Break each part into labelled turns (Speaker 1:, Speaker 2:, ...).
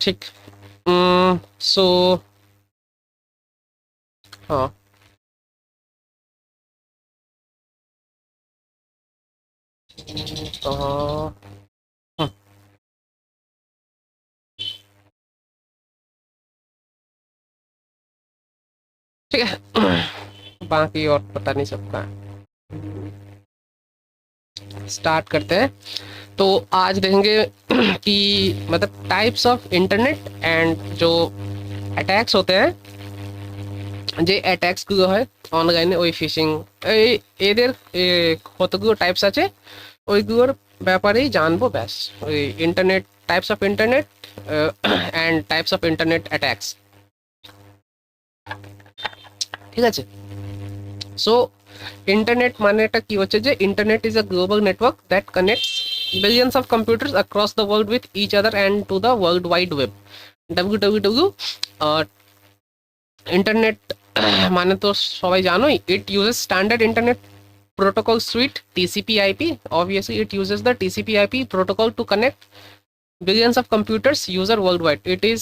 Speaker 1: ঠিক। সো হ্যাঁ, হুম, ठीक है। बाकी और पता नहीं सबका। स्टार्ट करते हैं। तो आज देखेंगे कि मतलब टाइप्स ऑफ इंटरनेट एंड जो अटैक्स होते हैं, যে অ্যাটাকসগুলো হয় অনলাইনে, ওই ফিশিং, এই এদের কতগুলো টাইপস আছে ওইগুলোর ব্যাপারেই জানবো ব্যাস। ওই internet, types of internet and types of internet attacks, ঠিক আছে। সো ইন্টারনেট মানেটা কি হচ্ছে, যে internet is a global network that connects billions of computers across the world with each other and to the world wide web, www। Internet মানে তো সবাই জানোই, it uses standard internet protocol suite TCP/IP. Obviously, it uses the TCP/IP protocol to connect billions of computers user worldwide. It is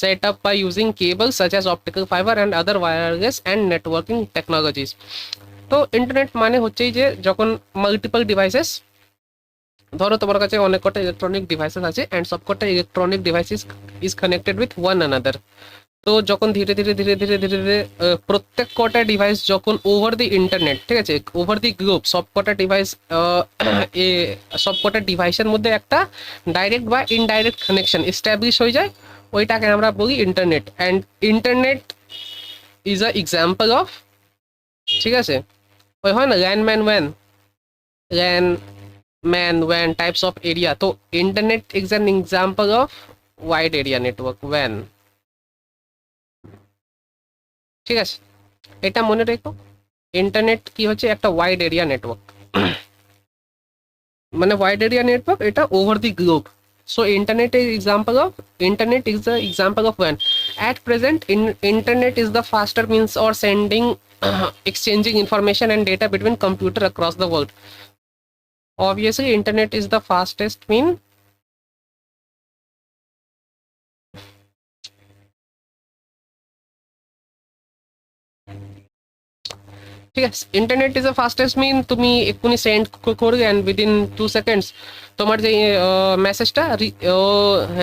Speaker 1: set up by using cables such as optical fiber and other wireless and networking technologies. তো internet মানে হচ্ছেই যে যখন multiple devices, ধরো তোমার কাছে অনেক কটা ইলেকট্রনিক ডিভাইসেস আছে অ্যান্ড সবকটা electronic devices is connected with one another. তো যখন ধীরে ধীরে ধীরে ধীরে ধীরে ধীরে প্রত্যেক কটা ডিভাইস যখন ওভার দি ইন্টারনেট, ঠিক আছে, ওভার দি গ্লোব সব কটা ডিভাইস, এ সব কটা ডিভাইসের মধ্যে একটা ডাইরেক্ট বা ইনডাইরেক্ট কানেকশন এস্টাবলিশ হয়ে যায়, ওইটাকে আমরা বলি internet. And internet is a example of, ঠিক আছে, ওই হয় না ল্যান ম্যান ওয়ান, ল্যান ম্যান ওয়ান টাইপস অফ এরিয়া। তো internet is an example of wide area network ওয়ান, ঠিক আছে। এটা মনে রেখো, ইন্টারনেট কি হচ্ছে, একটা ওয়াইড এরিয়া নেটওয়ার্ক, মানে ওয়াইড এরিয়া নেটওয়ার্ক, এটা over the globe. So internet is the example of when at present internet is the faster means or sending exchanging information and data between computer across the world. Obviously internet is the fastest mean, ঠিক আছে। Internet is the fastest মিন, তুমি এক্ষুনি send করবে and within 2 seconds তোমার যে মেসেজটা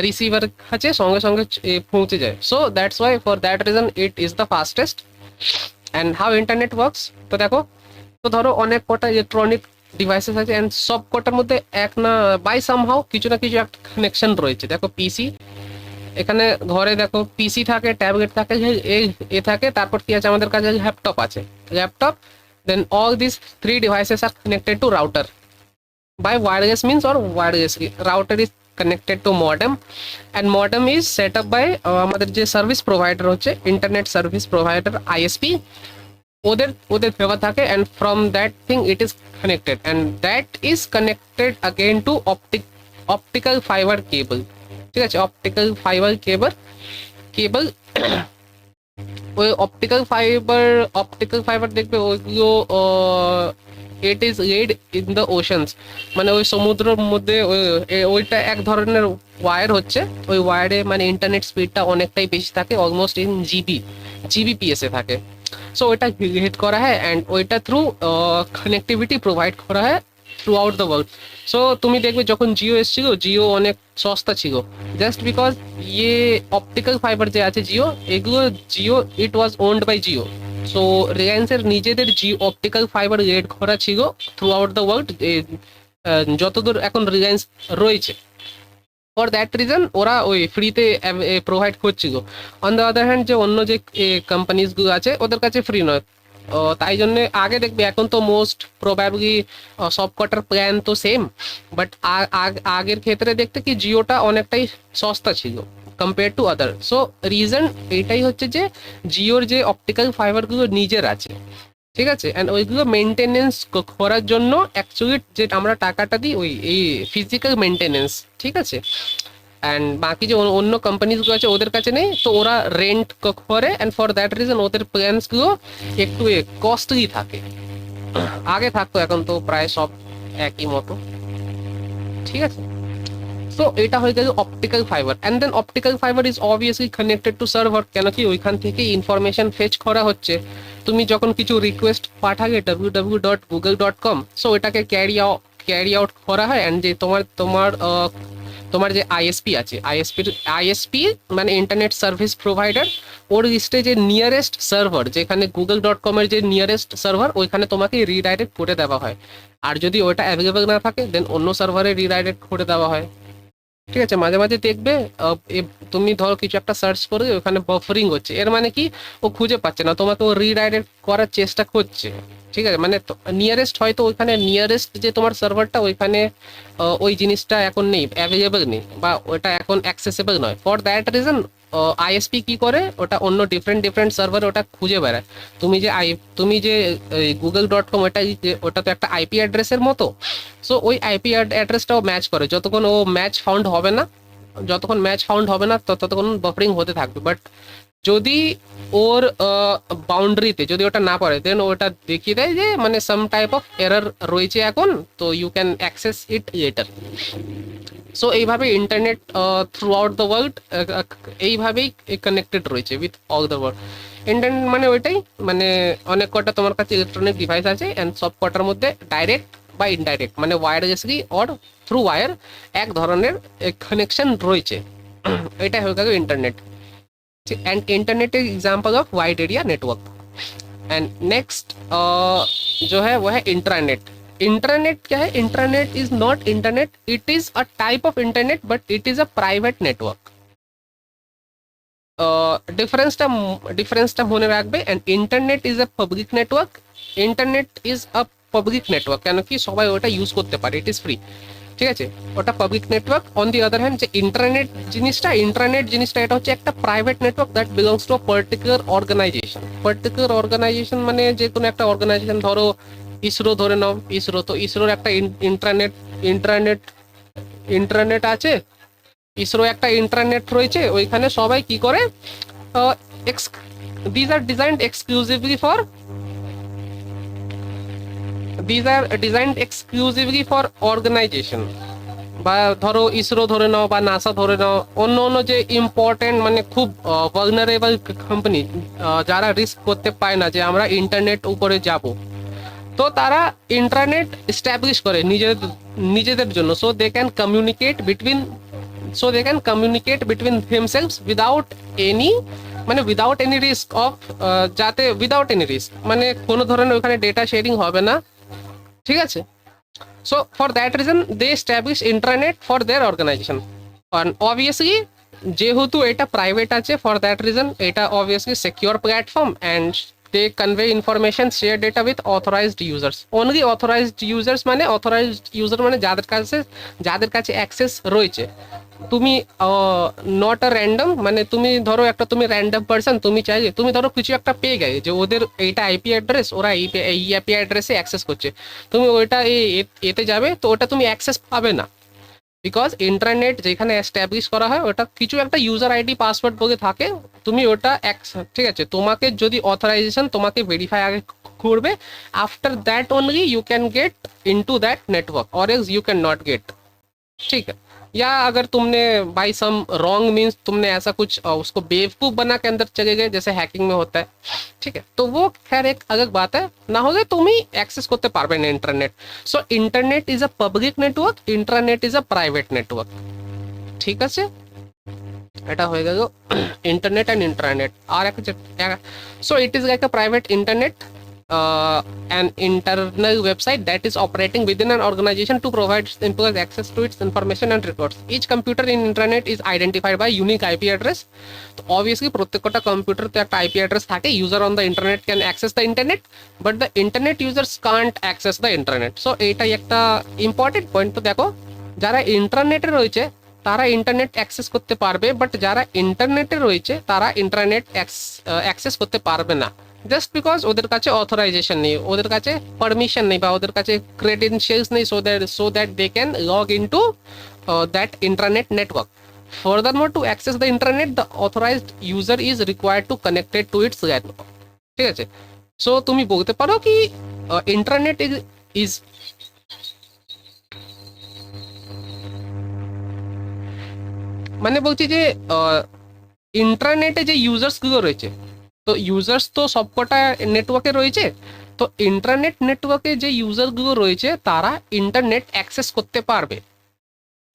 Speaker 1: receiver কাছে সঙ্গে সঙ্গে পৌঁছে যায়। So that's why for that reason it is the fastest. And how internet works, তো দেখো, তো ধরো অনেক কটা ইলেকট্রনিক ডিভাইসেস আছে অ্যান্ড সব কটার মধ্যে এক না বাই সামহাউ কিছু না কিছু একটা কানেকশন রয়েছে। দেখো পিসি, এখানে ঘরে দেখো পিসি থাকে, ট্যাবলেট থাকে, এ থাকে, তারপর কি আছে আমাদের কাছে ল্যাপটপ আছে, laptop, then all these three devices are connected to router by wireless means or wirelessly. Router is connected to modem and modem is set up by আমাদের যে সার্ভিস প্রোভাইডার হচ্ছে ইন্টারনেট সার্ভিস প্রোভাইডার আইএসপি, ওদের ওদের দেওয়া থাকে and from that thing it is connected and that is connected again to optical fiber cable, ঠিক আছে, optical fibre cable কেবল। ওই অপটিক্যাল ফাইবার দেখবে ওইগুলো, it is laid in the oceans, মানে ওই সমুদ্রের মধ্যে ওইটা এক ধরনের ওয়্যার হচ্ছে। ওই ওয়্যারে মানে ইন্টারনেট স্পিডটা অনেকটাই বেশি থাকে, অলমোস্ট ইন জিবিপিএসে থাকে। সো ওইটা হিট করা হয় অ্যান্ড ওইটা থ্রু কানেক্টিভিটি প্রোভাইড করা হয় through out the world. So তুমি দেখবে যখন জিও এসেছিল, জিও অনেক সস্তা ছিল, জাস্ট বিকজ ইয়ে অপটিক্যাল ফাইবার যে আছে জিও, এগুলো জিও ইট ওয়াজ ওন্ড বাই জিও। সো রিলায়েন্সের নিজেদের জিও অপটিক্যাল ফাইবার রেড করা ছিল থ্রু আউট দ্য ওয়ার্ল্ড, যতদূর এখন রিলায়েন্স রয়েছে। ফর দ্যাট রিজন ওরা ওই ফ্রিতে প্রোভাইড করছিল। অন দ্য আদার হ্যান্ড যে অন্য যে কোম্পানিজগুলো আছে ওদের কাছে ফ্রি নয়। তাই জন্যে আগে দেখবে, এখন তো মোস্ট প্রবাবলি সব কটার প্ল্যান তো সেম, বাট আগের ক্ষেত্রে দেখতে কি জিওটা অনেকটাই সস্তা ছিল compare to other. So reason এইটাই হচ্ছে যে জিওর যে অপটিক্যাল ফাইবারগুলো নিজের আছে, ঠিক আছে, অ্যান্ড ওইগুলো মেনটেনেন্স করার জন্য অ্যাকচুয়ালি যে আমরা টাকাটা দিই ওই এই ফিজিক্যাল মেনটেনেন্স, ঠিক আছে। অ্যান্ড বাকি যে অন্য কোম্পানিজগুলো আছে ওদের কাছে নেই, তো ওরা রেন্ট করে অ্যান্ড ফর দ্যাট রিজন ওদের প্ল্যান্সগুলো একটু কস্টলি থাকে। আগে থাকতো, এখন তো প্রায় সব একই মতো, ঠিক আছে। সো এটা হয়ে গেল optical fibre, and then optical fibre is obviously connected to server, কেন কি ওইখান থেকে ইনফরমেশন ফেচ করা হচ্ছে। তুমি যখন কিছু রিকোয়েস্ট পাঠাবে www.google.com, সো এটাকে ক্যারি আউট করা হয়, অ্যান্ড যে তোমার যে আইএসপি আছে, আইএসপি মানে ইন্টারনেট সার্ভিস প্রোভাইডার, ওর লিস্টে যে নিয়ারেস্ট সার্ভার, যেখানে google.com এর যে নিয়ারেস্ট সার্ভার, ওইখানে তোমাকে রিডাইরেক্ট করে দেওয়া হয়। আর যদি ওটা অ্যাভেলেবেল না থাকে দেন অন্য সার্ভারে রিডাইরেক্ট করে দেওয়া হয়। ঠিক আছে, মাঝে মাঝে দেখবে তুমি ধরো কিছু একটা সার্চ করে ওখানে বাফারিং হচ্ছে, এর মানে কি ও খুঁজে পাচ্ছে না, তোমাকে ও রিডাইরেক্ট করার চেষ্টা করছে। ঠিক আছে, মানে নিয়ারেস্ট হয়তো ওইখানে নিয়ারেস্ট যে তোমার সার্ভারটা ওইখানে ওই জিনিসটা এখন নেই, অ্যাভেলেবেল নেই, বা ওটা এখন অ্যাক্সেসেবল নয়। ফর দ্যাট রিজন আইএসপি কি করে, ওটা অন্য ডিফারেন্ট সার্ভার ওটা খুঁজে বেড়ায়। তুমি যে google.com, ওটা তো একটা আইপি অ্যাড্রেসের মতো। সো ওই আইপি অ্যাড্রেসটাও ম্যাচ করে, যতক্ষণ ম্যাচ ফাউন্ড হবে না ততক্ষণ বাফারিং হতে থাকবে। বাট যদি ওর বাউন্ডারিতে যদি ওটা না পড়ে, দেন ওটা দেখিয়ে দেয় যে মানে সাম টাইপ অফ এরর রয়েছে এখন, তো you can access it later. So এইভাবে internet throughout the world এইভাবেই কানেক্টেড রয়েছে with all the world. Internet মানে ওইটাই, মানে অনেক কটা তোমার কাছে ইলেকট্রনিক ডিভাইস আছে, অ্যান্ড সব কটার মধ্যে ডাইরেক্ট বা ইনডাইরেক্ট মানে ওয়্যারলেসলি অর থ্রু ওয়্যার এক ধরনের কানেকশন রয়েছে। এটা হয়ে গেল internet. And internet is example of wide area network. And next जो है वो है इंट्रानेट। इंटरनेट क्या है? Internet is not internet, it is a type of internet but it is a private network. डिफरेंसটা মনে রাখবে। And internet is a public network. Internet is a public network, কেন কি সবাই ওটা ইউজ করতে পারে, ইট ইজ ফ্রি। ঠিক আছে, ওটা public network. On the other hand যে ইন্টারনেট জিনিসটা এটা হচ্ছে একটা private network that belongs to a particular organisation. মানে যে কোনো একটা অর্গানাইজেশন, ধরো ইসরো ধরে নাও, তো ইসরোর একটা ইন্টারনেট আছে। ইসরো একটা ইন্টারনেট রয়েছে, ওইখানে সবাই কি করে, these are designed exclusively for organisation. বা ধরো ইসরো ধরে নাও বা নাসা ধরে নাও, অন্য অন্য যে ইম্পর্টেন্ট মানে খুব ভালনারেবল কোম্পানি, যারা রিস্ক করতে পায় না যে আমরা ইন্টারনেট উপরে যাব, তো তারা ইন্টারনেট এস্টাবলিশ করে নিজেদের জন্য। So they can communicate between himselfs without any risk of, যাতে উইদাউট এনি রিস্ক মানে কোনো ধরনের ওখানে ডেটা শেয়ারিং হবে না। ঠিক আছে, so for that reason they establish internet for their organisation. Obviously যেহেতু এটা প্রাইভেট আছে, ফর দ্যাট রিজন এটা obviously secure platform, and they convey information, share data with authorized users. Only authorized users মানে যাদের কাছে অ্যাক্সেস রয়েছে। তুমি not a random, মানে তুমি ধরো তুমি র্যান্ডম পার্সন, তুমি চাইলে তুমি ধরো কিছু একটা পেয়ে গেলে যে ওদের এইটা আইপি অ্যাড্রেস, ওরা এই আইপি অ্যাড্রেসে অ্যাক্সেস করছে, তুমি ওইটা এতে যাবে তো ওটা তুমি অ্যাক্সেস পাবে না। বিকজ ইন্টারনেট যেখানে এস্টাবলিশ করা হয় ওটা কিছু একটা ইউজার আইডি পাসওয়ার্ড বলে থাকে, তুমি ওটা ঠিক আছে, তোমাকে যদি অথরাইজেশন তোমাকে ভেরিফাই আগে করবে, after that only you can get into that network और else you can not get. ठीक है, या अगर तुमने बाई सम रॉन्ग मीन्स तुमने ऐसा कुछ उसको बेवकूफ़ बना के अंदर चले गए, जैसे हैकिंग में होता है, ठीक है, तो वो खैर एक अलग बात है, ना होले तुम ही एक्सेस करते पारबे ना internet. So internet is a public network, internet is a private network. ठीक আছে, এটা হয়ে গেল ইন্টারনেট অ্যান্ড ইন্ট্রানেট। আর একটা, so it is like a private internet, an internal website that is operating within an organization to provide employees access to its information and records. Each computer in internet is identified by unique IP address. তো obviously প্রত্যেকটা কম্পিউটারতে একটা IP address থাকে। User on the internet can access the internet, but the internet users can't access the internet. So এইটাই একটা important point. তো দেখো, যারা ইন্টারনেটে রয়েছে তারা ইন্টারনেট অ্যাক্সেস করতে পারবে, বাট যারা ইন্টারনেটে রয়েছে তারা ইন্টারনেট অ্যাক্সেস করতে পারবে না, জাস্ট বিকজ ওদের কাছে অথরাইজেশন নেই, ওদের কাছে পারমিশন নেই, বা ওদের কাছে ক্রেডেনশিয়ালস নেই, so that they can log into that internet network. Furthermore, to access the internet, the authorized user is required to connected to its LAN. ঠিক আছে, সো তুমি বলতে পারো কি ইন্টারনেট ইজ মানে বলছি যে ইন্টারনেটে যে ইউজার্স গুলো রয়েছে, তো ইউজার্স তো সবকটা নেটওয়ার্কে রয়েছে। তো ইন্টারনেট নেটওয়ার্কে যে ইউজারগুলো রয়েছে তারা ইন্টারনেট অ্যাক্সেস করতে পারবে।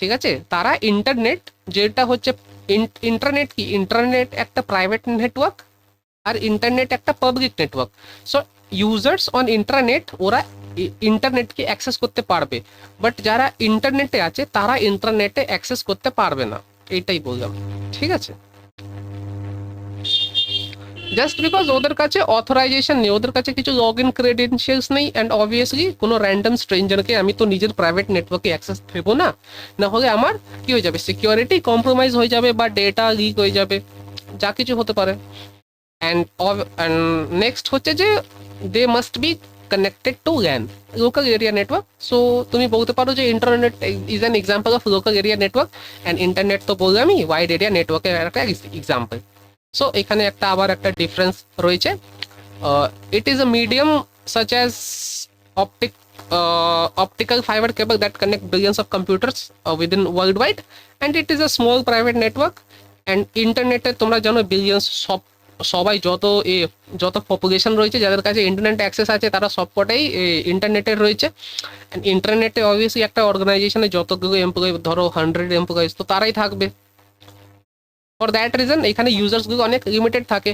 Speaker 1: ঠিক আছে, তারা ইন্টারনেট, যেটা হচ্ছে ইন্টারনেট কি, ইন্টারনেট একটা প্রাইভেট নেটওয়ার্ক আর ইন্টারনেট একটা public network. So users on internet ওরা ইন্টারনেটকে অ্যাক্সেস করতে পারবে, বাট যারা ইন্টারনেটে আছে তারা ইন্টারনেটে অ্যাক্সেস করতে পারবে না, এইটাই বললাম। ঠিক আছে, জাস্ট বিকজ ওদের কাছে অথরাইজেশন নেই, ওদের কাছে কিছু লগ ইন ক্রেডেনশিয়ালস নেই, অ্যান্ড অবভিয়াসলি কোনো র্যান্ডম স্ট্রেঞ্জারকে আমি তো নিজের প্রাইভেট নেটওয়ার্কে অ্যাক্সেস দেবো না, না হলে আমার কি হয়ে যাবে, সিকিউরিটি কম্প্রোমাইজ হয়ে যাবে বা ডেটা লিক হয়ে যাবে, যা কিছু হতে পারে। অ্যান্ড নেক্সট হচ্ছে যে they must be connected to LAN, local area network. So তুমি বলতে পারো যে internet is an example of local area network, and internet তো বললামই ওয়াইড এরিয়া নেটওয়ার্কের একটা এক্সাম্পল। সো এখানে একটা আবার একটা ডিফারেন্স রয়েছে। ইট is a medium such as optic optical fiber cable that connect billions of computers within worldwide, and it is a small private network. and ইন্টারনেটে তোমরা জানো বিলিয়ন্স, সবাই যত পপুলেশন রয়েছে যাদের কাছে ইন্টারনেট অ্যাক্সেস আছে তারা সবকটাই ইন্টারনেটের রয়েছে। অ্যান্ড ইন্টারনেটে অবভিয়াসলি একটা অর্গানাইজেশনে যতগুলো এমপ্লয়ি, ধরো 100 এমপ্লয়িজ, তো তারাই থাকবে। ফর দ্যাট রিজন এখানে ইউজার্সগুলো অনেক লিমিটেড থাকে।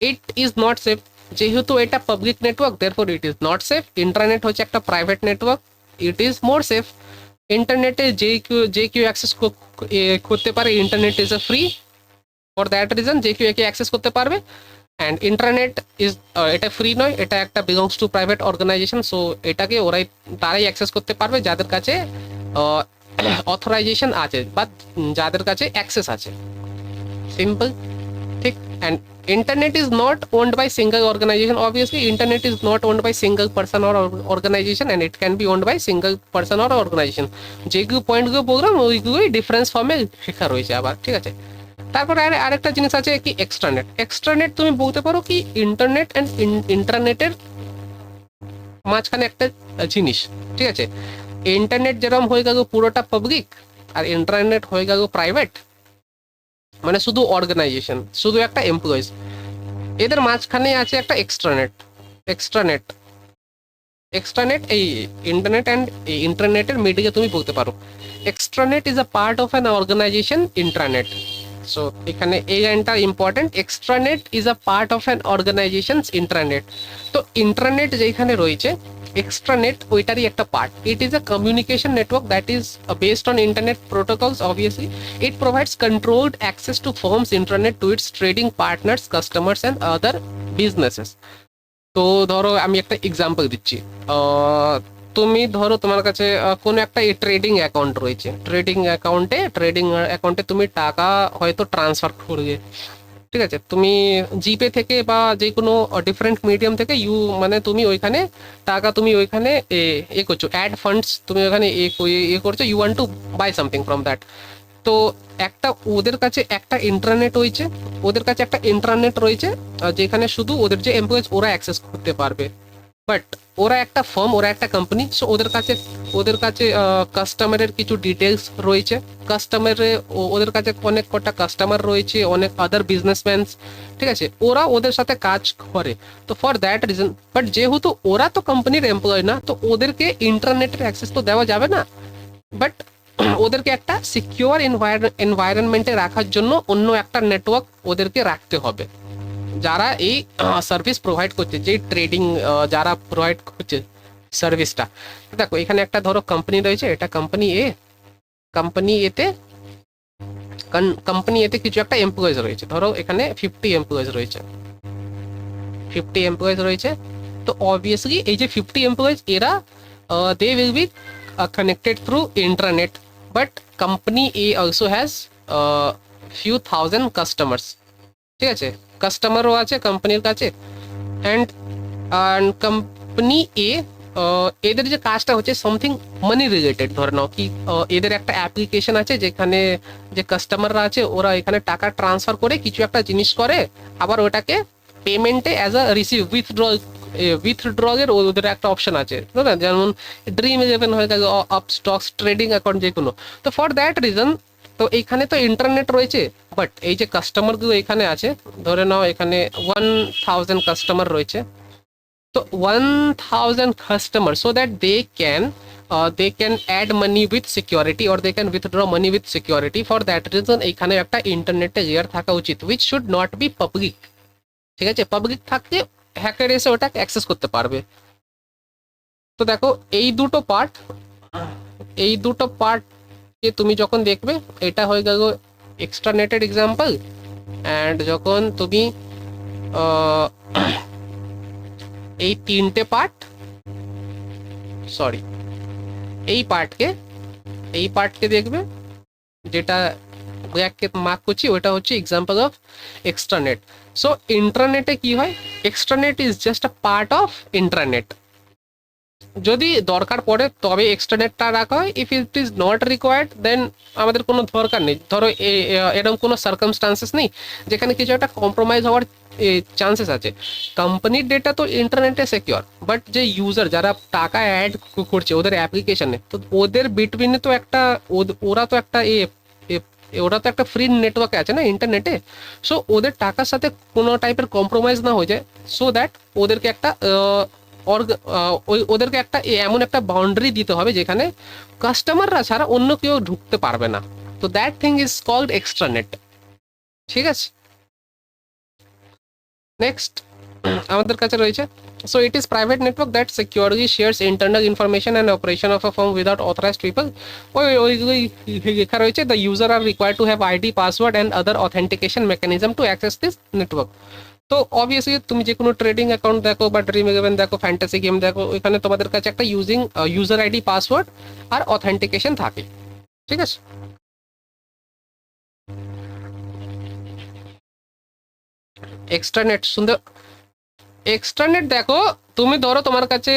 Speaker 1: ইট ইজ নট সেফ, যেহেতু এটা public network therefore it is not safe. Internet হচ্ছে একটা private network, it is more safe. ইন্টারনেটে যে কেউ অ্যাক্সেস করতে পারে, internet is a free, for that reason যে কেউ একে অ্যাক্সেস করতে পারবে। অ্যান্ড ইন্টারনেট ইজ, এটা ফ্রি নয়, এটা একটা belongs to private organisation. So এটাকে তারাই অ্যাক্সেস করতে পারবে যাদের কাছে অথরাইজেশন আছে বা যাদের কাছে অ্যাক্সেস আছে, সিম্পল। ঠিক। And internet is not owned by single organization, obviously internet is not owned by single person or organization, and it can be owned by single person or organization। যেগুলো পয়েন্টগুলো বললাম ওইগুলোই ডিফারেন্স ফর্মে শেখা রয়েছে আবার। ঠিক আছে, তারপরে আরেকটা জিনিস আছে কি এক্সট্রানেট। এক্সট্রানেট তুমি বলতে পারো কি ইন্টারনেট অ্যান্ড ইন্টারনেটের মাঝখানে একটা জিনিস। ঠিক আছে, ইন্টারনেট যেরকম হয়ে গেল পুরোটা পাবলিক, আর ইন্টারনেট হয়ে গেল প্রাইভেট, মানে শুধু অর্গানাইজেশন, শুধু একটা এমপ্লয়িজ। এদের মাঝখানে আছে একটা এক্সট্রানেট। এক্সট্রানেট এক্সট্রানেট এই ইন্টারনেট অ্যান্ড এই ইন্টারনেটের মিডিয়ে তুমি বলতে পারো। Extranet is a part of an organization intranet. So এখানে এই লাইনটা important, extranet is a part of an organization intranet. তো ইন্ট্রানেট যেখানে রয়েছে, extranet ওইটারই একটা part. It is a communication network that is based on internet protocols, obviously it provides controlled access to firms internet to its trading partners, customers and other businesses. তো ধরো আমি একটা example দিচ্ছি। তুমি ধরো তোমার কাছে কোনো একটা ট্রেডিং অ্যাকাউন্ট রয়েছে, ট্রেডিং অ্যাকাউন্টে তুমি টাকা হয়তো ট্রান্সফার করবে। ঠিক আছে, তুমি জিপে থেকে বা যে কোনো ডিফারেন্ট মিডিয়াম থেকে মানে তুমি ওইখানে টাকা, তুমি ওইখানে এ করছো, অ্যাড ফান্ডস, তুমি ওখানে এ করছো, you want to buy something from that. তো ওদের কাছে একটা ইন্টারনেট রয়েছে, যেখানে শুধু ওদের যে এমপ্লয়িজ ওরা অ্যাক্সেস করতে পারবে। বাট ওরা একটা ফার্ম, ওরা একটা কোম্পানি, সো ওদের কাছে কাস্টমারের কিছু ডিটেলস রয়েছে। ওদের কাছে অনেক কটা কাস্টমার রয়েছে, অনেক আদার বিজনেসম্যান। ঠিক আছে, ওরা ওদের সাথে কাজ করে। তো ফর দ্যাট রিজন, বাট যেহেতু ওরা তো কোম্পানির এমপ্লয় না, তো ওদেরকে ইন্টারনেটের অ্যাক্সেস তো দেওয়া যাবে না। বাট ওদেরকে একটা সিকিউর এনভায়রনমেন্টে রাখার জন্য অন্য একটা নেটওয়ার্ক ওদেরকে রাখতে হবে, যারা এই সার্ভিস প্রোভাইড করছে, যে ট্রেডিং যারা প্রোভাইড করছে সার্ভিসটা। দেখো এখানে একটা ধরো কোম্পানি রয়েছে, এটা কোম্পানি এতে কিছু একটা এমপ্লয়িজ রয়েছে, ধরো এখানে 50 এমপ্লয়িজ রয়েছে। তো অবভিয়াসলি এই যে 50 এমপ্লয়িজ, এরা they will be connected through internet, but company a also has few thousand customers. ঠিক আছে, কাস্টমারও আছে কোম্পানির কাছে। অ্যান্ড কোম্পানি এ এদের যে কাজটা হচ্ছে সামথিং মানি রিলেটেড, ধরে নাও কি এদের একটা অ্যাপ্লিকেশন আছে যেখানে যে কাস্টমাররা আছে ওরা এখানে টাকা ট্রান্সফার করে কিছু একটা জিনিস করে, আবার ওটাকে পেমেন্টে অ্যাজ আ রিসিভ উইথড্রয়ের ওদের একটা অপশন আছে, যেমন ড্রিম ইলেভেন হয়ে গেল, আপ স্টকস, ট্রেডিং অ্যাকাউন্ট, যে কোনো। তো ফর দ্যাট রিজন তো এইখানে তো ইন্টারনেট রয়েছে, বাট এই যে কাস্টমারগুলো এখানে আছে, ধরে নাও এখানে 1000 কাস্টমার রয়েছে। তো 1000 customer, so that they can add money with security or they can withdraw money with security. For that reason এইখানে একটা ইন্টারনেটে লেয়ার থাকা উচিত, which should not be public। ঠিক আছে, পাবলিক থাকলে হ্যাকার এসে ওটাকে অ্যাক্সেস করতে পারবে। তো দেখো এই দুটো পার্ট কে তুমি যখন দেখবে, এটা হয়ে গেল এক্সট্রানেটেড এক্সাম্পল। অ্যান্ড যখন তুমি আহ, এই তিনটে পার্ট, সরি এই পার্টকে দেখবে, যেটা ব্ল্যাককে মার্ক করছি ওটা হচ্ছে এক্সাম্পল অফ এক্সট্রানেট। সো ইন্ট্রানেটে কি হয়, extranet is just a part of intranet. যদি দরকার পড়ে তবে এক্সট্রানেটটা রাখা হয়, if it is not required then আমাদের কোনো দরকার নেই। ধরো এরকম কোনো সার্কামস্টান্সেস নেই যেখানে কিছু একটা কম্প্রোমাইজ হওয়ার চান্সেস আছে। কোম্পানির ডেটা তো ইন্টারনেটে সিকিউর, বাট যে ইউজার যারা টাকা অ্যাড করছে ওদের অ্যাপ্লিকেশনে, তো ওদের বিটুইনে তো একটা ওরা তো একটা ওরা তো একটা ফ্রি নেটওয়ার্কে আছে না ইন্টারনেটে। সো ওদের টাকার সাথে কোনো টাইপের কম্প্রোমাইজ না হয়ে যায়, সো দ্যাট ওদেরকে একটা ওদেরকে একটা এমন একটা বাউন্ডারি দিতে হবে যেখানে কাস্টমাররা ছাড়া অন্য কেউ ঢুকতে পারবে না। তো দ্যাট থিং ইজ কল্ড এক্সট্রানেট। ঠিক আছে, নেক্সট আমাদের কাছে রয়েছে, so it is private network that securely shares internal information and operation of a farm without authorised people. ওই লেখা রয়েছে, the user R required to have ID, password and other authentication mechanism to access this network. তো obviously তুমি যে কোনো trading account দেখো বা dream eleven দেখো, ফ্যান্টাসি গেম দেখো, ওইখানে তোমাদের কাছে একটা ইউজার আইডি, পাসওয়ার্ড আর অথেন্টিকেশন থাকে। ঠিক আছে, এক্সট্রানেট সুন্দর। এক্সট্রানেট দেখো, তুমি ধরো তোমার কাছে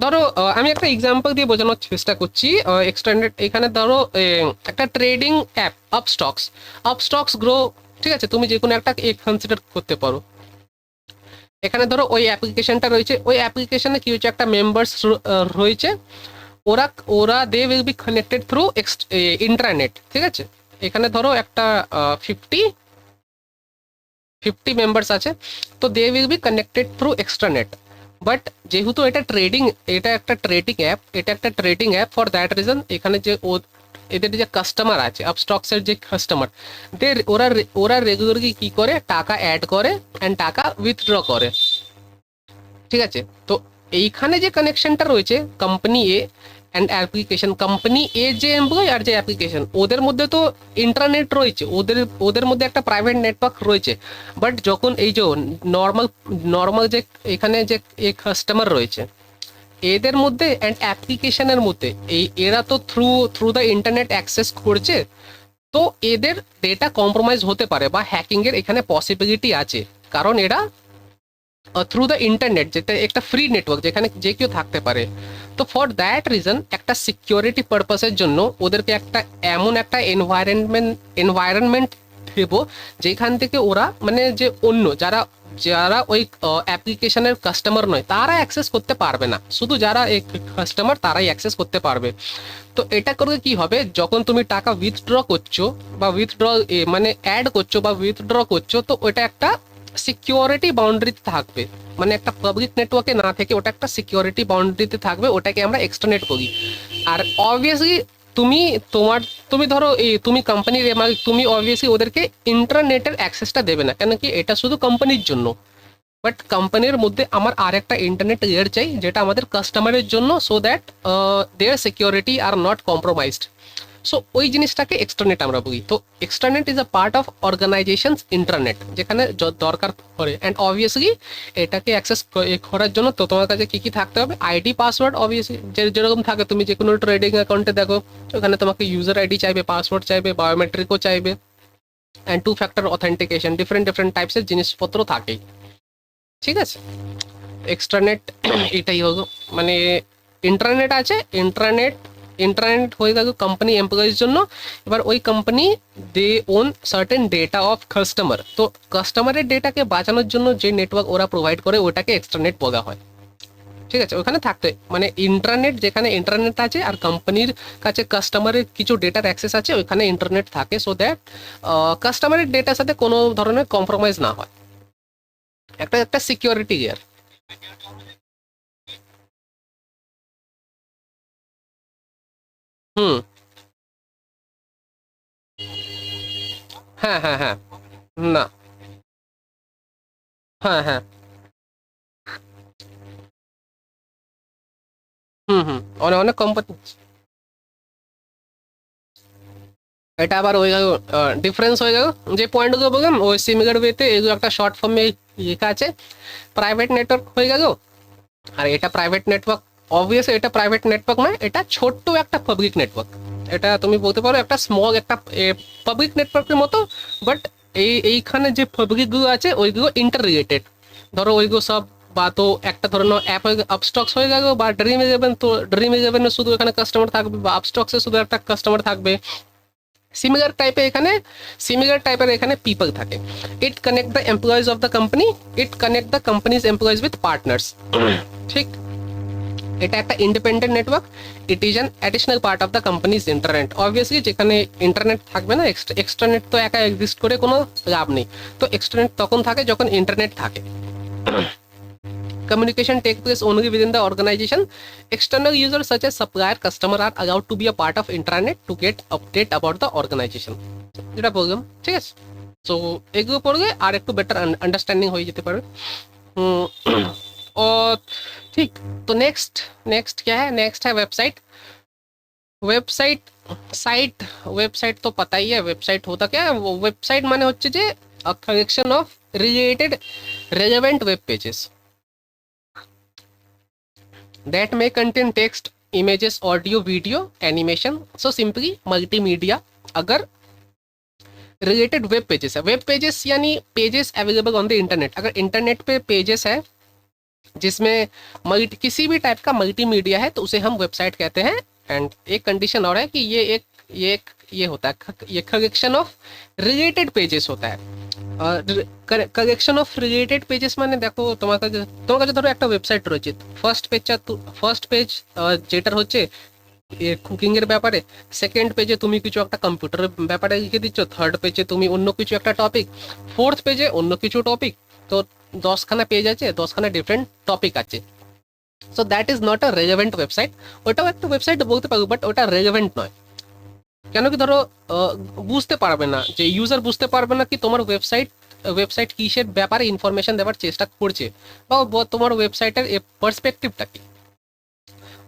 Speaker 1: ধরো আমি একটা এক্সাম্পল দিয়ে বোঝানোর চেষ্টা করছি। এক্সট্রানেট এখানে ধরো একটা ট্রেডিং অ্যাপ আপস্টক্স গ্রো, ঠিক আছে, তুমি যে কোনো একটা কনসিডার করতে পারো। এখানে ধরো ওই অ্যাপ্লিকেশনটা রয়েছে, ওই অ্যাপ্লিকেশনে কি হচ্ছে, একটা মেম্বার্স রয়েছে, ওরা ওরা they will be connected through internet. ঠিক আছে, এখানে ধরো একটা 50 মেম্বার্স আছে, তো they will be connected through extranet. But যেহেতু এটা একটা trading app, for that reason এখানে যে এদের যে কাস্টমার আছে, আপস্টক্সের যে কাস্টমার, ওরা রেগুলারলি কি করে, টাকা অ্যাড করে অ্যান্ড টাকা উইথড্র করে। ঠিক আছে, তো এইখানে যে কানেকশনটা রয়েছে company A and application, company A যে এমপ্লয় আর যে অ্যাপ্লিকেশন, ওদের মধ্যে তো ইন্টারনেট রয়েছে, ওদের ওদের মধ্যে একটা প্রাইভেট নেটওয়ার্ক রয়েছে। বাট যখন এই যে নর্মাল যে এখানে যে কাস্টমার রয়েছে, এদের মধ্যে অ্যান্ড অ্যাপ্লিকেশনের মধ্যে এরা তো থ্রু দ্য ইন্টারনেট অ্যাক্সেস করছে, তো এদের ডেটা কম্প্রোমাইজ হতে পারে বা হ্যাকিংয়ের এখানে পসিবিলিটি আছে, কারণ এরা থ্রু দ্য ইন্টারনেট, যেটা একটা ফ্রি নেটওয়ার্ক যেখানে যে কেউ থাকতে পারে। তো ফর দ্যাট রিজন একটা সিকিউরিটি পারপাসের জন্য ওদেরকে একটা এমন একটা এনভায়রনমেন্ট দেব যেখান থেকে ওরা মানে যে অন্য যারা যারা ওই অ্যাপ্লিকেশনের কাস্টমার নয় তারা অ্যাক্সেস করতে পারবে না, শুধু যারা এই কাস্টমার তারাই অ্যাক্সেস করতে পারবে। তো এটা করলে কি হবে, যখন তুমি টাকা উইথড্র করছো বা মানে অ্যাড করছো বা উইথড্র করছো, তো ওটা একটা সিকিউরিটি বাউন্ডারিতে থাকবে, মানে একটা পাবলিক নেটওয়ার্কে না থেকে ওটা একটা সিকিউরিটি বাউন্ডারিতে থাকবে, ওটাকে আমরা এক্সট্রানেট বলি। আর অবভিয়াসলি তুমি তুমি ধরো তুমি কোম্পানির মালিক, তুমি অবভিয়াসলি ওদেরকে ইন্টারনেটের অ্যাক্সেসটা দেবে না, কেন কি এটা শুধু কোম্পানির জন্য। বাট কোম্পানির মধ্যে আমার আর একটা ইন্টারনেট লেয়ার চাই যেটা আমাদের কাস্টমারের জন্য, so that their security are not compromised. So ওই জিনিসটাকে এক্সট্রানেট আমরা বলি। তো extranet is a part of organization's internet, যেখানে দরকার পড়ে। অ্যান্ড অবভিয়াসলি এটাকে অ্যাক্সেস করার জন্য তো তোমার কাছে কী কী থাকতে হবে, আইডি, পাসওয়ার্ড। অবভিয়াসলি যেরকম থাকে, তুমি যে কোনো ট্রেডিং অ্যাকাউন্টে দেখো, ওখানে তোমাকে ইউজার আইডি চাইবে, পাসওয়ার্ড চাইবে, বায়োমেট্রিকও চাইবে, অ্যান্ড 2 ফ্যাক্টর অথেন্টিকেশন, ডিফারেন্ট টাইপসের জিনিসপত্র থাকেই। ঠিক আছে, এক্সট্রানেট এটাই হলো, মানে ইন্টারনেট আছে, ইন্টারনেট হয়ে গেল কোম্পানি এমপ্লয়ির জন্য। এবার ওই company they own certain data of customer, তো কাস্টমারের ডেটাকে বাঁচানোর জন্য যে নেটওয়ার্ক ওরা প্রোভাইড করে ওটাকে এক্সট্রানেট বলা হয়। ঠিক আছে, ওখানে থাকতে মানে ইন্টারনেট, যেখানে ইন্টারনেট আছে আর কোম্পানির কাছে কাস্টমারের কিছু ডেটার অ্যাক্সেস আছে, ওইখানে ইন্টারনেট থাকে, সো দ্যাট কাস্টমারের ডেটার সাথে কোনো ধরনের কম্প্রোমাইজ না হয়, একটা একটা সিকিউরিটি গিয়ার। হুম। হ্যাঁ হ্যাঁ হ্যাঁ। না। হ্যাঁ হ্যাঁ। হুম হুম। অনেক অনেক কোম্পানি। এটা আবার হয়ে গেল ডিফারেন্স হয়ে গেল, যে পয়েন্টগুলো বললাম ওই সিমিলার ওয়েতে এগুলো একটা শর্ট ফর্মে লেখা আছে। প্রাইভেট নেটওয়ার্ক হয়ে গেল, আর এটা প্রাইভেট নেটওয়ার্ক, অবভিয়াসলি এটা প্রাইভেট নেটওয়ার্ক নয়, এটা ছোট্ট একটা পাবলিক নেটওয়ার্ক। এটা তুমি বলতে পারো একটা স্মল একটা পাবলিক নেটওয়ার্কের মতো, বাট এইখানে যে পাবলিকগুলো আছে ওইগুলো ইন্টার রিলেটেড। ধরো ওইগুলো সব, বা তো একটা ধরনের অ্যাপ হয়ে আপস্টক্স হয়ে গেল, বা ড্রিম ইলেভেন, তো ড্রিম ইলেভেনে শুধু এখানে কাস্টমার থাকবে, বা আপস্টক্সে শুধু একটা কাস্টমার থাকবে। সিমিলার টাইপের এখানে, সিমিলার টাইপের এখানে পিপল থাকে। It connect the employees of the company, it connect the company's employees with partners. ঠিক, এটা একটা independent network, it is an additional part of the company's internet. Obviously যেখানে ইন্টারনেট থাকবে না, এক্সট্রানেট তো একা এক্সিস্ট করে কোনো লাভ নেই, তো এক্সট্রানেট তখন থাকে যখন ইন্টারনেট থাকে। Communication take place only within the organization. External users such as supplier, customer are allowed to be a part of intranet to get update about the organization. যেটা বললাম, ঠিক আছে। সো এগুলো পড়লে আর একটু বেটার আন্ডারস্ট্যান্ডিং হয়ে যেতে পারে। और ठीक, तो नेक्स्ट नेक्स्ट क्या है, नेक्स्ट है वेबसाइट। वेबसाइट साइट, वेबसाइट तो पता ही है वेबसाइट होता क्या है। वो वेबसाइट माने হচ্ছে যে collection of related relevant web pages that may contain text, images, audio, video, animation, so simply multimedia। अगर रिलेटेड वेब पेजेस है, वेब पेजेस यानी pages available on the internet, अगर इंटरनेट पे पेजेस है जिसमें किसी भी टाइप का मल्टीमीडिया है तो उसे हम वेबसाइट कहते हैं। एंड एक कंडीशन और है कि ये होता है, ये कलेक्शन ऑफ रिलेटेड पेजेस होता है। কালেকশন অফ রিলেটেড পেজেস মানে দেখো তোমার কাছে ধরো একটা ওয়েবসাইট রয়েছে, ফার্স্ট পেজ যেটার হচ্ছে কুকিং এর ব্যাপারে, সেকেন্ড পেজে তুমি কিছু একটা কম্পিউটারের ব্যাপারে লিখে দিচ্ছ, থার্ড পেজে তুমি অন্য কিছু একটা টপিক, ফোর্থ পেজে অন্য কিছু টপিক, তো 10খানা পেজ আছে, 10খানা ডিফারেন্ট টপিক আছে। So that is not a relevant website. ওটাও একটা ওয়েবসাইট বলতে পারবো, বাট ওটা রেলেভেন্ট নয়। কেন কি ধরো বুঝতে পারবে না, যে ইউজার বুঝতে পারবে না কি তোমার ওয়েবসাইট কিসের ব্যাপারে ইনফরমেশন দেওয়ার চেষ্টা করছে, বা তোমার ওয়েবসাইটের পার্সপেক্টিভটা কি।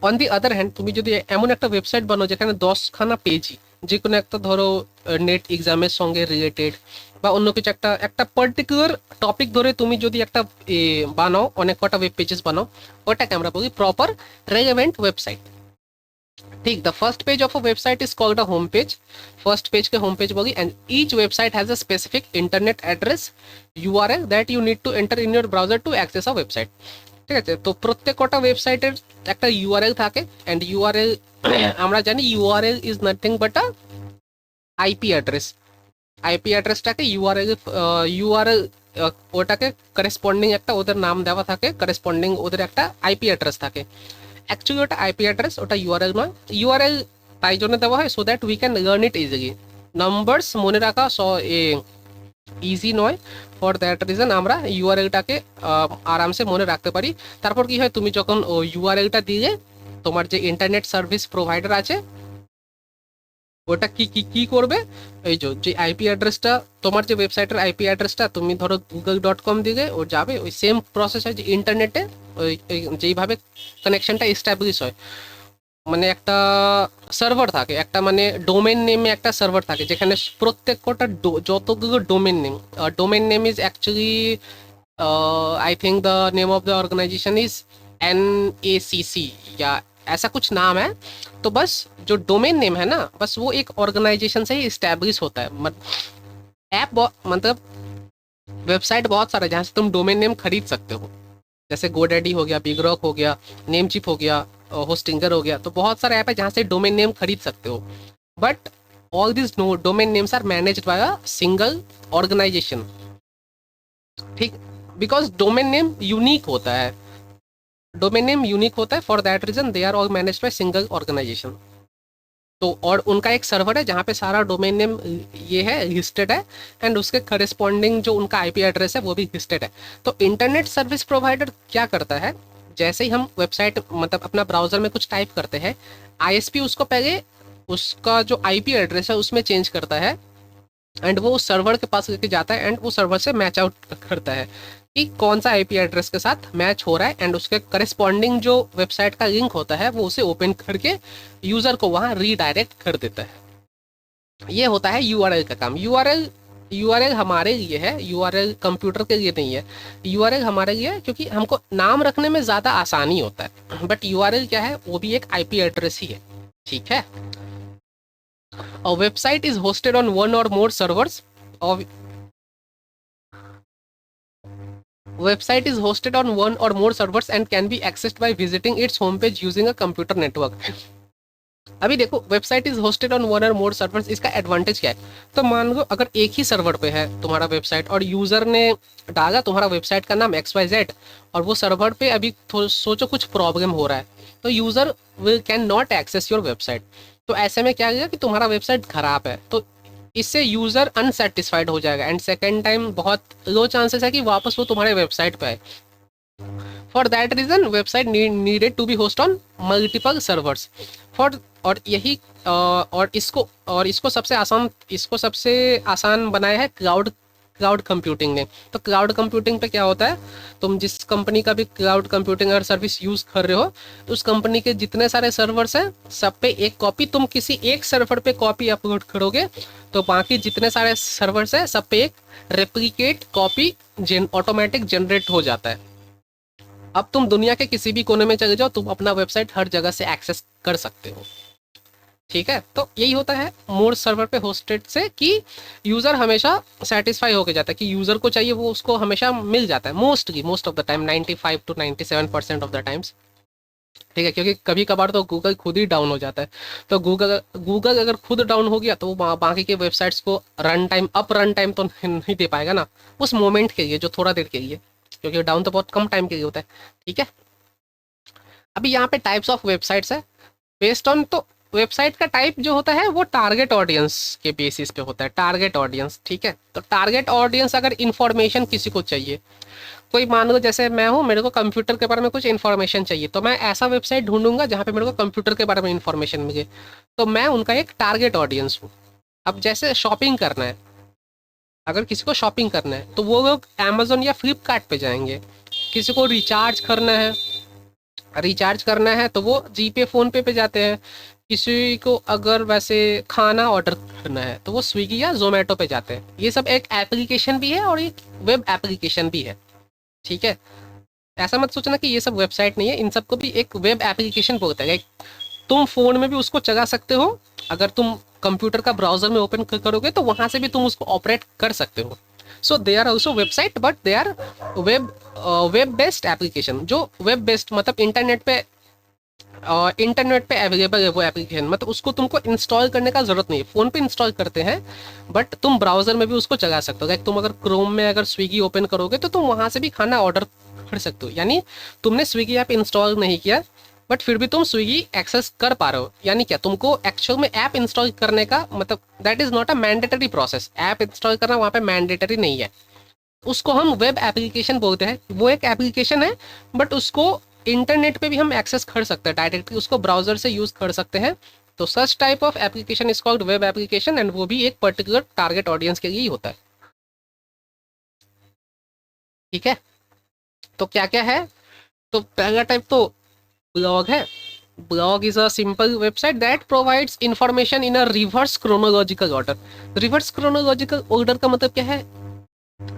Speaker 1: অন দি আদার হ্যান্ড, তুমি যদি এমন একটা ওয়েবসাইট বানাও যেখানে 10খানা পেজই যে কোনো একটা ধরো নেট এক্সামের সঙ্গে রিলেটেড, বা অন্য কিছু একটা একটা পার্টিকুলার টপিক ধরে তুমি যদি একটা বানাও, অনেক কটা ওয়েব পেজেস বানাও, ওটাকে আমরা বলি প্রপার রেলেভেন্ট ওয়েবসাইট। ठीक, the first page of a website is called a home page। first page के home page बोली, and each website has a specific internet address URL that you need to enter in your browser to access a website। ঠিক আছে, তো প্রত্যেক কটা ওয়েবসাইটের একটা URL থাকে, এন্ড ইউআরএল আমরা জানি URL is nothing but a IP address. IP অ্যাড্রেসটাকে ইউআরএল ওটাকে করেসপন্ডিং একটা ওদের নাম দেওয়া থাকে, করেসপন্ডিং ওদের একটা আইপি অ্যাড্রেস থাকে। অ্যাকচুয়ালি ওটা আইপি অ্যাড্রেস, ওটা ইউআরএল নয়। ইউআরএল তাই জন্য দেওয়া হয় so that we can learn it easily. Numbers মনে রাখা ইজি নয়, ফর দ্যাট রিজন আমরা ইউআরএলটাকে আরামসে মনে রাখতে পারি। তারপর কি হয়, তুমি যখন ও ইউআরএলটা দিয়ে তোমার যে ইন্টারনেট সার্ভিস প্রোভাইডার আছে ওটা কি কি কি করবে, এই যে আইপি অ্যাড্রেসটা, তোমার যে ওয়েবসাইটের আইপি অ্যাড্রেসটা তুমি ধরো google.com দিকে ও যাবে, ওই সেম প্রসেস হয় যে ইন্টারনেটে ওই যেইভাবে কানেকশনটা এস্টাবলিশ হয়, মানে একটা সার্ভার থাকে, একটা মানে ডোমেন নেমে একটা সার্ভার থাকে যেখানে প্রত্যেক কটা যতগুলো domain name is actually I think the name of the organisation is NACC या ऐसा कुछ नाम है। तो बस जो डोमेन नेम है ना, बस वो एक ऑर्गेनाइजेशन से ही इस्टेब्लिश होता है। मतलब वेबसाइट बहुत सारा है जहाँ से तुम डोमेन नेम खरीद सकते हो, जैसे गोडैडी हो गया, बिगरॉक हो गया, नेमचिप हो गया, होस्टिंगर हो गया, तो बहुत सारे ऐप है जहाँ से डोमेन नेम खरीद सकते हो। But all this domain names are managed by a single organisation. ठीक, बिकॉज डोमेन नेम यूनिक होता है, डोमेन नेम यूनिक होता है, for that reason they are all managed by single organisation. तो और उनका एक सर्वर है जहाँ पे सारा डोमेन नेम ये है लिस्टेड है, एंड उसके करस्पॉन्डिंग जो उनका आईपी एड्रेस है वो भी लिस्टेड है। तो इंटरनेट सर्विस प्रोवाइडर क्या करता है, जैसे ही हम वेबसाइट मतलब अपना ब्राउजर में कुछ टाइप करते हैं, आईएसपी उसको पहले उसका जो आईपी एड्रेस है उसमें चेंज करता है, एंड वो सर्वर के पास लेके जाता है, एंड वो सर्वर से मैच आउट करता है कि कौन सा आईपी एड्रेस के साथ मैच हो रहा है, एंड उसके करस्पॉन्डिंग जो वेबसाइट का लिंक होता है वो उसे ओपन करके यूज़र को वहाँ रीडायरेक्ट कर देता है। ये होता है यूआरएल का काम। यूआरएल हमारे लिए है, यूआरएल कंप्यूटर के लिए नहीं है। यूआरएल हमारे लिए है क्योंकि हमको नाम रखने में ज़्यादा आसानी होता है, बट यूआरएल क्या है, वो भी एक आईपी एड्रेस ही है, ठीक है। A website is hosted on one or more servers. Or website is hosted on one or more servers and can be accessed by visiting its homepage using a computer network. अभी देखो, website is hosted on one और मोर servers, इसका advantage क्या है। तो मान लो अगर एक ही सर्वर पे है तुम्हारा वेबसाइट और यूजर ने डाला तुम्हारा वेबसाइट का नाम XYZ, और वो सर्वर पे अभी सोचो कुछ प्रॉब्लम हो रहा है, तो user will can not access your website. तो ऐसे में क्या होगा कि तुम्हारा वेबसाइट खराब है, तो इससे यूजर अनसेटिस्फाइड हो जाएगा, एंड सेकेंड टाइम बहुत लो चांसेस है कि वापस वो तुम्हारे वेबसाइट पे आए। For that reason website needed to be host on multiple servers for, और यही और इसको सबसे आसान बनाया है क्लाउड कंप्यूटिंग ने। तो क्लाउड कंप्यूटिंग पे क्या होता है, तुम जिस कंपनी का भी क्लाउड कंप्यूटिंग और सर्विस यूज कर रहे हो, तो उस कंपनी के जितने सारे सर्वर्स हैं सब पे एक कॉपी, तुम किसी एक सर्वर पे कॉपी अपलोड करोगे तो बाकी जितने सारे सर्वर्स हैं सब पे एक रेप्लिकेट कॉपी ऑटोमेटिक जनरेट हो जाता है। अब तुम दुनिया के किसी भी कोने में चले जाओ, तुम अपना वेबसाइट हर जगह से एक्सेस कर सकते हो, ठीक है। तो यही होता है मोर सर्वर पे होस्टेड से कि यूज़र हमेशा सेटिस्फाई होके जाता है कि यूज़र को चाहिए वो उसको हमेशा मिल जाता है, most of the time, 95 to 97% of the times, ठीक है। क्योंकि कभी कभार तो गूगल खुद ही डाउन हो जाता है, तो गूगल अगर खुद डाउन हो गया तो वो बाकी के वेबसाइट्स को रन टाइम तो नहीं दे पाएगा ना, उस मोमेंट के लिए, जो थोड़ा देर के लिए, क्योंकि डाउन तो बहुत कम टाइम के लिए होता है, ठीक है। अभी यहाँ पे टाइप्स ऑफ वेबसाइट्स है बेस्ड ऑन, तो वेबसाइट का टाइप जो होता है वो टारगेट ऑडियंस के बेसिस पे होता है, टारगेट ऑडियंस, ठीक है। तो टारगेट ऑडियंस अगर इन्फॉर्मेशन किसी को चाहिए, कोई मान लो जैसे मैं हूँ, मेरे को कंप्यूटर के बारे में कुछ इन्फॉर्मेशन चाहिए, तो मैं ऐसा वेबसाइट ढूंढूंगा जहाँ पे मेरे को कंप्यूटर के बारे में इन्फॉर्मेशन मिले, तो मैं उनका एक टारगेट ऑडियंस हूँ। अब जैसे शॉपिंग करना है, अगर किसी को शॉपिंग करना है तो वो लोग अमेजोन या फ्लिपकार्ट पे जाएंगे। किसी को रिचार्ज करना है तो वो जीपे फोन पे जाते हैं। किसी को अगर वैसे खाना ऑर्डर करना है तो वो स्विगी या जोमेटो पे जाते हैं। ये सब एक एप्लीकेशन भी है और एक वेब एप्लीकेशन भी है, ठीक है। ऐसा मत सोचना कि ये सब वेबसाइट नहीं है, इन सबको भी एक वेब एप्लीकेशन बोलते हैं। तुम फोन में भी उसको चला सकते हो, अगर तुम कंप्यूटर का ब्राउजर में ओपन करोगे तो वहां से भी तुम उसको ऑपरेट कर सकते हो। So they are also website, but they are web based application. जो वेब बेस्ड मतलब इंटरनेट पे अवेलेबल है वो एप्लीकेशन, मतलब उसको तुमको इंस्टॉल करने का जरूरत नहीं है। फ़ोन पे इंस्टॉल करते हैं बट तुम ब्राउज़र में भी उसको चला सकते हो। लाइक तुम अगर क्रोम में अगर स्विगी ओपन करोगे तो तुम वहाँ से भी खाना ऑर्डर कर सकते हो। यानी तुमने स्विगी ऐप इंस्टॉल नहीं किया बट फिर भी तुम स्विगी एक्सेस कर पा रहे हो। यानी क्या, तुमको एक्चुअल में ऐप इंस्टॉल करने का मतलब that is not a mandatory process. App install करना वहाँ पे मैंडेटरी नहीं है, उसको हम वेब एप्लीकेशन बोलते हैं। वो एक एप्लीकेशन है बट उसको इंटरनेट पे भी हम एक्सेस कर सकते हैं, डायरेक्टली उसको ब्राउजर से यूज कर सकते हैं। तो such type of application is called web application, and वो भी एक पर्टिकुलर टारगेट ऑडियंस के लिए ही होता है, ठीक है। तो क्या क्या है, तो पहला टाइप तो ब्लॉग है। Blog is a simple website that provides information in a reverse chronological order. Reverse chronological order का मतलब क्या है,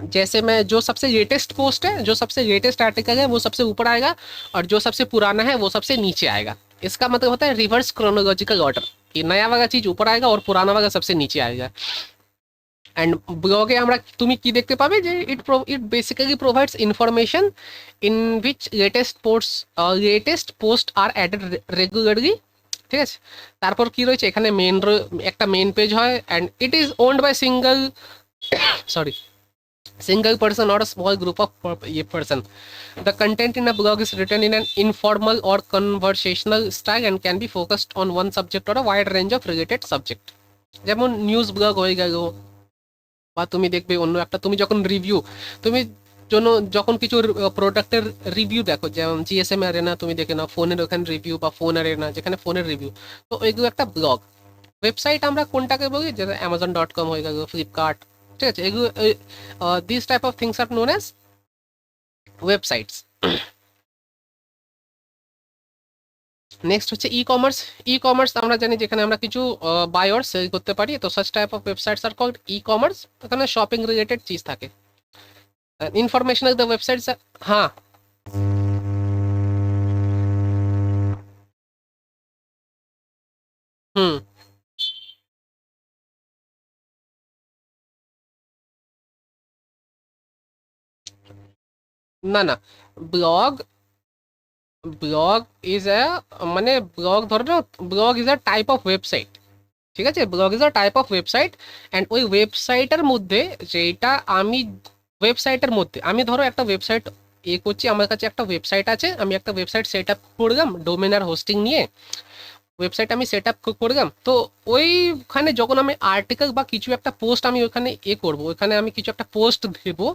Speaker 1: जैसे मैं जो सबसे लेटेस्ट पोस्ट है, जो सबसे लेटेस्ट आर्टिकल है वो सबसे ऊपर आएगा, और जो सबसे पुराना है वो सबसे नीचे आएगा। इसका मतलब होता है रिवर्स क्रोनोलॉजिकल ऑर्डर, कि नया वाला चीज ऊपर आएगा और पुराना वाला सबसे नीचे आएगा। एंड ব্লগে আমরা তুমি কি দেখতে পাবে যে it basically provides information in which latest post are added regularly, ঠিক আছে। তারপর কি রয়েছে এখানে একটা মেন পেজ হয়, and it is owned by single sorry single person or a small group of a person. The content in a blog is written in an informal or conversational style and can be focused on one subject or a wide range of related subject. যেমন news blog হয়ে গেল, বা তুমি দেখবে অন্য একটা, তুমি যখন রিভিউ, তুমি জন্য যখন কিছু প্রোডাক্টের রিভিউ দেখো, যেমন জিএসএম অ্যারেনা তুমি দেখে নাও, ফোনের ওখানে রিভিউ, বা ফোন অ্যারেনা যেখানে ফোনের রিভিউ, তো ওইগুলো একটা ব্লগ। ওয়েবসাইট আমরা কোনটাকে বলি, যেটা Amazon.com হয়ে গেল, ফ্লিপকার্ট, ঠিক আছে, এগুলো this type of things are known as websites. Next হচ্ছে ই কমার্স। ই কমার্স আমরা জানি যেখানে আমরা কিছু বাই অর সেল করতে পারি, তো such type of websites are called e commerce. এখানে শপিং রিলেটেড চিজ থাকে। ইনফরমেশনাল দ্য ওয়েবসাইটস, হ্যাঁ হুম, না না, ব্লগ, ব্লগ ইজ এ, মানে ব্লগ ধরো না, blog is a type of website, ঠিক আছে, blog is a type of website. And ওই ওয়েবসাইটের মধ্যে যেটা আমি, ওয়েবসাইটের মধ্যে আমি ধরো একটা ওয়েবসাইট করছি, আমার কাছে একটা ওয়েবসাইট আছে, আমি একটা ওয়েবসাইট সেট আপ করলাম ডোমেন আর হোস্টিং নিয়ে, ওয়েবসাইট আমি সেট আপ করলাম, তো ওইখানে যখন আমি আর্টিকেল বা কিছু একটা পোস্ট আমি ওখানে করবো, ওইখানে আমি কিছু একটা পোস্ট দেবো,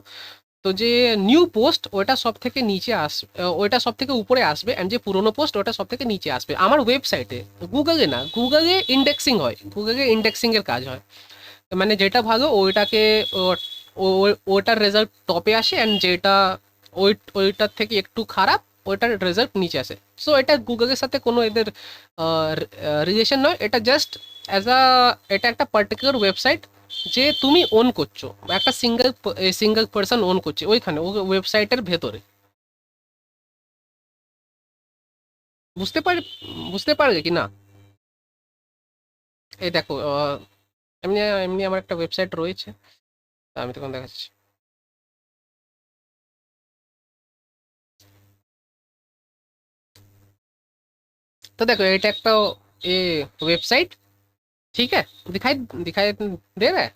Speaker 1: তো যে নিউ পোস্ট ওটা সব থেকে নিচে আসবে, ওইটা সব থেকে উপরে আসবে, অ্যান্ড যে পুরোনো পোস্ট ওটা সব থেকে নিচে আসবে আমার ওয়েবসাইটে। গুগলে না, গুগলে ইন্ডেক্সিং হয়, গুগলে ইন্ডেক্সিংয়ের কাজ হয়, মানে যেটা ভালো ওইটাকে ওইটার রেজাল্ট টপে আসে, অ্যান্ড যেটা ওইটার থেকে একটু খারাপ ওইটার রেজাল্ট নিচে আসে। সো এটা গুগলের সাথে কোনো এদের রিলেশন নয়, এটা জাস্ট অ্যাজ আ, এটা একটা পার্টিকুলার ওয়েবসাইট যে তুমি ওন করছো, একটা সিঙ্গেল পার্সন ওন করছে ওইখানে, ও ওয়েবসাইটের ভেতরে। বুঝতে পারি, বুঝতে পারবে কি না? এই দেখো, এমনি এমনি আমার একটা ওয়েবসাইট রয়েছে, আমি তখন দেখাচ্ছি। तो देखो এটা একটা ये वेबसाइट, ठीक है, दिखाई दिखाई दे रहा है,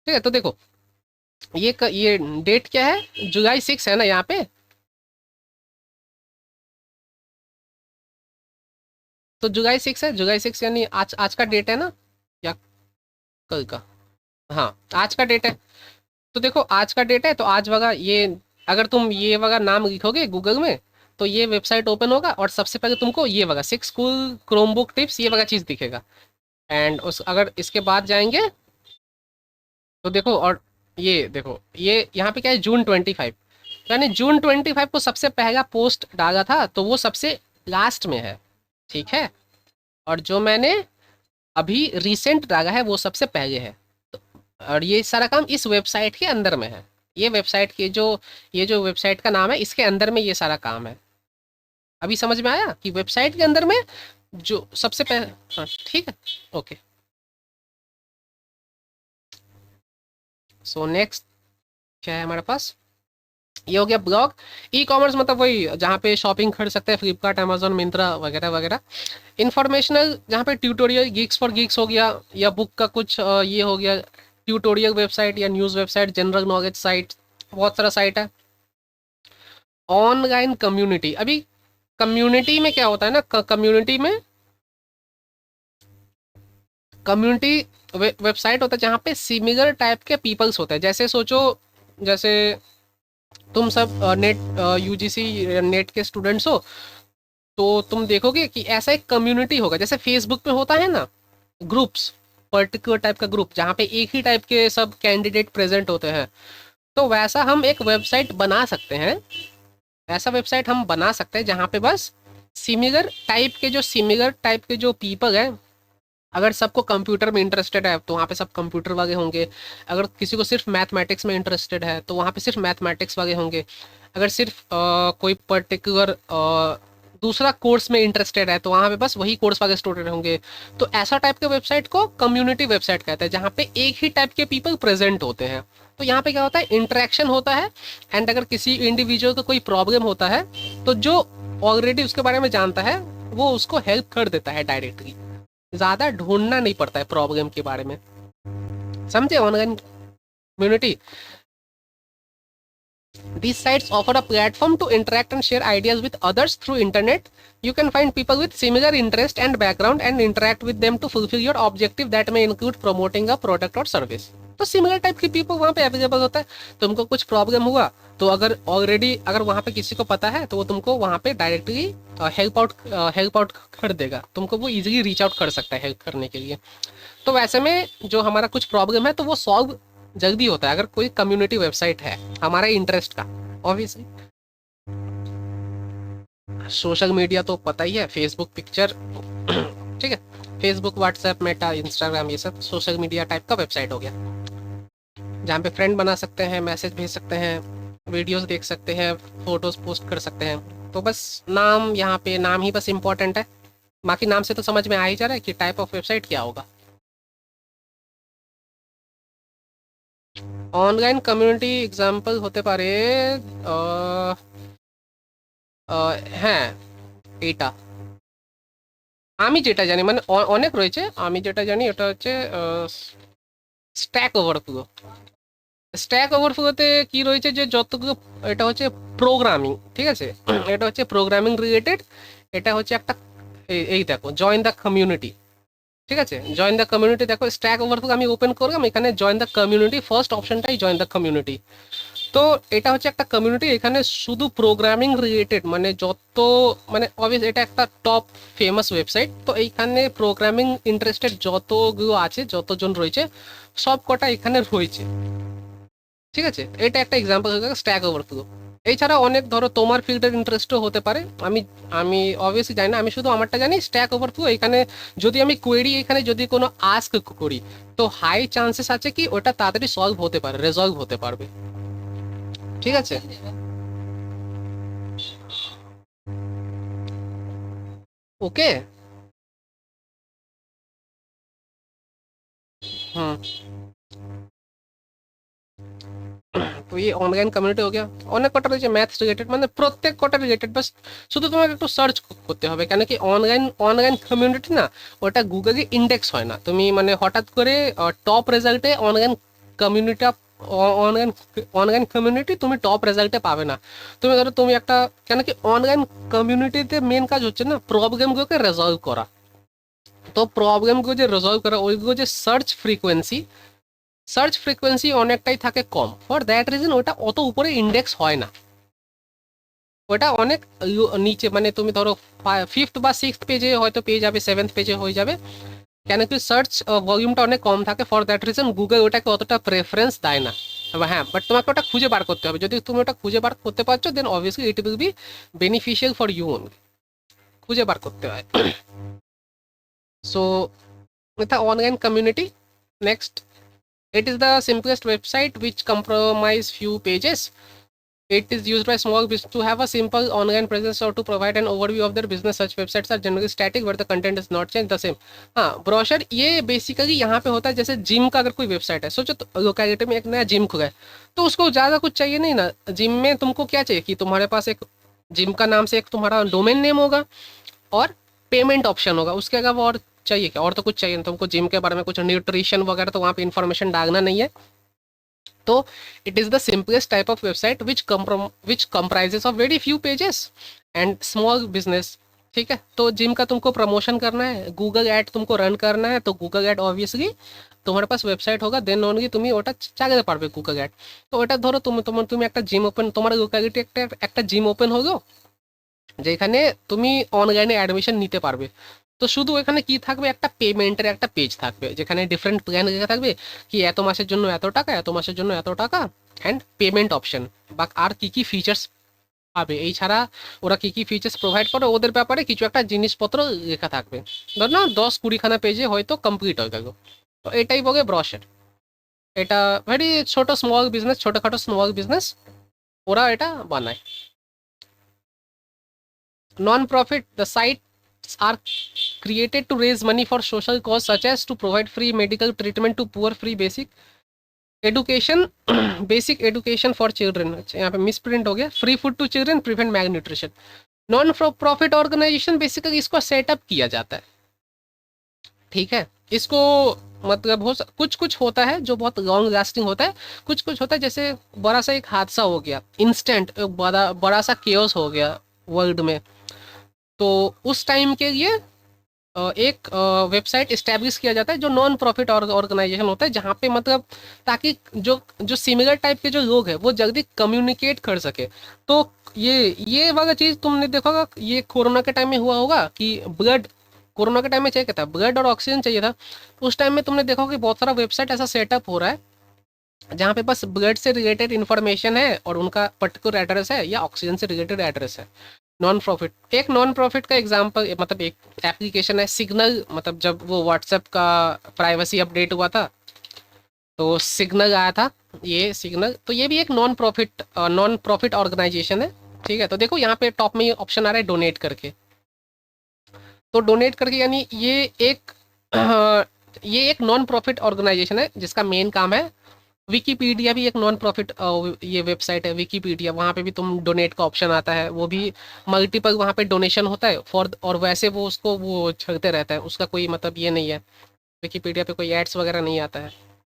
Speaker 1: ठीक है। तो देखो ये डेट क्या है, जुलाई 6 है ना यहाँ पे, तो जुलाई 6 है, जुलाई 6 यानी आज, आज का डेट है ना, या कल का, हाँ आज का डेट है। तो देखो आज का डेट है, तो आज वगैरह ये, अगर तुम ये वगैरह नाम लिखोगे गूगल में, तो ये वेबसाइट ओपन होगा और सबसे पहले तुमको ये वगैरह 6 कूल क्रोमबुक टिप्स ये वगैरह चीज़ दिखेगा। एंड उस अगर इसके बाद जाएंगे तो देखो, और ये देखो ये यहाँ पे क्या है, June 25, मैंने June 25 को सबसे पहला पोस्ट डाला था, तो वो सबसे लास्ट में है, ठीक है। और जो मैंने अभी रिसेंट डाला है वो सबसे पहले है। तो और ये सारा काम इस वेबसाइट के अंदर में है, ये वेबसाइट के जो, ये जो वेबसाइट का नाम है इसके अंदर में ये सारा काम है। अभी समझ में आया कि वेबसाइट के अंदर में जो सबसे पहले, हाँ ठीक है, ओके। सो नेक्स्ट क्या है हमारे पास, ये हो गया ब्लॉग। ई कॉमर्स मतलब वही जहाँ पे शॉपिंग कर सकते हैं, फ्लिपकार्ट, अमेजोन, मिंत्रा वगैरह वगैरह। इन्फॉर्मेशनल जहाँ पे ट्यूटोरियल, गिग्स फॉर गिग्स हो गया, या बुक का कुछ ये हो गया, ट्यूटोरियल वेबसाइट या news website, general knowledge site, बहुत सारा साइट है। ऑनलाइन कम्युनिटी, अभी कम्युनिटी में क्या होता है ना, कम्युनिटी में, कम्युनिटी वेबसाइट होता है जहाँ पे सिमिलर टाइप के पीपल्स होते हैं। जैसे सोचो, जैसे तुम सब नेट, यूजीसी नेट के स्टूडेंट्स हो, तो तुम देखोगे कि ऐसा एक कम्युनिटी होगा, जैसे फेसबुक पे होता है ना ग्रुप्स, पर्टिकुलर टाइप का ग्रुप जहाँ पे एक ही टाइप के सब कैंडिडेट प्रेजेंट होते हैं, तो वैसा हम एक वेबसाइट बना सकते हैं। ऐसा वेबसाइट हम बना सकते हैं जहाँ पे बस सिमिलर टाइप के जो पीपल हैं, अगर सबको कंप्यूटर में इंटरेस्टेड है तो वहाँ पे सब कंप्यूटर वाले होंगे, अगर किसी को सिर्फ मैथमेटिक्स में इंटरेस्टेड है तो वहाँ पे सिर्फ मैथमेटिक्स वाले होंगे, अगर सिर्फ कोई पर्टिकुलर दूसरा कोर्स में इंटरेस्टेड है तो वहाँ पे बस वही कोर्स वाले स्टूडेंट होंगे। तो ऐसा टाइप के वेबसाइट को कम्युनिटी वेबसाइट कहते हैं, जहाँ पे एक ही टाइप के पीपल प्रेजेंट होते हैं। तो यहाँ पे क्या होता है, इंटरेक्शन होता है, एंड अगर किसी इंडिविजुअल को कोई प्रॉब्लम होता है तो जो ऑलरेडी उसके बारे में जानता है वो उसको हेल्प कर देता है डायरेक्टली, ज़्यादा ढूंढना नहीं पड़ता है प्रॉब्लम के बारे में, समझे online. community. These sites offer a platform to interact and share ideas with others through internet. You can find people with similar interest and background and interact with them to fulfill your objective that may include promoting a product or service. तो similar type के people वहाँ पे available होता है. तुमको कुछ problem हुआ तो अगर वहाँ पे किसी को पता है तो वो तुमको वहाँ पे डायरेक्टली हेल्प आउट कर देगा. तुमको वो इजीली रीच आउट कर सकता है हेल्प करने के लिए. तो वैसे में जो हमारा कुछ प्रॉब्लम है तो वो सॉल्व जल्दी होता है अगर कोई कम्युनिटी वेबसाइट है हमारे इंटरेस्ट का. ऑब्वियसली सोशल मीडिया तो पता ही है, फेसबुक पिक्चर ठीक है, फेसबुक व्हाट्सएप मेटा इंस्टाग्राम ये सब सोशल मीडिया टाइप का वेबसाइट हो गया जहाँ पे फ्रेंड बना सकते हैं, मैसेज भेज सकते हैं, वीडियोस देख सकते हैं, फोटोज पोस्ट कर सकते हैं. तो बस नाम, यहाँ पे नाम ही बस इम्पोर्टेंट है. बाकी नाम से तो समझ में आ ही जा रहा है कि टाइप ऑफ वेबसाइट क्या होगा. অনলাইন কমিউনিটি এক্সাম্পল হতে পারে হ্যাঁ এইটা আমি যেটা জানি, মানে অনেক রয়েছে, আমি যেটা জানি ওটা হচ্ছে স্ট্যাক ওভারফ্লো. স্ট্যাক ওভারফ্লোতে কি রয়েছে যে যতগুলো, এটা হচ্ছে প্রোগ্রামিং, ঠিক আছে, এটা হচ্ছে প্রোগ্রামিং রিলেটেড. এটা হচ্ছে একটা এই দেখো জয়েন দ্য কমিউনিটি, ঠিক আছে, জয়েন দ্য কমিউনিটি. দেখো স্ট্যাক ওভারফ্লো আমি ওপেন করলাম, এখানে জয়েন দ্য কমিউনিটি ফার্স্ট অপশনটাই জয়েন দ্য কমিউনিটি. তো এটা হচ্ছে একটা কমিউনিটি, এখানে শুধু প্রোগ্রামিং রিলেটেড মানে যত মানে অবভিয়াস এটা একটা টপ ফেমাস ওয়েবসাইট. তো এইখানে প্রোগ্রামিং ইন্টারেস্টেড যতগুলো আছে, যতজন রয়েছে সব কটা এখানে রয়েছে, ঠিক আছে. এটা একটা এক্সাম্পল হয়ে গেল স্ট্যাক ওভারফ্লো. এছাড়া অনেক ধরো তোমার ফিল্ডের ইন্টারেস্টও হতে পারে, আমি আমি অবভিয়াসলি জানি না, আমি শুধু আমারটা জানি স্ট্যাক ওভারফ্লো. এখানে যদি আমি কোয়েরি এখানে যদি কোনো আস্ক করি তো হাই চান্সেস আছে কি ওটা তাড়াতাড়ি সলভ হতে পারে, রেজলভ হতে পারবে, ঠিক আছে. ওকে. হুম. তো এই অনলাইন কমিউনিটি हो गया. অনেক কটা রয়েছে ম্যাথস রিলেটেড, মানে প্রত্যেক কটা রিলেটেড, বাস শুধু তোমাকে একটু সার্চ করতে হবে. কেন কি অনলাইন কমিউনিটি না ওটা গুগলে ইন্ডেক্স হয় না. তুমি মানে হঠাৎ করে টপ রেজাল্টে কমিউনিটি অনলাইন অনলাইন কমিউনিটি তুমি টপ রেজাল্টে পাবে না. তুমি ধরো তুমি একটা, কেন কি অনলাইন কমিউনিটিতে মেন কাজ হচ্ছে না প্রবলেমগুলোকে রেজলভ করা. তো প্রবলেমগুলো যে রেজলভ করা ওইগুলো যে সার্চ ফ্রিকোয়েন্সি অনেকটাই থাকে কম. ফর দ্যাট রিজন ওটা অত উপরে ইন্ডেক্স হয় না, ওটা অনেক নিচে, মানে তুমি ধরো ফিফথ বা সিক্সথ পেজে হয়তো পেয়ে যাবে, সেভেন্থ পেজে হয়ে যাবে. কেন কি সার্চ ভলিউমটা অনেক কম থাকে. ফর দ্যাট রিজন গুগল ওটাকে অতটা প্রেফারেন্স দেয় না. হ্যাঁ, বাট তোমাকে ওটা খুঁজে বার করতে হবে. যদি তুমি ওটা খুঁজে বার করতে পারছো then obviously it will be beneficial for you only. খুঁজে বার করতে হয়. সো এটা online community. Next, it is the simplest website which compromise few pages. It is used by small business to have a simple online presence or to provide an overview of their business. Such websites are generally static where the content is not changed the same. हाँ, brochure ये basically यहाँ पे होता है. जैसे gym का अगर कोई वेबसाइट है, सोचो लोकेलिटी में एक नया जिम खुला है तो उसको ज़्यादा कुछ चाहिए नहीं ना. जिम में तुमको क्या चाहिए कि तुम्हारे पास एक जिम का नाम से एक तुम्हारा डोमेन नेम होगा और पेमेंट ऑप्शन होगा. उसके अलावा और चाहिए क्या? और तो कुछ चाहिए नहीं. तुमको जिम के बारे में कुछ न्यूट्रिशन वगैरह तो वहाँ पे इन्फॉर्मेशन डालना नहीं है. तो it is the simplest type of website which comprises of very few pages and small business. ठीक है, तो जिम का तुमको प्रमोशन करना है, गूगल ऐड तुमको रन करना है, तो गूगल ऐड ऑब्वियसली তোমার পাস ওয়েবসাইট হোক দেন অনলি তুমি ওটা চালাতে পারবে গুগল অ্যাড. তো ওটা ধরো তুমি একটা জিম ওপেন, তোমার লোকালিটি একটা জিম ওপেন হলো যেখানে তুমি অনলাইনে অ্যাডমিশন নিতে পারবে. তো শুধু এখানে কি থাকবে, একটা পেমেন্টের একটা পেজ থাকবে যেখানে ডিফারেন্ট প্ল্যান লেখা থাকবে কি এত মাসের জন্য এত টাকা, এত মাসের জন্য এত টাকা, অ্যান্ড পেমেন্ট অপশন বা আর কি কি ফিচার্স পাবে. এই ছাড়া ওরা কি কি ফিচার্স প্রোভাইড করে ওদের ব্যাপারে কিছু একটা জিনিসপত্র লেখা থাকবে. ধর না 10-20খানা পেজে হয়তো কমপ্লিট হয়ে গেল. তো এটাই বলে ব্রশার. এটা ভেরি ছোট স্মল বিজনেস, ছোটোখাটো স্মল বিজনেস ওরা এটা বানায়. Non-profit, the sites are created to raise money for social cause such as to provide free medical treatment to poor, free basic education basic education for children. अच्छा यहाँ पे misprint हो गया, free food to children, prevent malnutrition. Non profit organisation basically इसको setup किया जाता है, ठीक है। इसको मतलब कुछ कुछ होता है जो बहुत लॉन्ग लास्टिंग होता है, कुछ कुछ होता है जैसे बड़ा सा एक हादसा हो गया, इंस्टेंट बड़ा बड़ा सा केओस हो गया वर्ल्ड में, तो उस टाइम के लिए एक वेबसाइट इस्टेब्लिश किया जाता है जो नॉन प्रॉफिट ऑर्गेनाइजेशन होता है, जहाँ पे मतलब ताकि जो जो सिमिलर टाइप के जो लोग हैं वो जल्दी कम्युनिकेट कर सके। तो ये वाला चीज़ तुमने देखा होगा, ये कोरोना के टाइम में हुआ होगा कि ब्लड, कोरोना के टाइम में चाहिए क्या था, ब्लड और ऑक्सीजन चाहिए था। उस टाइम में तुमने देखा होगा कि बहुत सारा वेबसाइट ऐसा सेटअप हो रहा है जहाँ पे बस ब्लड से रिलेटेड इन्फॉर्मेशन है और उनका पर्टिकुलर एड्रेस है या ऑक्सीजन से रिलेटेड एड्रेस है। नॉन प्रॉफिट, एक नॉन प्रॉफिट का एग्जांपल मतलब एक एप्लीकेशन है सिग्नल, मतलब जब वो व्हाट्सएप का प्राइवेसी अपडेट हुआ था तो सिग्नल आया था, ये सिग्नल, तो ये भी एक नॉन प्रॉफिट ऑर्गेनाइजेशन है। ठीक है, तो देखो यहाँ पे टॉप में ये ऑप्शन आ रहा है डोनेट करके। तो डोनेट करके यानी ये एक नॉन प्रॉफिट ऑर्गेनाइजेशन है जिसका मेन काम है। विकीपीडिया भी एक नॉन प्रॉफिट ये वेबसाइट है विकीपीडिया, वहाँ पे भी तुम डोनेट का ऑप्शन आता है, वो भी मल्टीपल वहाँ पे डोनेशन होता है फॉर, और वैसे वो उसको वो चलते रहता है, उसका कोई मतलब ये नहीं है, विकीपीडिया पे कोई एड्स वगैरह नहीं आता है।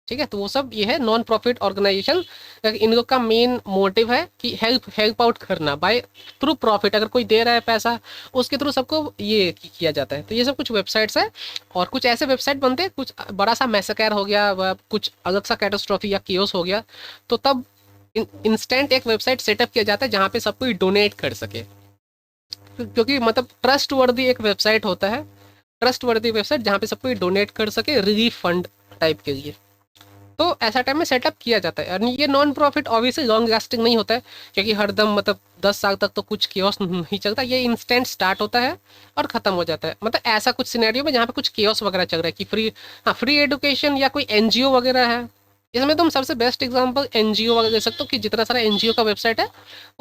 Speaker 1: ठीक है, तो वो सब ये है नॉन प्रॉफिट ऑर्गेनाइजेशन। इन लोग का मेन मोटिव है कि हेल्प हेल्प आउट करना बाय थ्रू प्रॉफिट, अगर कोई दे रहा है पैसा उसके थ्रू सबको ये किया जाता है। तो ये सब कुछ वेबसाइट्स है, और कुछ ऐसे वेबसाइट बनते हैं, कुछ बड़ा सा मैसेकर हो गया व कुछ अलग सा कैटास्ट्रॉफी या कियोस हो गया, तो तब इंस्टेंट एक वेबसाइट सेटअप किया जाता है जहाँ पे सब कोई डोनेट कर सके, क्योंकि मतलब ट्रस्ट वर्दी एक वेबसाइट होता है, ट्रस्ट वर्दी वेबसाइट जहाँ पे सब कोई डोनेट कर सके रिलीफ फंड टाइप के लिए। तो ऐसा टाइम में सेटअप किया जाता है, यानी ये non profit obviously long lasting नहीं होता है, क्योंकि हरदम मतलब 10 साल तक तो कुछ केओस नहीं चलता, ये इंस्टेंट स्टार्ट होता है और ख़त्म हो जाता है। मतलब ऐसा कुछ सिनेरियो में जहाँ पे कुछ केओस वगैरह चल रहा है कि फ्री, हाँ फ्री एडुकेशन या कोई एनजीओ वगैरह है, इसमें तुम सबसे बेस्ट एग्जांपल एनजीओ वगैरह दे सकते हो कि जितना सारा एनजीओ का वेबसाइट है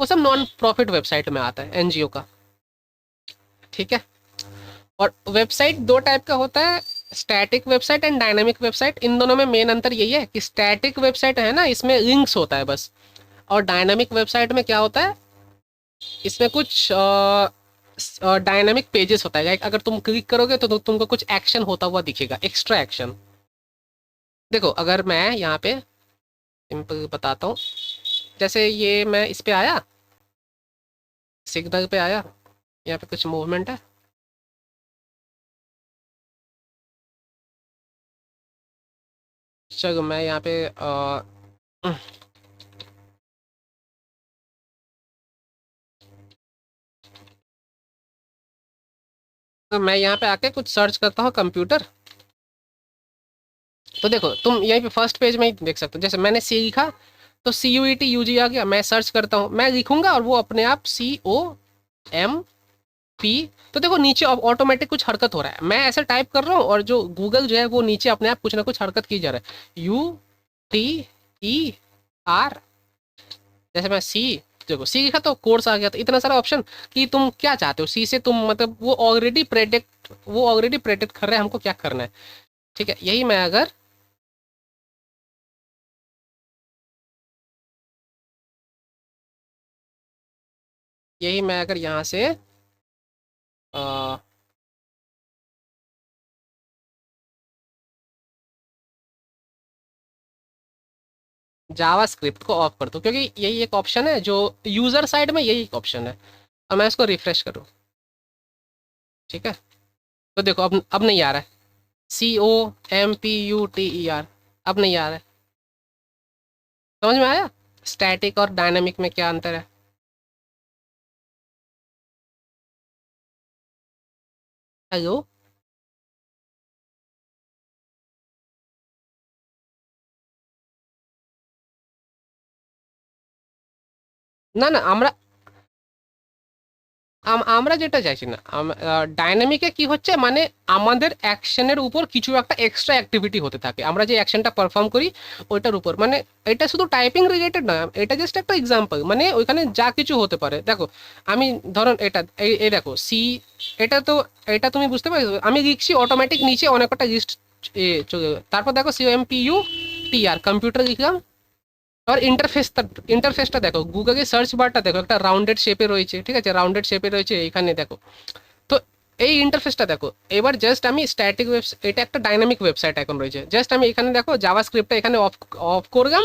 Speaker 1: वो सब नॉन प्रॉफिट वेबसाइट में आता है एनजीओ का। ठीक है, और वेबसाइट दो टाइप का होता है, static website and dynamic website. इन दोनों में मेन अंतर यही है कि स्टैटिक वेबसाइट है ना, इसमें लिंक्स होता है बस, और डायनामिक वेबसाइट में क्या होता है, इसमें कुछ डायनामिक पेजेस होता है, लाइक अगर तुम क्लिक करोगे तो तुमको कुछ एक्शन होता हुआ दिखेगा, एक्स्ट्रा एक्शन। देखो अगर मैं यहाँ पे सिंपल बताता हूँ, जैसे ये मैं इस पे आया, सिग्नल पे आया, यहाँ पे कुछ मूवमेंट है, चलो मैं यहाँ पे तो मैं यहाँ पे आके कुछ सर्च करता हूँ कंप्यूटर। तो देखो तुम यहीं पे फर्स्ट पेज में ही देख सकते हो, जैसे मैंने सी लिखा तो CUET UG आ गया, मैं सर्च करता हूँ, मैं लिखूंगा और वो अपने आप COMP, तो देखो नीचे ऑटोमेटिक कुछ हरकत हो रहा है, मैं ऐसे टाइप कर रहा हूँ और जो गूगल जो है वो नीचे अपने आप कुछ ना कुछ हरकत की जा रहा है, UTER, जैसे मैं सी, देखो सी लिखा तो कोर्स आ गया, तो इतना सारा ऑप्शन कि तुम क्या चाहते हो सी से, तुम मतलब वो ऑलरेडी प्रेडिक्ट कर रहे हैं हमको क्या करना है। ठीक है, यही मैं अगर यहाँ से जावा स्क्रिप्ट को ऑफ कर दूँ, क्योंकि यही एक ऑप्शन है जो यूज़र साइड में यही एक ऑप्शन है, और मैं इसको रिफ्रेश करूँ। ठीक है, तो देखो अब नहीं आ रहा है, COMPUTER, अब नहीं आ रहा है, समझ में आया स्टैटिक और डायनामिक में क्या अंतर है। हेलो, না না আমরা আমরা যেটা চাইছি না, ডায়নামিকে কি হচ্ছে মানে আমাদের অ্যাকশনের উপর কিছু একটা এক্সট্রা অ্যাক্টিভিটি হতে থাকে, আমরা যে অ্যাকশনটা পারফর্ম করি ওইটার উপর, মানে এটা শুধু টাইপিং রিলেটেড নয়, এটা জাস্ট একটা এক্সাম্পল, মানে ওইখানে যা কিছু হতে পারে। দেখো আমি ধরুন এটা এই দেখো সি, এটা তো এটা তুমি বুঝতে পারছো, আমি লিখছি অটোমেটিক নিচে অনেক কটা লিস্ট তারপর দেখো COMPUTER কম্পিউটার লিখলাম, আর ইন্টারফেসটা দেখো, গুগলের সার্চ বারটা দেখো একটা রাউন্ডেড শেপে রয়েছে, ঠিক আছে, রাউন্ডেড শেপে রয়েছে এখানে দেখো। তো এই ইন্টারফেসটা দেখো, এবার জাস্ট আমি স্ট্যাটিক ওয়েবসাইট, এটা একটা ডাইনামিক ওয়েবসাইট এখন রয়েছে, জাস্ট আমি এখানে দেখো জাভাস্ক্রিপ্টটা এখানে অফ অফ করলাম,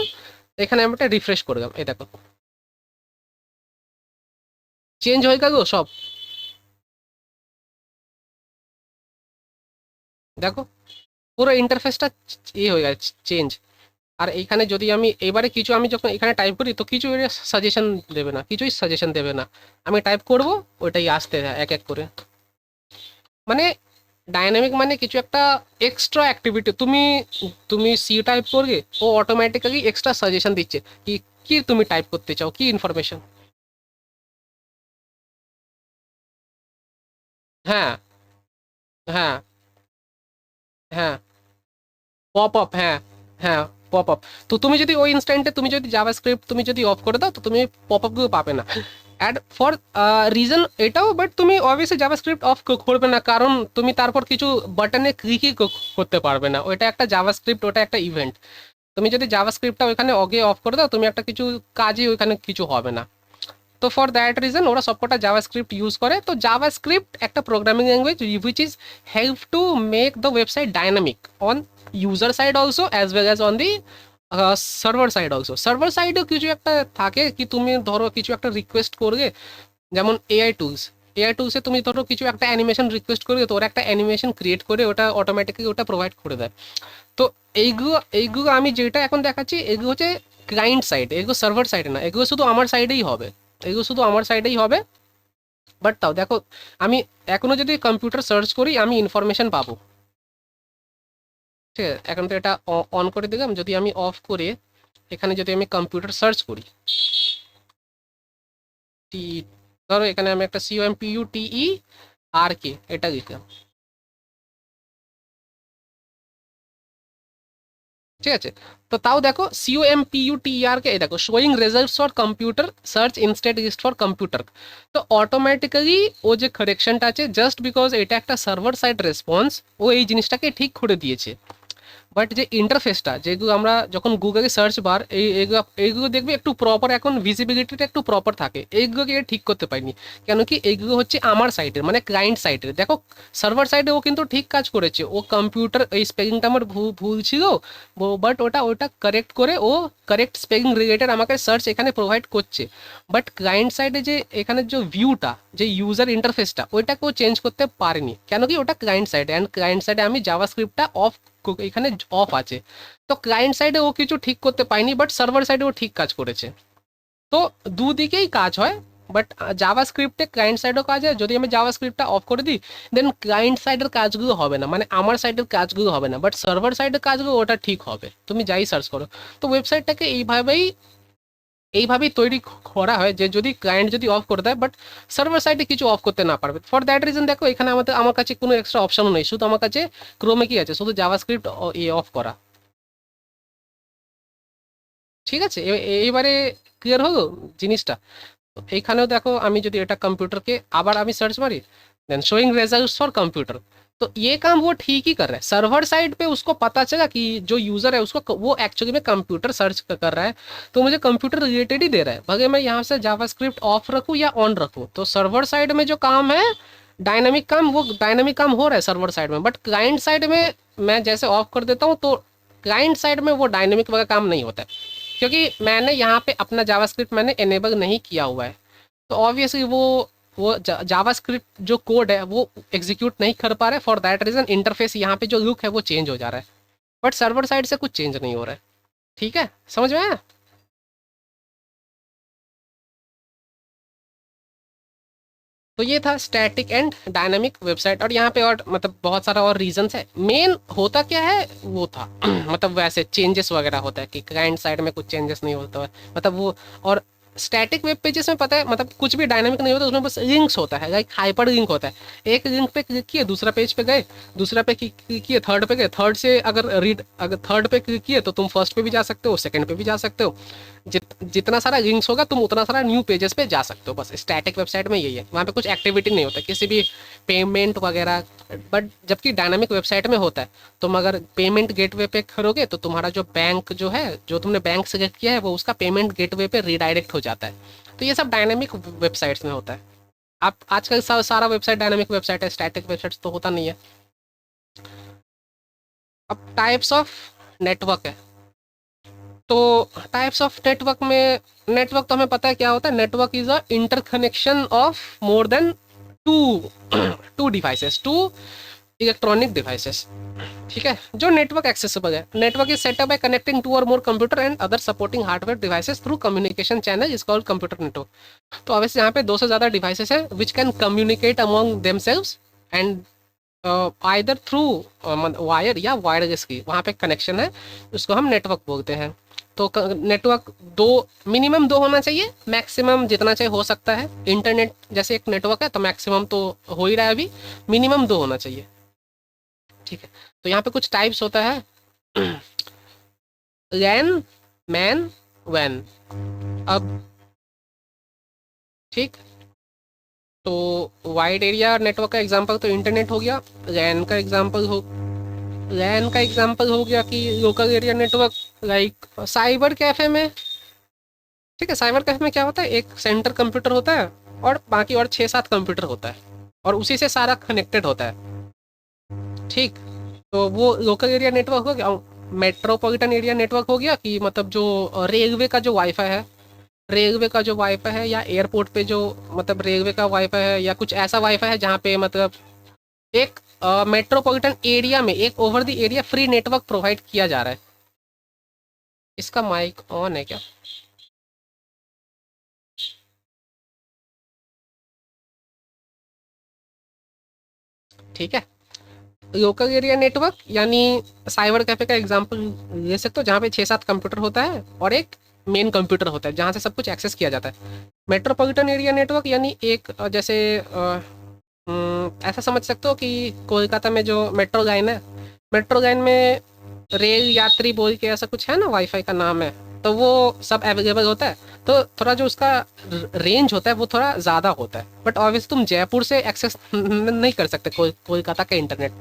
Speaker 1: এখানে আমি একটা রিফ্রেশ করলাম, এই দেখো চেঞ্জ হয়ে গেল সব, দেখো পুরো ইন্টারফেসটা ইয়ে হয়ে গেছে চেঞ্জ। আর এইখানে যদি আমি এবারে কিছু আমি যখন এখানে টাইপ করি তো কিছু সাজেশন দেবে না, কিছুই সাজেশন দেবে না, আমি টাইপ করব ওইটাই আসতে এক এক করে। মানে ডাইনামিক মানে কিছু একটা এক্সট্রা অ্যাক্টিভিটি, তুমি তুমি সি টাইপ করবে ও অটোমেটিক্যালি এক্সট্রা সাজেশন দিচ্ছে কি কি তুমি টাইপ করতে চাও, কি ইনফরমেশন। হ্যাঁ, হ্যাঁ, হ্যাঁ, পপ আপ, হ্যাঁ, হ্যাঁ, পপ আপ। তো তুমি যদি ওই ইনস্ট্যান্টে তুমি যদি জাভাস্ক্রিপ্ট তুমি যদি অফ করে দাও তো তুমি পপ আপগুলো পাবে না। অ্যাড ফর রিজন এটাও, বাট তুমি অবভিয়াসলি জাভাস্ক্রিপ্ট অফ করবে না, কারণ তুমি তারপর কিছু বাটনে ক্লিকই করতে পারবে না, ওইটা একটা জাভাস্ক্রিপ্ট, ওটা একটা ইভেন্ট। তুমি যদি জাভাস্ক্রিপ্টটা ওইখানে আগে অফ করে দাও তুমি একটা কিছু কাজই ওইখানে কিছু হবে না। তো ফর দ্যাট রিজন ওরা সবকটা জাভাস্ক্রিপ্ট ইউজ করে। তো জাভাস্ক্রিপ্ট একটা programming language which is help to make the website dynamic on user side also as well as on the server side also. Server সাইডেও কিছু একটা থাকে কি, তুমি ধরো কিছু একটা রিকোয়েস্ট করবে, যেমন এআই টুলস, এআই টুলসে তুমি ধরো কিছু একটা অ্যানিমেশন রিকোয়েস্ট করবে তো ওরা একটা অ্যানিমেশন ক্রিয়েট করে ওটা অটোমেটিক্যালি ওটা প্রোভাইড করে দেয়। তো এইগুলো আমি যেটা এখন দেখাচ্ছি এগুলো হচ্ছে ক্লায়েন্ট সাইড, এগুলো সার্ভার সাইডে না, এগুলো শুধু আমার সাইডেই হবে, এগুলো শুধু আমার সাইডেই হবে। বাট তাও দেখো আমি এখনো যদি কম্পিউটার সার্চ করি আমি ইনফরমেশন পাবো, ঠিক আছে। এখন তো এটা অন করে দিলাম, যদি আমি অফ করে এখানে যদি আমি কম্পিউটার সার্চ করি, টি ধরো এখানে আমি একটা COMPUTERK এটা লিখলাম, ঠিক আছে। তো তাও দেখো COMPUTERK এই দেখো showing results for computer search instead east for computer. তো অটোমেটিক্যালি ও যে কারেকশনটা আছে জাস্ট বিকজ এটা একটা সার্ভার সাইড রেসপন্স, ও এই জিনিসটাকে ঠিক করে দিয়েছে। বাট যে ইন্টারফেসটা যেগুলো আমরা যখন গুগলে সার্চ বার এইগুলো এইগুলো দেখবে একটু প্রপার, এখন ভিজিবিলিটিটা একটু প্রপার থাকে, এইগুলোকে এ ঠিক করতে পারিনি। কেন কি এইগুলো হচ্ছে আমার সাইডের মানে ক্লায়েন্ট সাইডের, দেখো সার্ভার সাইডে ও কিন্তু ঠিক কাজ করেছে, ও কম্পিউটার এই স্পেলিংটা আমার ভুল ছিল, বাট ওটা ওটা কারেক্ট করে ও কারেক্ট স্পেলিং রিলেটেড আমাকে সার্চ এখানে প্রোভাইড করছে। বাট ক্লায়েন্ট সাইডে যে এখানে যে ভিউটা যে ইউজার ইন্টারফেসটা ওইটাকে ও চেঞ্জ করতে পারেনি, কেন কি ওটা ক্লায়েন্ট সাইডে, অ্যান্ড ক্লায়েন্ট সাইডে আমি জাভাস্ক্রিপ্টটা অফ এখানে অফ আছে। তো ক্লায়েন্ট সাইডে ও কিছু ঠিক করতে পায়নি, বাট সার্ভার সাইডে ও ঠিক কাজ করেছে। তো দুদিকেই কাজ হয়, বাট জাভা স্ক্রিপ্টে ক্লায়েন্ট সাইডেও কাজ হয়, যদি আমি জাভা স্ক্রিপ্টটা অফ করে দিই দেন ক্লায়েন্ট সাইডের কাজগুলো হবে না, মানে আমার সাইডের কাজগুলো হবে না, বাট সার্ভার সাইডের কাজগুলো ওটা ঠিক হবে, তুমি যাই সার্চ করো। তো ওয়েবসাইটটাকে এইভাবেই তৈরি করা হয় যে যদি ক্লায়েন্ট যদি অফ করে দেয় বাট সার্ভার সাইডে কিছু অফ করতে না পারবে। ফর দ্যাট রিজন দেখো এখানে আমার কাছে কোনো এক্সট্রা অপশনও নেই, শুধু আমার কাছে ক্রোমে কি আছে, শুধু জাভাস্ক্রিপ্ট অফ করা। ঠিক আছে, এইবারে ক্লিয়ার হলো জিনিসটা। তো এইখানেও দেখো আমি যদি এটা कंप्यूटर के আবার আমি सर्च मारी then showing results for computer. तो ये काम वो ठीक ही कर रहा है, सर्वर साइड पे उसको पता चला कि जो यूज़र है उसको वो एक्चुअली में कंप्यूटर सर्च कर रहा है, तो मुझे कंप्यूटर रिलेटेड ही दे रहा है, भले मैं यहाँ से जावास्क्रिप्ट ऑफ रखूँ या ऑन रखूँ। तो सर्वर साइड में जो काम है डायनामिक काम, वो डायनामिक काम हो रहा है सर्वर साइड में, बट क्लाइंट साइड में मैं जैसे ऑफ कर देता हूँ तो क्लाइंट साइड में वो डायनामिक वाला काम नहीं होता है, क्योंकि मैंने यहाँ पे अपना जावास्क्रिप्ट मैंने इनेबल नहीं किया हुआ है। तो ऑब्वियसली वो जावास्क्रिप्ट जो कोड है वो एग्जीक्यूट नहीं कर पा रहा है, फॉर दैट रीजन इंटरफेस यहाँ पे जो लुक है वो चेंज हो जा रहा है, बट सर्वर साइड से कुछ चेंज नहीं हो रहा है। ठीक है, समझ में आया। तो ये था स्टैटिक एंड डायनामिक वेबसाइट, और यहाँ पे और मतलब बहुत सारा और रीजंस है। मेन होता क्या है वो था मतलब वैसे चेंजेस वगैरह होता है कि क्लाइंट साइड में कुछ चेंजेस नहीं होता है, मतलब वो। और स्टैटिक वेब पेजेस में पता है मतलब कुछ भी डायनामिक नहीं होता, उसमें बस लिंक्स होता है, लाइक हाइपर लिंक होता है। एक लिंक पे क्लिक किए दूसरा पेज पे गए, दूसरा पे क्लिक किए थर्ड पे गए, थर्ड से अगर थर्ड पे क्लिक किए तो तुम फर्स्ट पे भी जा सकते हो, सेकंड पे भी जा सकते हो। जितना सारा लिंक्स होगा तुम उतना सारा न्यू पेजेस पे जा सकते हो, बस स्टैटिक वेबसाइट में यही है, वहाँ पे कुछ एक्टिविटी नहीं होता किसी भी पेमेंट वगैरह। बट जबकि डायनामिक वेबसाइट में होता है, तुम अगर पेमेंट गेटवे पे करोगे तो तुम्हारा जो बैंक जो है जो तुमने बैंक सेलेक्ट किया है वो उसका पेमेंट गेटवे पे रिडायरेक्ट हो जाता है। तो ये सब डायनामिक वेबसाइट्स में होता है। आप आजकल सारा वेबसाइट डायनामिक वेबसाइट है, स्टैटिक वेबसाइट तो होता नहीं है। अब टाइप्स ऑफ नेटवर्क है, तो टाइप्स ऑफ नेटवर्क में, नेटवर्क तो हमें पता है क्या होता है, network is a interconnection of more than two two devices, two electronic devices. ठीक है, जो नेटवर्क एक्सेसिबल है, network is setup by connecting two और more computer and other supporting hardware devices through communication channel is called computer network. तो obviously यहाँ पे दो से ज़्यादा डिवाइसेस है which can communicate among themselves and either through wire या wireless की वहाँ पे कनेक्शन है, उसको हम नेटवर्क बोलते हैं। तो नेटवर्क दो, मिनिमम दो होना चाहिए, मैक्सिमम जितना चाहिए हो सकता है। इंटरनेट जैसे एक नेटवर्क है तो मैक्सिमम तो हो ही रहा है अभी, मिनिमम दो होना चाहिए। ठीक है, तो यहाँ पे कुछ टाइप्स होता है, लैन, मैन, वैन। अब ठीक, तो वाइड एरिया नेटवर्क का एग्जांपल तो इंटरनेट हो गया। लैन का एग्जांपल हो, लैन का एग्जांपल हो गया कि local area network, like cyber cafe में। ठीक है, साइबर कैफे में क्या होता है, एक सेंटर कंप्यूटर होता है और बाकी और 6-7 कंप्यूटर होता है और उसी से सारा कनेक्टेड होता है। ठीक, तो वो लोकल एरिया नेटवर्क हो गया। मेट्रोपॉलिटन एरिया नेटवर्क हो गया कि मतलब जो रेलवे का जो वाईफाई है, रेलवे का जो वाईफाई है, या एयरपोर्ट पे जो मतलब रेलवे का वाईफाई है, या कुछ ऐसा वाईफाई है जहाँ पे मतलब एक मेट्रोपॉलिटन एरिया में एक over the area free network provide किया जा रहा है। इसका माइक ऑन है क्या? ठीक है, लोकल एरिया नेटवर्क यानी साइबर कैफे का एग्जांपल ले सकते हो, जहाँ पे 6-7 कंप्यूटर होता है और एक मेन कंप्यूटर होता है जहाँ से सब कुछ एक्सेस किया जाता है। मेट्रोपॉलिटन एरिया नेटवर्क यानी एक जैसे ऐसा समझ सकते हो कि कोलकाता में जो मेट्रो लाइन है, मेट्रो लाइन में रेल यात्री बोल के ऐसा कुछ है ना, वाईफाई का नाम है, तो वो सब अवेलेबल होता है। तो थोड़ा जो उसका रेंज होता है वो थोड़ा ज़्यादा होता है, बट ऑब्वियसली तुम जयपुर से एक्सेस नहीं कर सकते कोलकाता का इंटरनेट,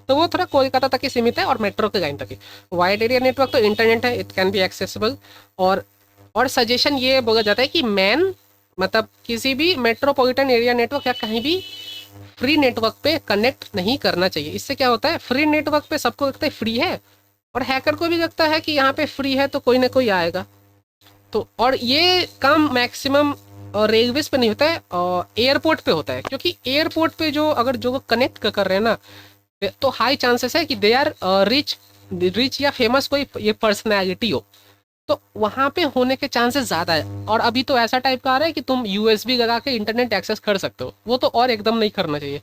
Speaker 1: तो वो थोड़ा कोलकाता तक ही सीमित है और मेट्रो के लाइन तक ही। वाइड एरिया नेटवर्क तो इंटरनेट है, इट कैन बी एक्सेसिबल। और सजेशन ये बोला जाता है कि मैन मतलब किसी भी मेट्रोपॉलिटन एरिया नेटवर्क या कहीं भी फ्री नेटवर्क पे कनेक्ट नहीं करना चाहिए। इससे क्या होता है, फ्री नेटवर्क पे सबको लगता है फ्री है, और हैकर को भी लगता है कि यहाँ पे फ्री है तो कोई ना कोई आएगा। तो और ये काम मैक्सिमम रेलवेज पे नहीं होता है, एयरपोर्ट पे होता है, क्योंकि एयरपोर्ट पे जो अगर जो कनेक्ट कर रहे हैं ना, तो हाई चांसेस है कि दे आर रिच, रिच या फेमस कोई ये पर्सनैलिटी हो, तो वहाँ पे होने के चांसेस ज़्यादा है। और अभी तो ऐसा टाइप का आ रहा है कि तुम यूएसबी लगा के इंटरनेट एक्सेस कर सकते हो, वो तो और एकदम नहीं करना चाहिए।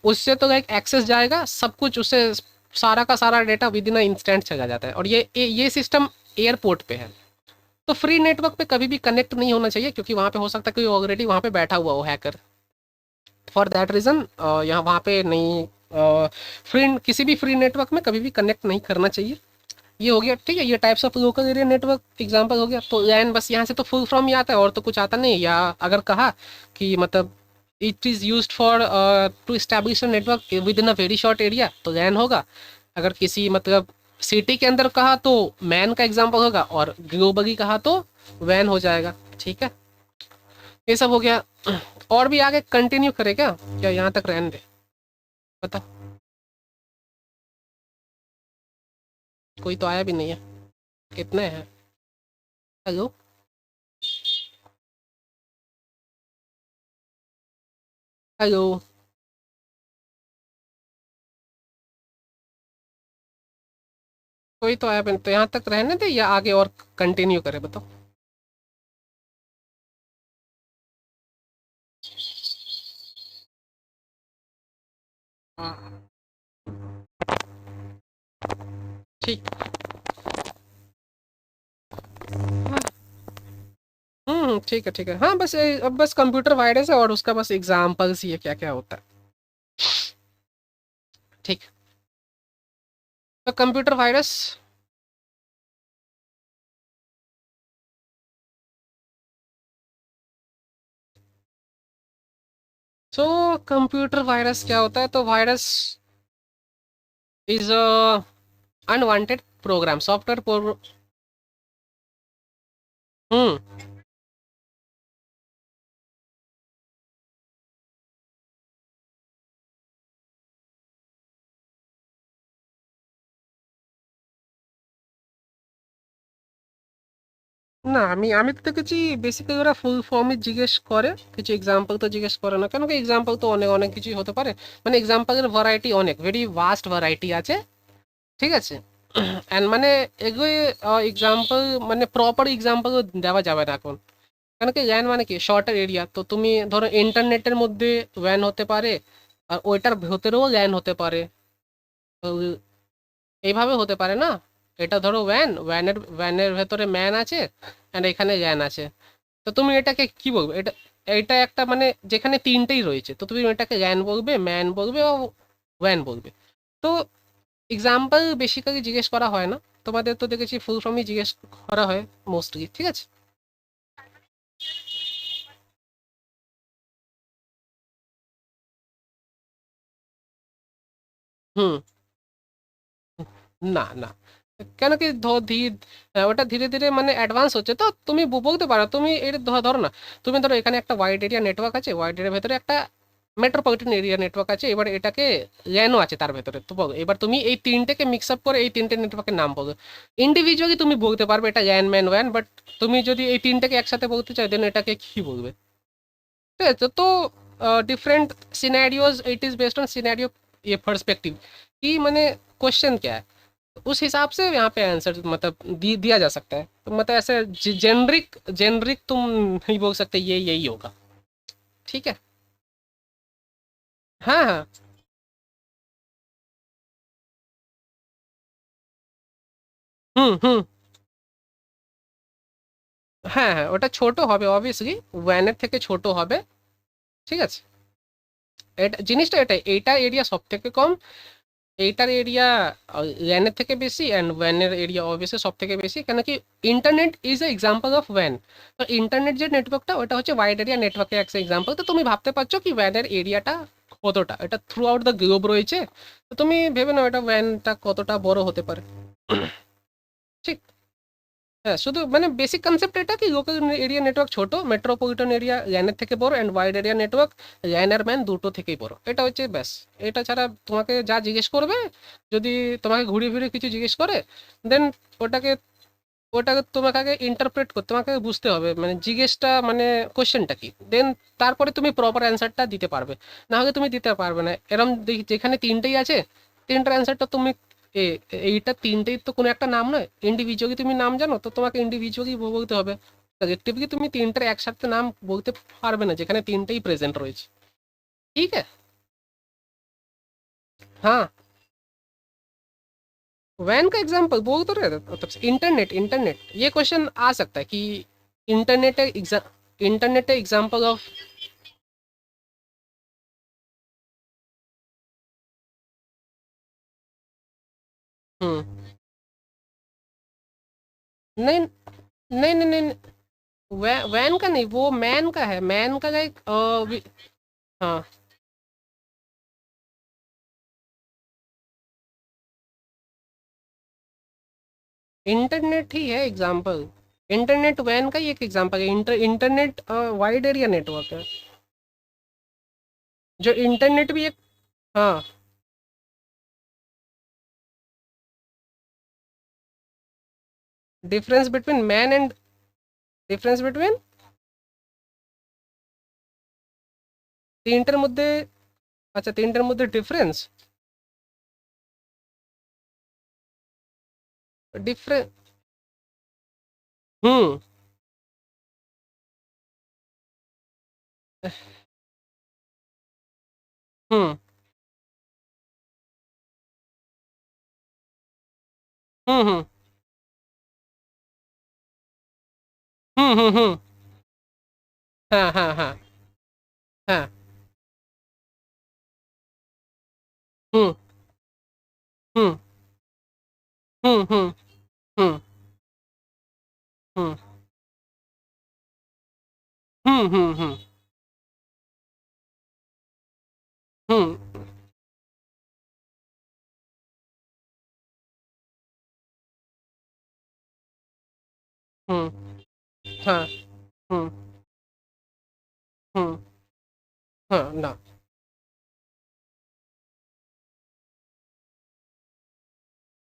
Speaker 1: उससे तो लाइक एक्सेस जाएगा सब कुछ, उससे सारा का सारा डेटा विद इन इंस्टेंट चला जाता है, और ये सिस्टम एयरपोर्ट पे है। तो फ्री नेटवर्क पे कभी भी कनेक्ट नहीं होना चाहिए, क्योंकि वहाँ पे हो सकता है कोई ऑलरेडी वहाँ पे बैठा हुआ हो हैकर। फॉर दैट रीज़न यहाँ वहाँ पे नहीं, फ्री किसी भी फ्री नेटवर्क में कभी भी कनेक्ट नहीं करना चाहिए। ये हो गया, ठीक है, ये types of local area network example हो गया। तो लैन बस यहाँ से तो फुल फॉर्म ही आता है और तो कुछ आता नहीं, या अगर कहा कि मतलब it is use for to establish a network within a very short area, तो लैन होगा। अगर किसी मतलब सिटी के अंदर कहा तो मैन का एग्जांपल होगा, और ग्लोबली कहा तो वैन हो जाएगा। ठीक है, ये सब हो गया। और भी आगे कंटिन्यू करें क्या, क्या यहाँ तक रहने दे? बताओ, कोई तो आया भी नहीं है, कितने हैं? Hello, hello. कोई तो आया भी नहीं, तो यहाँ तक रहने दे या आगे और कंटिन्यू करें, बताओ। हाँ, ठीक। ठीक है, ठीक है, हाँ बस अब बस कंप्यूटर वायरस है और उसका बस एग्जाम्पल्स ही है क्या क्या होता है। ठीक, तो कंप्यूटर वायरस, तो कंप्यूटर वायरस क्या होता है, तो virus is a unwanted program software hmm না, আমি আমি তো দেখেছি বেসিক্যালি ওরা ফুল ফর্মই জিজ্ঞেস করে, কিছু এক্সাম্পল তো জিজ্ঞেস করে না, কেন কি এক্সাম্পল তো অনেক অনেক কিছুই হতে পারে। মানে এক্সাম্পলের ভ্যারাইটি অনেক, ভেরি ভাস্ট ভ্যারাইটি আছে। ঠিক আছে। অ্যান্ড মানে এগুলো এক্সাম্পল, মানে প্রপার এক্সাম্পল দেওয়া যাবে না এখন। কেন কি জ্ঞান মানে কি শর্টার এরিয়া, তো তুমি ধরো ইন্টারনেটের মধ্যে জ্ঞান হতে পারে, আর ওইটার ভেতরেও জ্ঞান হতে পারে। তো এইভাবে হতে পারে না। এটা ধরো ভ্যানের ভেতরে ম্যান আছে, অ্যান্ড এখানে জ্ঞান আছে। তো তুমি এটাকে কি বলবে, এটা এটা একটা মানে যেখানে তিনটেই রয়েছে, তো তুমি এটাকে জ্ঞান বলবে, ম্যান বলবে, ও ভ্যান বলবে। তো এক্সাম্পল বেসিক্যালি জিজ্ঞেস করা হয় না। তোমাদের তো দেখেছি ফুল ফর্মই জিজ্ঞেস করা হয় মোস্টলি। ঠিক আছে। হুম। না না, কেন কি ওটা ধীরে ধীরে মানে অ্যাডভান্স হচ্ছে, তো তুমি বলতে পারো, তুমি এটা ধরো না, তুমি ধরো এখানে একটা ওয়াইড এরিয়া নেটওয়ার্ক আছে, ওয়াইড এরিয়ার ভেতরে একটা মেট্রোপলিটন এরিয়া নেটওয়ার্ক আছে, এবার এটাকে ল্যানও আছে তার ভেতরে, তো বলো এবার তুমি এই তিনটেকে মিক্স আপ করে এই তিনটে নেটওয়ার্কের নাম বলো। ইন্ডিভিজুয়ালি তুমি বলতে পারবে এটা ল্যান ম্যান ওয়্যান, বাট তুমি যদি এই তিনটেকে একসাথে বলতে চাও দেন এটাকে কি বলবে। ठीक है। तो different scenarios, it is based on scenario, ये पर्सपेक्टिव कि मैंने क्वेश्चन क्या है, उस हिसाब से यहाँ पे आंसर मतलब दिया जा सकता है। तो मतलब ऐसे जेनरिक जेनरिक तुम नहीं बोल सकते ये यही होगा। ठीक है। हाँ हाँ। হুম। হ্যাঁ হ্যাঁ, ওটা ছোট হবে অবভিয়াসলি, ওয়ানের থেকে ছোট হবে। ঠিক আছে। এটা জিনিসটা এটাই, এইটার এরিয়া সব থেকে কম, এইটার এরিয়া ল্যানের থেকে বেশি, অ্যান্ড ওয়ানের এরিয়া অবভিয়াসলি সব থেকে বেশি, কেন কি internet is a example of one. তো ইন্টারনেট যে নেটওয়ার্কটা ওটা হচ্ছে ওয়াইড এরিয়া নেটওয়ার্কের একটা এক্সাম্পল। তো তুমি ভাবতে পারছো কি ওয়ানের এরিয়াটা কতটা, এটা থ্রু আউট দ্য গ্লোব রয়েছে। তো তুমি ভেবে নাও এটা ওয়ানটা কতটা বড় হতে পারে। ঠিক। হ্যাঁ, শুধু মানে বেসিক কনসেপ্ট এটা কি লোকাল এরিয়া নেটওয়ার্ক ছোট, মেট্রোপলিটন এরিয়া ল্যানের থেকে বড়, and wide area network LAN আর ম্যান দুটো থেকেই বড়, এটা হচ্ছে ব্যাস। এটা ছাড়া তোমাকে যা জিজ্ঞেস করবে, যদি তোমাকে ঘুরিয়ে ফিরে কিছু জিজ্ঞেস করে, দেন ওটাকে ওটাকে তোমাকে আগে ইন্টারপ্রেট করতে, তোমাকে বুঝতে হবে মানে জিজ্ঞেসটা মানে কোশ্চেনটা কি, দেন তারপরে তুমি প্রপার অ্যান্সারটা দিতে পারবে। না হলে তুমি দিতে পারবে না। এরম যেখানে তিনটেই আছে, তিনটার অ্যান্সারটা তুমি এইটা তিনটেই তো কোনো একটা নাম নয়, ইন্ডিভিজুয়ালি তুমি নাম জানো তো তোমাকে ইন্ডিভিজুয়ালি বলতে হবে। কালেক্টিভলি তুমি তিনটার একসাথে নাম বলতে পারবে না যেখানে তিনটেই প্রেজেন্ট রয়েছে। ठीक है। हाँ, वैन का एग्जाम्पल बोल तो रहे थे, मतलब इंटरनेट इंटरनेट ये क्वेश्चन आ सकता है कि इंटरनेट इंटरनेट एग्जाम्पल ऑफ। हम्म। नहीं नहीं नहीं नहीं, वैन का नहीं, वो मैन का है, मैन का एक हाँ। इंटरनेट ही है एग्जाम्पल। इंटरनेट वैन का ही एक एग्जाम्पल है। इंटरनेट वाइड एरिया नेटवर्क है। जो इंटरनेट भी एक। हाँ। Difference between man and, difference between তিনটের মধ্যে, আচ্ছা তিনটের মধ্যে ডিফারেন্স, ডিফারেন্স। হুম হুম হুম হুম হুম। হ্যাঁ হ্যাঁ হ্যাঁ হ্যাঁ। হুম হুম হুম হুম হুম হুম হুম হুম হুম হুম হুম। হ্যাঁ। হুম হুম। হ্যাঁ না।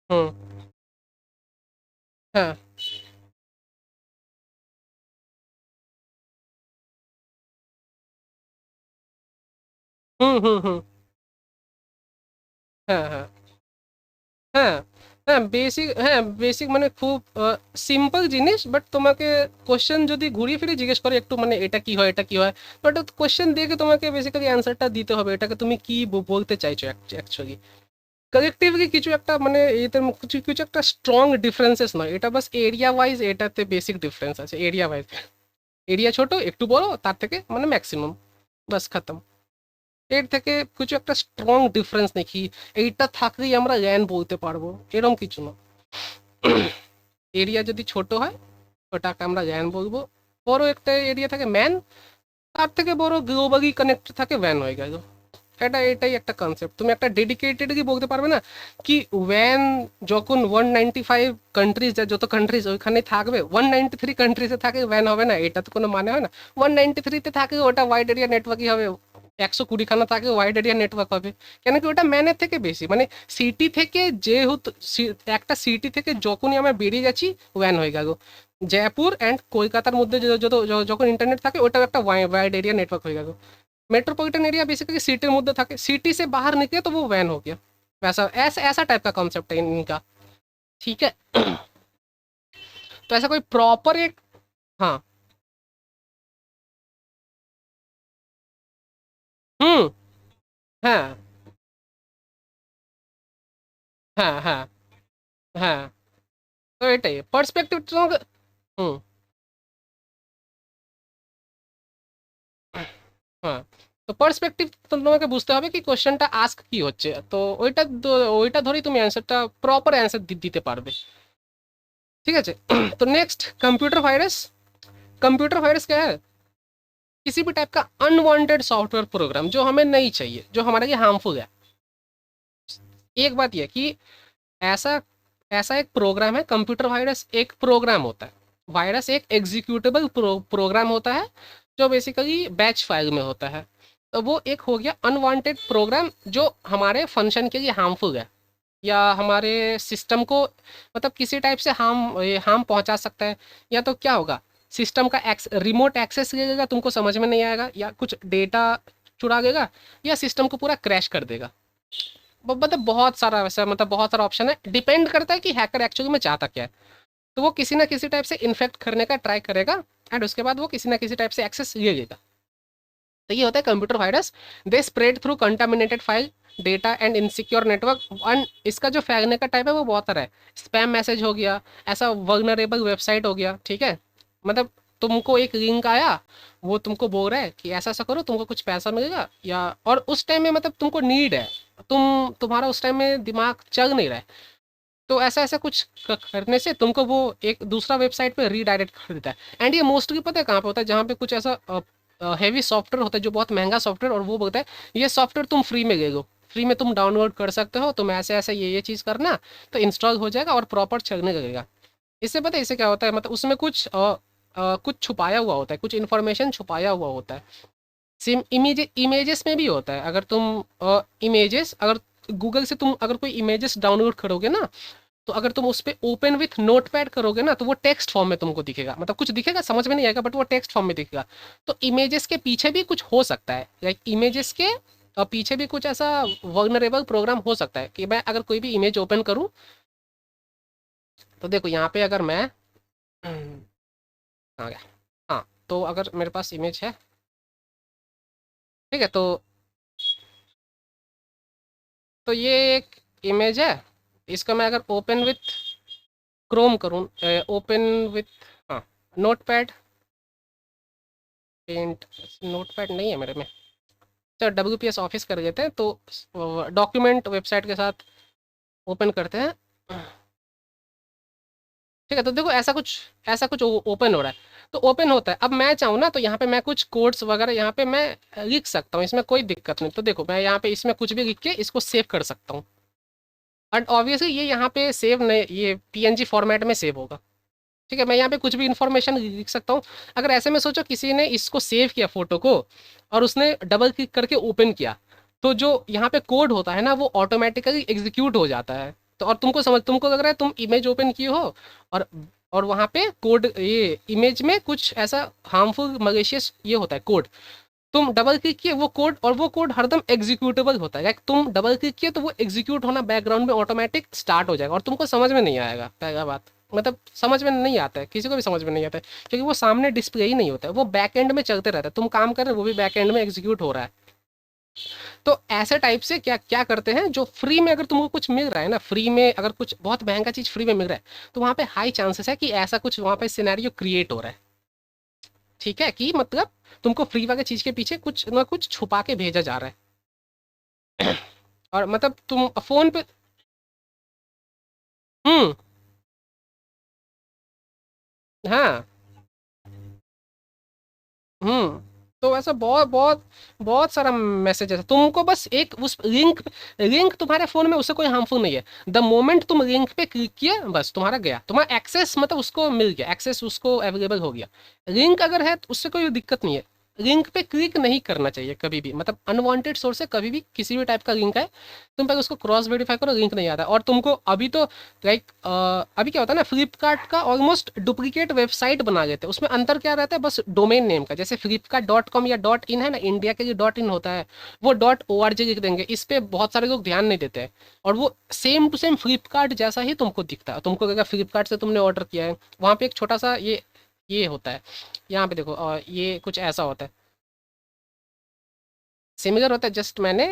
Speaker 1: হুম। হ্যাঁ হুম। হ্যাঁ, হ্যাঁ। হ্যাঁ, হ্যাঁ, হ্যাঁ, বেসিক মানে খুব সিম্পল জিনিস, বাট তোমাকে কোয়েশ্চেন যদি ঘুরিয়ে ফিরিয়ে জিজ্ঞেস করে একটু মানে এটা কি হয়, এটা কি হয়? বাট কোয়েশ্চেন দেখে তোমাকে বেসিক্যালি অ্যান্সারটা দিতে হবে। এটাকে তুমি কি বলতে চাইছো অ্যাকচুয়ালি? কালেক্টিভলি কিছু একটা মানে এতে কিছু কিছু একটা স্ট্রং ডিফারেন্সেস নয়। এটা বাস এরিয়া ওয়াইজ এটাতে বেসিক ডিফারেন্স আছে। Area wise. এরিয়া ছোট, একটু বড়, তার থেকে মানে ম্যাক্সিমাম। বাস খতম। এর থেকে কিছু একটা স্ট্রং ডিফারেন্স দেখি, এইটা থাকলেই আমরা জ্ঞান বলতে পারবো, এরকম কিছু না। এরিয়া যদি ছোট হয় ওটাকে আমরা জ্ঞান বলবো। বড় একটা এরিয়া থাকে ম্যান, তার থেকে বড় গ্লোবালি কানেক্ট থাকে ভ্যান হয়ে গেল। এটাই একটা কনসেপ্ট। তুমি একটা ডেডিকেটেডলি বলতে পারবে না কি ভ্যান যখন 195 কান্ট্রিজ, যত কান্ট্রিজ ওইখানে থাকবে, 193 কান্ট্রিজে থাকে ভ্যান হবে না, এটা তো কোনো মানে হয় না। 193-তে থাকে ওটা ওয়াইড এরিয়া নেটওয়ার্কই হবে। 120খানা থাকে ওয়াইড এরিয়া নেটওয়ার্ক হবে। কেন কি ওটা ম্যানের থেকে বেশি মানে সিটি থেকে, যেহেতু একটা সিটি থেকে যখনই আমরা বেরিয়ে যাচ্ছি ভ্যান হয়ে গেল। জয়পুর অ্যান্ড কলকাতার মধ্যে যখন ইন্টারনেট থাকে ওটাও একটা वाइड एरिया नेटवर्क हो गया। मेट्रोपॉलिटन एरिया बेसिकली सिटी मध्य था, सिटी से बाहर निकले तो वो वैन हो गया। वैसा ऐसा ऐसा टाइप का कॉन्सेप्ट है इनका। ठीक है। तो ऐसा कोई प्रॉपर एक। हाँ। हम्म। हाँ, हाँ, हाँ, हाँ। তো এটাই পার্সপেক্টিভ তোমাকে। হুম। হ্যাঁ। তো পার্সপেক্টিভ তোমাকে বুঝতে হবে কি কোশ্চেনটা আস্ক কি হচ্ছে, তো ওইটা ধরেই তুমি অ্যান্সারটা প্রপার অ্যান্সার দিতে পারবে। ঠিক আছে। तो next computer virus. Computer virus क्या है? किसी भी टाइप का अनवांटेड सॉफ्टवेयर प्रोग्राम जो हमें नहीं चाहिए, जो हमारे लिए हार्मफुल है। एक बात यह कि ऐसा ऐसा एक प्रोग्राम है, कंप्यूटर वायरस एक प्रोग्राम होता है। वायरस एक एग्जीक्यूटेबल प्रोग्राम होता है जो बेसिकली बैच फाइल में होता है। तो वो एक हो गया अनवांटेड प्रोग्राम जो हमारे फंक्शन के लिए हार्मफुल है, या हमारे सिस्टम को मतलब किसी टाइप से हार्म पहुंचा सकता है। या तो क्या होगा, सिस्टम का रिमोट एक्सेस ले लेगा, तुमको समझ में नहीं आएगा, या कुछ डेटा चुरा लेगा, या सिस्टम को पूरा क्रैश कर देगा। मतलब बहुत सारा वैसा, मतलब बहुत सारा ऑप्शन है, डिपेंड करता है कि हैकर एक्चुअली में चाहता क्या है। तो वो किसी ना किसी टाइप से इन्फेक्ट करने का ट्राई करेगा, एंड उसके बाद वो किसी ना किसी टाइप से एक्सेस ले लेगा। तो ये होता है computer virus. They spread through contaminated file, data and insecure network. And इसका जो फैलने का टाइप है वो बहुत सारा है। स्पैम मैसेज हो गया, ऐसा वल्नरेबल वेबसाइट हो गया, ठीक है। मतलब तुमको एक लिंक आया, वो तुमको बोल रहा है कि ऐसा ऐसा करो तुमको कुछ पैसा मिलेगा, या और उस टाइम में मतलब तुमको नीड है, तुम्हारा उस टाइम में दिमाग चल नहीं रहा है, तो ऐसा ऐसा कुछ करने से तुमको वो एक दूसरा वेबसाइट पे रीडायरेक्ट कर देता है। एंड ये मोस्टली पता है कहाँ पे होता है, जहाँ पे कुछ ऐसा हैवी सॉफ्टवेयर होता है जो बहुत महंगा सॉफ्टवेयर, और वो बोलता है ये सॉफ्टवेयर तुम फ्री में ले लो, फ्री में तुम डाउनलोड कर सकते हो, तुम ऐसे ऐसे ये चीज़ करना, तो इंस्टॉल हो जाएगा और प्रॉपर चलने लगेगा। इससे पता है इससे क्या होता है, मतलब उसमें कुछ छुपाया हुआ होता है, कुछ इन्फॉर्मेशन छुपाया हुआ होता है। सेम इमेजेस में भी होता है। अगर तुम इमेजेस अगर गूगल से तुम अगर कोई इमेजेस डाउनलोड करोगे ना, तो अगर तुम उस पे ओपन विथ नोटपैड करोगे ना, तो वो टेक्स्ट फॉर्म में तुमको दिखेगा, मतलब कुछ दिखेगा, समझ में नहीं आएगा, बट वो टेक्स्ट फॉर्म में दिखेगा। तो इमेजेस के पीछे भी कुछ हो सकता है, लाइक इमेजेस के पीछे भी कुछ ऐसा वल्नरेबल प्रोग्राम हो सकता है कि मैं अगर कोई भी इमेज ओपन करूँ, तो देखो यहाँ पे अगर मैं आ गया। हाँ, तो अगर मेरे पास इमेज है, ठीक है, तो ये एक इमेज है। इसका मैं अगर ओपन विथ क्रोम करूँ, ओपन विथ, हाँ, नोटपैड, पेंट, नोटपैड नहीं है मेरे में। चलो WPS ऑफिस कर लेते हैं, तो डॉक्यूमेंट वेबसाइट के साथ ओपन करते हैं। ठीक है, तो देखो ऐसा कुछ ओपन हो रहा है। तो ओपन होता है, अब मैं चाहूँ ना तो यहाँ पे मैं कुछ कोड्स वगैरह यहाँ पे मैं लिख सकता हूँ, इसमें कोई दिक्कत नहीं। तो देखो मैं यहाँ पे इसमें कुछ भी लिख के इसको सेव कर सकता हूँ, एंड ऑब्वियसली ये यहाँ पे सेव नहीं, ये PNG फॉर्मेट में सेव होगा। ठीक है, मैं यहाँ पे कुछ भी इन्फॉर्मेशन लिख सकता हूँ। अगर ऐसे में सोचो किसी ने इसको सेव किया फोटो को, और उसने डबल क्लिक करके ओपन किया, तो जो यहाँ पे कोड होता है ना वो ऑटोमेटिकली एग्जीक्यूट हो जाता है। तो और तुमको लग रहा है तुम इमेज ओपन किए हो, और और वहाँ पे कोड, ये इमेज में कुछ ऐसा हार्मफुल मलेशियस ये होता है कोड, तुम डबल क्लिक किए वो कोड, और वो कोड हरदम एग्जीक्यूटेबल होता है, तुम डबल क्लिक किए तो वो एग्जीक्यूट होना बैकग्राउंड में ऑटोमेटिक स्टार्ट हो जाएगा, और तुमको समझ में नहीं आएगा। पहला बात मतलब समझ में नहीं आता है, किसी को भी समझ में नहीं आता है, क्योंकि वो सामने डिस्प्ले ही नहीं होता है, वो बैक एंड में चलते रहता है, तुम काम कर रहे हो वो भी बैक एंड में एग्जीक्यूट हो रहा है। तो ऐसे टाइप से क्या क्या करते हैं, जो फ्री में अगर तुमको कुछ मिल रहा है ना, फ्री में अगर कुछ बहुत महंगा चीज़ फ्री में मिल रहा है, तो वहाँ पे हाई चांसेस है कि ऐसा कुछ वहाँ पे सिनेरियो क्रिएट हो रहा है। ठीक है, कि मतलब तुमको फ्री वाले चीज़ के पीछे कुछ ना कुछ छुपा के भेजा जा रहा है। और मतलब तुम फ़ोन पे। हुँ, हाँ। तो ऐसा बहुत बहुत बहुत सारा मैसेजेस है, तुमको बस एक उस लिंक, लिंक तुम्हारे फ़ोन में उससे कोई हार्मफुल नहीं है। द मोमेंट तुम लिंक पे क्लिक किया बस तुम्हारा गया, तुम्हारा एक्सेस मतलब उसको मिल गया, एक्सेस उसको अवेलेबल हो गया। लिंक अगर है तो उससे कोई दिक्कत नहीं है। लिंक पे क्लिक नहीं करना चाहिए कभी भी, मतलब अनवांटेड सोर्स से कभी भी किसी भी टाइप का लिंक है, तुम पहले उसको क्रॉस वेरीफाई करो, लिंक नहीं आता है। और तुमको अभी तो लाइक अभी क्या होता है ना, फ्लिपकार्ट का ऑलमोस्ट डुप्लीकेट वेबसाइट बना लेते हैं, उसमें अंतर क्या रहता है, बस डोमेन नेम का, जैसे flipkart.com या डॉट इन है ना, इंडिया के लिए डॉट इन होता है, वो डॉट ओ आर जी लिख देंगे, इस पे बहुत सारे लोग ध्यान नहीं देते हैं। और वो सेम टू सेम फ्लिपकार्ट जैसा ही तुमको दिखता है, तुमको अगर फ्लिपकार्ट से तुमने ऑर्डर किया है, वहाँ पे एक छोटा सा ये होता है, यहाँ पे देखो ये कुछ ऐसा होता है, सिमिलर होता है, जस्ट मैंने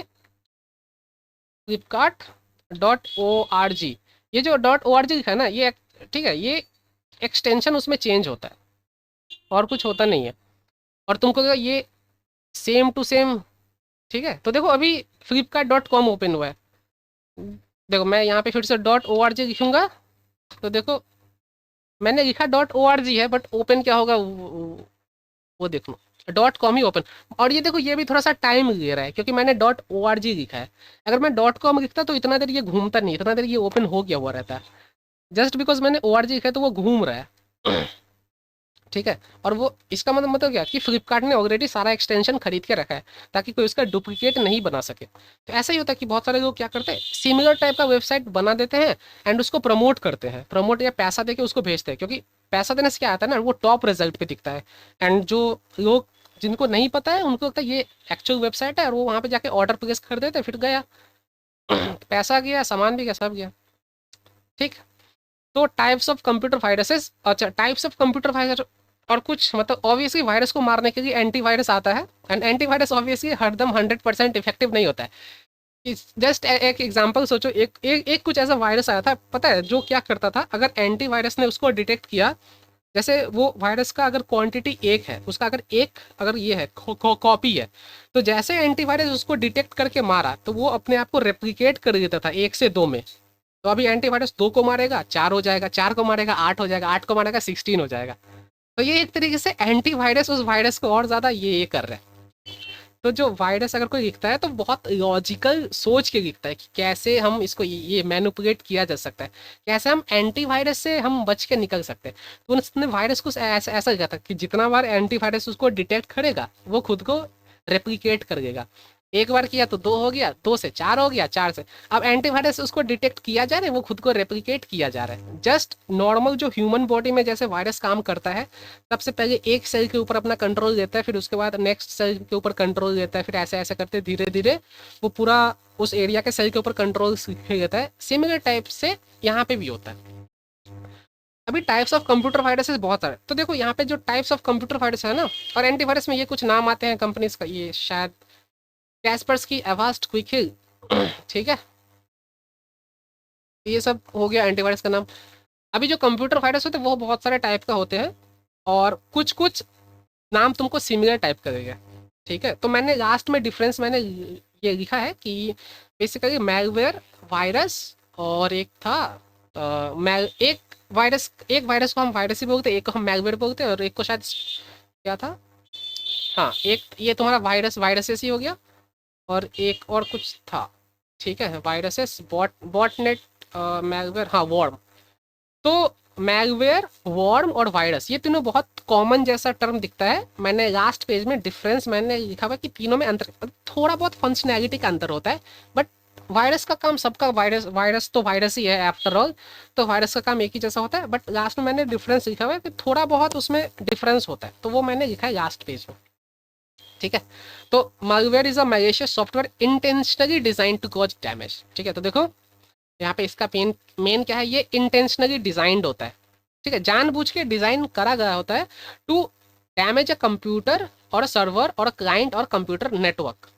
Speaker 1: Flipkart dot O R G, ये जो डॉट ओ आर जी लिखा है ना, ये ठीक है, ये एक्सटेंशन उसमें चेंज होता है, और कुछ होता नहीं है। और तुमको लगेगा ये सेम टू सेम। ठीक है, तो देखो अभी flipkart.com ओपन हुआ है, देखो मैं यहाँ पे फिर से डॉट ओ आर जी लिखूंगा, तो देखो मैंने लिखा डॉट ओ आर जी है, बट ओपन क्या होगा वो देख लो, डॉट कॉम ही ओपन। और ये देखो ये भी थोड़ा सा टाइम ले रहा है, क्योंकि मैंने डॉट ओ आर जी लिखा है। अगर मैं डॉट कॉम लिखता तो इतना देर ये घूमता नहीं, इतना देर ये ओपन हो गया हुआ रहता है। जस्ट बिकॉज मैंने ओ आर जी लिखा है तो वो घूम रहा है। ठीक है, और वो इसका मतलब क्या कि फ्लिपकार्ट ने ऑलरेडी सारा एक्सटेंशन खरीद के रखा है, ताकि कोई उसका डुप्लीकेट नहीं बना सके। तो ऐसा ही होता है कि बहुत सारे लोग क्या करते हैं, सिमिलर टाइप का वेबसाइट बना देते हैं, एंड उसको प्रमोट करते हैं, प्रमोट या पैसा देके उसको भेजते हैं, क्योंकि पैसा देने से क्या आता है ना, वो टॉप रिजल्ट पे दिखता है। एंड जो लोग जिनको नहीं पता है उनको लगता है ये एक्चुअल वेबसाइट है, और वो वहाँ पे जाके ऑर्डर प्लेस कर देते हैं, फिर गया। पैसा गया, सामान भी गया, सब गया। ठीक। तो टाइप्स ऑफ कंप्यूटर वायरसेस, अच्छा टाइप्स ऑफ कंप्यूटर वायरस, और कुछ मतलब ऑब्वियसली वायरस को मारने के लिए एंटीवायरस आता है, एंड एंटीवायरस ऑब्वियसली हरदम 100% इफेक्टिव नहीं होता है। जस्ट एक एग्जांपल सोचो, एक कुछ ऐसा वायरस आया था, पता है जो क्या करता था, अगर एंटीवायरस ने उसको डिटेक्ट किया, जैसे वो वायरस का अगर क्वांटिटी एक है, उसका अगर एक अगर ये है कॉपी है, तो जैसे एंटीवायरस उसको डिटेक्ट करके मारा, तो वो अपने आप को रेप्लिकेट कर देता था 1 से 2 में। तो अभी एंटीवायरस 2 को मारेगा 4 हो जाएगा, 4 को मारेगा 8 हो जाएगा, 8 को मारेगा 16 हो जाएगा। तो ये एक तरीके से एंटीवायरस उस वायरस को और ज़्यादा ये कर रहा है। तो जो वायरस अगर कोई लिखता है तो बहुत लॉजिकल सोच के लिखता है कि कैसे हम इसको ये मैनिपुलेट किया जा सकता है, कैसे हम एंटीवायरस से हम बच के निकल सकते हैं। तो उसने वायरस को ऐसा ऐसा किया था कि जितना बार एंटीवायरस उसको डिटेक्ट करेगा, वो खुद को रेप्लिकेट कर देगा। एक बार किया तो 2 हो गया, 2 से 4 हो गया, 4 से अब एंटीवायरस उसको डिटेक्ट किया जा रहा है, वो खुद को रेप्लिकेट किया जा रहा है। जस्ट नॉर्मल जो ह्यूमन बॉडी में जैसे वायरस काम करता है, सबसे पहले एक सेल के ऊपर अपना कंट्रोल देता है, फिर उसके बाद नेक्स्ट सेल के ऊपर कंट्रोल देता है, फिर ऐसे ऐसे करते धीरे धीरे वो पूरा उस एरिया के सेल के ऊपर कंट्रोल लेता है। सिमिलर टाइप से यहाँ पे भी होता है। अभी टाइप्स ऑफ कंप्यूटर वायरसेस बहुत सारे, तो देखो यहाँ पे जो टाइप्स ऑफ कंप्यूटर वायरस है ना, और एंटीवायरस में ये कुछ नाम आते हैं कंपनीज का, ये शायद कैस्पर्स की, एवास्ट, क्विक हिल। ठीक है, ये सब हो गया एंटीवायरस का नाम। अभी जो कंप्यूटर वायरस होते हैं वो बहुत सारे टाइप का होते हैं, और कुछ कुछ नाम तुमको सिमिलर टाइप का देगा। ठीक है, तो मैंने लास्ट में डिफरेंस मैंने ये लिखा है कि बेसिकली मैलवेयर वायरस, और एक था एक वायरस को हम वायरस ही बोलते हैं, एक को हम मैलवेयर बोलते हैं, और एक को शायद क्या था, हाँ एक ये तुम्हारा वायरस वायरसेस ही हो गया, और एक और कुछ था। ठीक है, वायरसेस, बॉटनेट, मैलवेयर, हाँ वॉर्म। तो मैलवेयर, वॉर्म और वायरस, ये तीनों बहुत कॉमन जैसा टर्म दिखता है। मैंने लास्ट पेज में डिफरेंस मैंने लिखा हुआ कि तीनों में अंतर, थोड़ा बहुत फंक्शनैलिटी का अंतर होता है, बट वायरस का काम सबका, वायरस वायरस तो वायरस ही है आफ्टर ऑल, तो वायरस का काम एक ही जैसा होता है, बट लास्ट में मैंने डिफरेंस लिखा हुआ है कि थोड़ा बहुत उसमें डिफरेंस होता है, तो वो मैंने लिखा है लास्ट पेज में। ठीक है। तो malware is a malicious software intentionally design to cause damage. ठीक है, तो देखो यहाँ पे इसका मेन मेन क्या है, ये इंटेंशनली डिजाइंड होता है। ठीक है, जानबूझ के डिजाइन करा गया होता है टू डैमेज अ कंप्यूटर और सर्वर और क्लाइंट और computer network.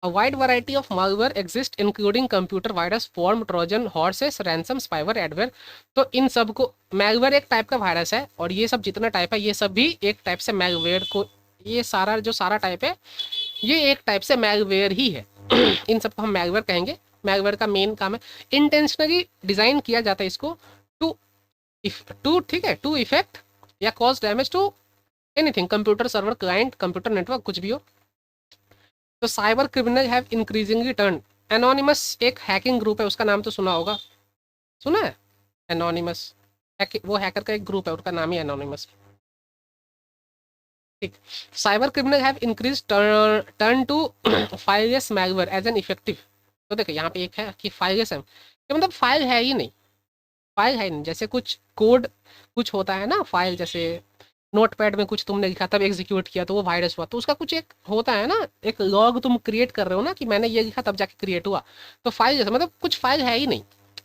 Speaker 1: A wide variety of malware exists including computer virus, worm, trojan horses, ransom, spyware, adware। तो इन सब को malware एक टाइप का वायरस है, और ये सब जितना टाइप है ये सब भी एक टाइप से malware को, ये सारा जो सारा टाइप है ये एक टाइप से malware ही है। इन सबको हम malware कहेंगे। malware का मेन काम है इंटेंशनली डिजाइन किया जाता है इसको टू ठीक है, टू इफेक्ट या cause damage to anything, computer server client computer network कुछ भी हो। तो cyber criminal have increasingly turn, anonymous एक हैकिंग ग्रुप है, उसका नाम तो सुना होगा, सुना है एनोनिमस, वो हैकर का एक ग्रुप है, उसका नाम ही एनोनिमस। ठीक, cyber criminal have increase turn to fileless malware as an effective. तो देखो यहाँ पे एक है कि फाइललेस है, कि मतलब फाइल है ही नहीं, फाइल है ही नहीं, जैसे कुछ कोड कुछ होता है ना, फाइल जैसे नोटपैड में कुछ तुमने लिखा तब एग्जीक्यूट किया तो वो वायरस हुआ, तो उसका कुछ एक होता है ना, एक लॉग तुम क्रिएट कर रहे हो ना कि मैंने ये लिखा तब जाके क्रिएट हुआ, तो फाइल जैसे मतलब कुछ फाइल है ही नहीं।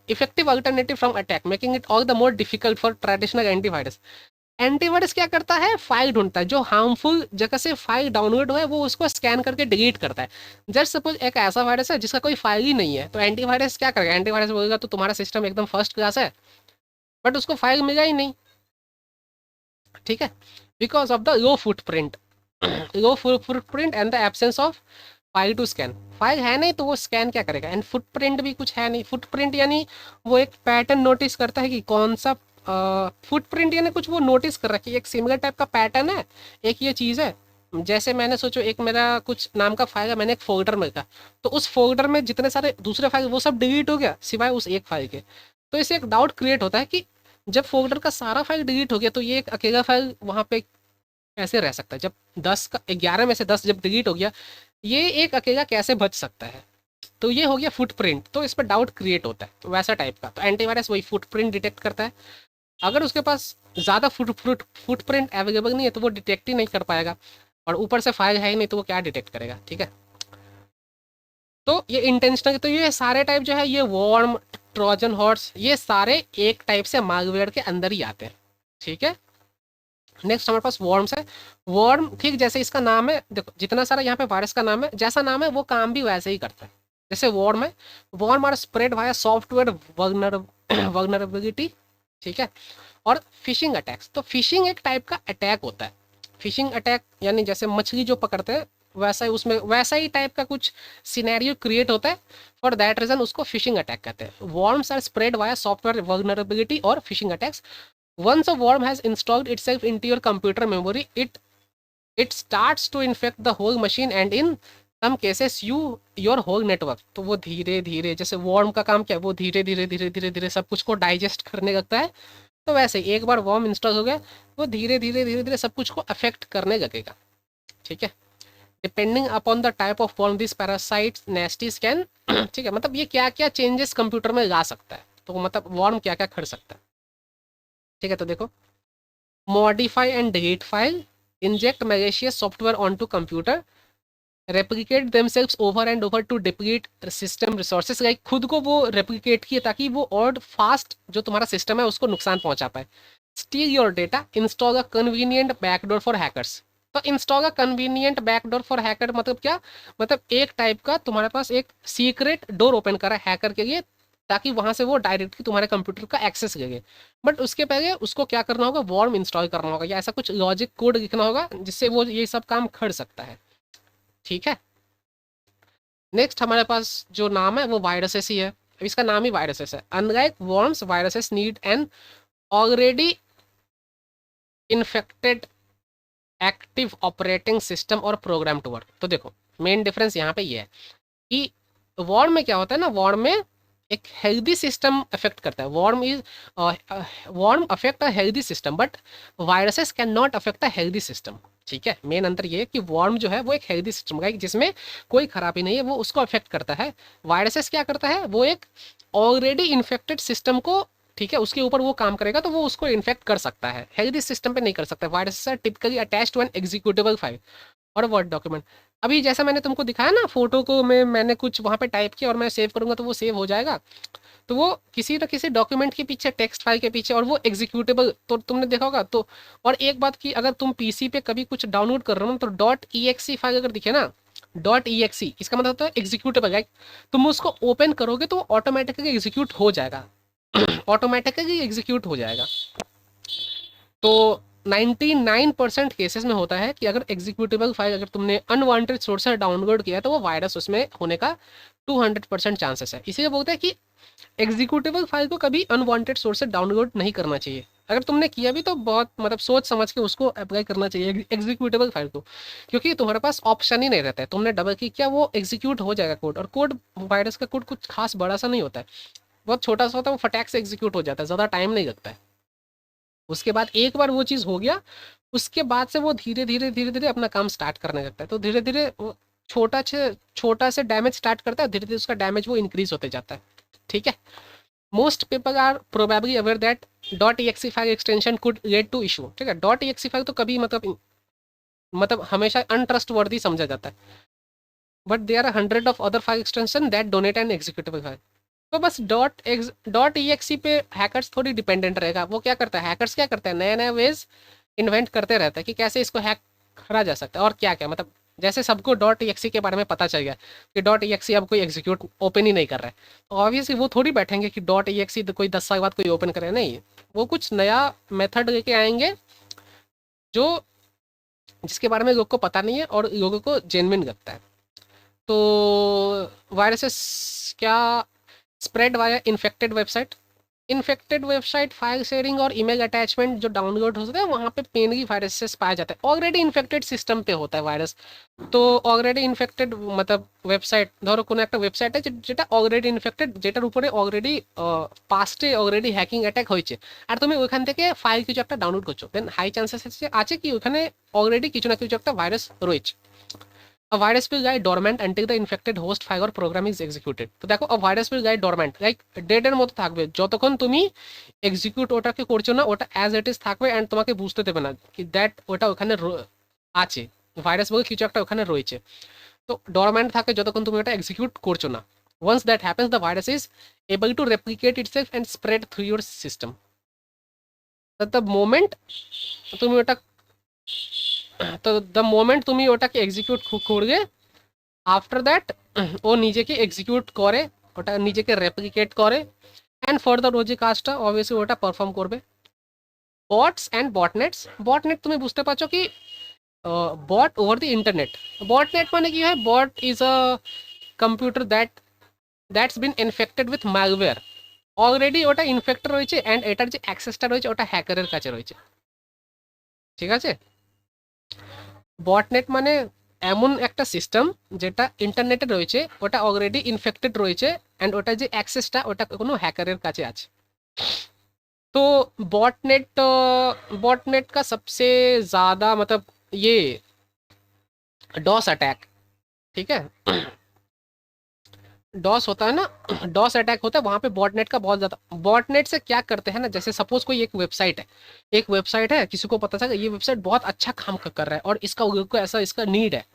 Speaker 1: Effective alternative from attack making it all the more difficult for traditional antivirus. Antivirus क्या करता है, फाइल ढूंढता है, जो हार्मफुल जगह से फाइल डाउनलोड हुआ है वो उसको स्कैन करके डिलीट करता है। जस्ट सपोज एक ऐसा वायरस है जिसका कोई फाइल ही नहीं है, तो एंटीवायरस क्या करेगा, एंटीवायरस बोलेगा तो तुम्हारा सिस्टम एकदम फर्स्ट क्लास है, बट उसको फाइल मिला ही नहीं। ठीक है, because of the low footprint, low footprint and the absence of file to scan. File है नहीं तो वो स्कैन क्या करेगा, एंड फुटप्रिंट भी कुछ है नहीं। फुटप्रिंट यानी वो एक पैटर्न नोटिस करता है कि कौन सा फुटप्रिंट यानी कुछ वो नोटिस कर रहा है कि एक सिमिलर टाइप का पैटर्न है, एक ये चीज़ है। जैसे मैंने सोचो एक मेरा कुछ नाम का फाइल है, मैंने एक फोल्डर में लिखा, तो उस फोल्डर में जितने सारे दूसरे फाइल वो सब डिलीट हो गया सिवाय उस एक फाइल के। तो इससे एक डाउट क्रिएट होता है कि जब फोल्डर का सारा फाइल डिलीट हो गया तो ये एक अकेला फाइल वहाँ पे कैसे रह सकता है, जब 10 का 11 में से 10 जब डिलीट हो गया ये एक अकेला कैसे बच सकता है। तो ये हो गया फुटप्रिंट, तो इस पर डाउट क्रिएट होता है, तो वैसा टाइप का। तो एंटीवायरस वही फुटप्रिंट डिटेक्ट करता है, अगर उसके पास ज़्यादा फुटप्रिंट अवेलेबल नहीं है तो वो डिटेक्ट ही नहीं कर पाएगा, और ऊपर से फाइल है ही नहीं तो वो क्या डिटेक्ट करेगा। ठीक है, तो ये इंटेंशनल, तो ये सारे टाइप जो है ये वॉर्म ट्रोजन हॉर्स ये सारे एक टाइप से मालवेयर के अंदर ही आते हैं। ठीक है, नेक्स्ट हमारे पास वॉर्म्स है। वॉर्म ठीक जैसे इसका नाम है, देखो जितना सारा यहाँ पे वायरस का नाम है, जैसा नाम है वो काम भी वैसे ही करता है जैसे वॉर्म है। Worm are spread via software vulnerability. ठीक है, और फिशिंग अटैक्स, तो फिशिंग एक टाइप का अटैक होता है। फिशिंग अटैक यानी जैसे मछली जो पकड़ते हैं वैसा ही उसमें वैसा ही टाइप का कुछ सिनेरियो क्रिएट होता है, फॉर दैट रीजन उसको फिशिंग अटैक कहते हैं। Worms are spread via software vulnerability और phishing attacks. Once a worm has installed itself into your computer memory, it starts to infect the whole machine and in some cases your whole network। तो वो धीरे धीरे, जैसे worm का काम क्या है, वो धीरे धीरे धीरे धीरे धीरे सब कुछ को डाइजेस्ट करने लगता है, तो वैसे एक बार worm इंस्टॉल हो गया वो धीरे धीरे धीरे धीरे सब कुछ को अफेक्ट करने लगेगा। ठीक है, depending upon the type of worm this parasites nasties can ठीक है, मतलब ये क्या क्या चेंजेस कंप्यूटर में ला सकता है, तो मतलब worm क्या क्या कर सकता है। ठीक है, तो देखो modify and delete file, inject malicious software onto computer, replicate themselves over and over to deplete system resources, like खुद को वो रेप्लिकेट किए ताकि वो और फास्ट जो तुम्हारा सिस्टम है उसको नुकसान पहुंचा पाए। Steal your data, install a convenient backdoor for hackers. तो install a convenient backdoor for hacker मतलब क्या, मतलब एक टाइप का तुम्हारे पास एक सीक्रेट डोर ओपन करा हैकर के लिए, ताकि वहां से वो डायरेक्टली तुम्हारे कंप्यूटर का एक्सेस ले बट उसके पहले उसको क्या करना होगा, वॉर्म इंस्टॉल करना होगा या ऐसा कुछ लॉजिक कोड लिखना होगा जिससे वो ये सब काम कर सकता है। ठीक है, नेक्स्ट हमारे पास जो नाम है वो वायरसेस ही है, इसका नाम ही वायरसेस है। Unlike worms viruses need an already infected active operating system और प्रोग्राम टू वर्क। तो देखो मेन डिफरेंस यहाँ पे ये है कि वॉर्म में क्या होता है ना, वॉर्म में एक हेल्दी सिस्टम अफेक्ट करता है। Worm affect a healthy system but viruses can not affect a healthy system. ठीक है, मेन अंतर ये है कि वॉर्म जो है वो एक हेल्दी सिस्टम का जिसमें कोई खराबी नहीं है वो उसको अफेक्ट करता है। वायरसेस क्या करता है, वो एक ऑलरेडी इन्फेक्टेड सिस्टम को, ठीक है, उसके ऊपर वो काम करेगा तो वो उसको इन्फेक्ट कर सकता है, हेल्दी सिस्टम पे नहीं कर सकता। Viruses are typically attached to an executable file. और वर्ड डॉक्यूमेंट। अभी जैसा मैंने तुमको दिखाया ना, फोटो को मैंने कुछ वहाँ पे टाइप किया और मैं सेव करूँगा तो वो सेव हो जाएगा। तो वो किसी न किसी डॉक्यूमेंट के पीछे, टेक्स्ट फाइल के पीछे, और वो एग्जीक्यूटेबल तो तुमने देखा होगा। तो और एक बात की, अगर तुम पीसी पे कभी कुछ डाउनलोड कर रहे हो ना, तो डॉट ई एक्सी फाइल अगर दिखे ना, डॉट ई एक्सी, इसका मतलब होता है एग्जीक्यूटेबल है। तुम उसको ओपन करोगे तो ऑटोमेटिकली एग्जीक्यूट हो जाएगा। ऑटोमेटिकली एग्जीक्यूट हो जाएगा। तो 99% केसेस में होता है कि अगर एग्जीक्यूटेबल फाइल अगर तुमने अनवांटेड सोर्स से डाउनलोड किया है तो वो वायरस उसमें होने का 200% चांसेस है। इसीलिए बोलते हैं कि एग्जीक्यूटेबल फाइल को कभी अनवांटेड सोर्स से डाउनलोड नहीं करना चाहिए। अगर तुमने किया भी तो बहुत मतलब सोच समझ के उसको अप्लाई करना चाहिए एग्जीक्यूटेबल फाइल को, क्योंकि तुम्हारे पास ऑप्शन ही नहीं रहता है। तुमने डबल क्लिक किया, वो एग्जीक्यूट हो जाएगा कोड, और कोड, वायरस का कोड कुछ खास बड़ा सा नहीं होता है, बहुत छोटा सा होता है, वो फटाक से एग्जीक्यूट हो जाता है, ज़्यादा टाइम नहीं लगता है। उसके बाद एक बार वो चीज़ हो गया, उसके बाद से वो धीरे धीरे अपना काम स्टार्ट करने लगता है। तो धीरे धीरे वो छोटा से डैमेज स्टार्ट करता है, धीरे धीरे उसका डैमेज वो इंक्रीज होते जाता है। ठीक है। Most people are probably aware that dot E X E file extension could lead to issue. ठीक है। डॉट ई एक्सी फाइल तो कभी मतलब हमेशा अनट्रस्ट वर्दी समझा जाता है, but there are hundred of other file extension that donate an executable file. तो बस डॉट ई एक्सी पे हैकर्स थोड़ी डिपेंडेंट रहेगा। वो क्या करता है, हैकर्स क्या करते हैं, नए नए वेज इन्वेंट करते रहता है कि कैसे इसको हैक करा जा सकता है, और क्या क्या मतलब जैसे सबको डॉट ई एक्सी के बारे में पता चल गया कि डॉट ई एक्सी अब कोई एग्जीक्यूट ओपन ही नहीं कर रहा है, तो ऑब्वियसली वो थोड़ी बैठेंगे कि डॉट ई एक्सी कोई 10 साल बाद कोई ओपन करे। नहीं, वो कुछ नया मेथड लेके आएंगे जो जिसके बारे में लोग को पता नहीं है और लोगों को जेन्युइन लगता है। तो वायरसेस क्या, spread via infected website. Infected website, file sharing और ईमेल अटैचमेंट जो डाउनलोड होते हैं वहाँ पे पेनली वायरसेस पाया जाता है। ऑलरेडी इन्फेक्टेड सिस्टम पे होता है वायरस। তো অলরেডি ইনফেক্টেড मतलब ওয়েবসাইট, ধরো কোনো একটা ওয়েবসাইট আছে যেটা অলরেডি ইনফেক্টেড, যেটার উপরে অলরেডি পাস্টে অলরেডি হ্যাকিং অ্যাটাক হয়েছে, আর তুমি ওইখান থেকে ফাইল কিছু একটা ডাউনলোড করছো, দেন হাই চান্সেস আছে কি ওখানে অলরেডি কিছু না কিছু একটা ভাইরাস রয়েছে। A virus will lie dormant until the infected host file or program is executed। তো দেখো, a virus will lie dormant, like dead এর মতো থাকবে যতক্ষণ তুমি এক্সিকিউট ওটাকে করছো না, ওটা অ্যাজ ইট ইজ থাকবে অ্যান্ড তোমাকে বুঝতে দেবে না কি দ্যাট ওটা ওখানে আছে, ভাইরাস বলে কিছু একটা ওখানে রয়েছে। তো ডরম্যান্ট থাকে যতক্ষণ তুমি ওটা এক্সিকিউট করছো না। Once that happens the virus is able to replicate itself and spread through your system. The moment তুমি ওটা তো দ্য মোমেন্ট তুমি ওটাকে এক্সিকিউট করবে, আফটার দ্যাট ও নিজেকে এক্সিকিউট করে, ওটা নিজেকে রেপ্লিকেট করে, অ্যান্ড ফার্দার ও যে কাজটা অবভিয়াসলি ওটা পারফর্ম করবে। Bots and বটনেটস। বটনেট তুমি বুঝতে পারছো কি, বট ওভার দি ইন্টারনেট। বটনেট মানে কি হয়, bot is a computer that's been infected with malware. Already ওটা ইনফেক্টেড রয়েছে অ্যান্ড এটার যে অ্যাক্সেসটা রয়েছে ওটা হ্যাকারের কাছে রয়েছে। ঠিক আছে। বটনেট মানে এমন একটা সিস্টেম যেটা ইন্টারনেটে রয়েছে, ওটা অলরেडी ইনফেক্টেড রয়েছে অ্যান্ড ওটা যে অ্যাক্সেসটা ওটা কোনো হ্যাকারের কাছে আছে। तो बॉटनेट का सबसे ज़्यादा मतलब ये डॉस अटैक। ठीक है। डॉस होता है ना, डॉस अटैक होता है, वहाँ पे बॉटनेट का बहुत ज़्यादा। बॉटनेट से क्या करते हैं ना, जैसे सपोज कोई एक वेबसाइट है, किसी को पता चला ये वेबसाइट बहुत अच्छा काम कर रहा है और इसका को ऐसा इसका नीड है,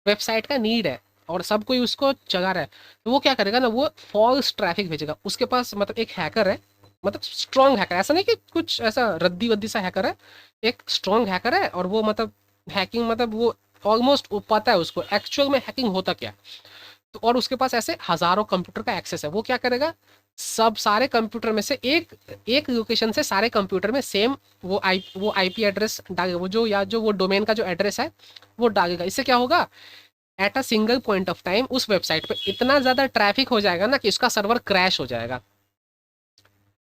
Speaker 1: वेबसाइट का नीड है और सब कोई उसको चला रहा है, तो वो क्या करेगा ना, वो फॉल्स ट्रैफिक भेजेगा। उसके पास मतलब एक हैकर है, मतलब स्ट्रॉन्ग हैकर, ऐसा नहीं कि कुछ ऐसा रद्दी वद्दी सा हैकर है, एक स्ट्रॉन्ग हैकर है और वो मतलब हैकिंग मतलब वो ऑलमोस्ट पता है उसको एक्चुअल में हैकिंग होता क्या। तो और उसके पास ऐसे हजारों कंप्यूटर का एक्सेस है। वो क्या करेगा, सब सारे कंप्यूटर में से एक लोकेशन से सारे कंप्यूटर में सेम वो आईपी एड्रेस डालेगा, वो जो या जो वो डोमेन का जो एड्रेस है वो डालेगा। इससे क्या होगा, at a single point of time उस वेबसाइट पे इतना ज़्यादा ट्रैफिक हो जाएगा ना कि उसका सर्वर क्रैश हो जाएगा।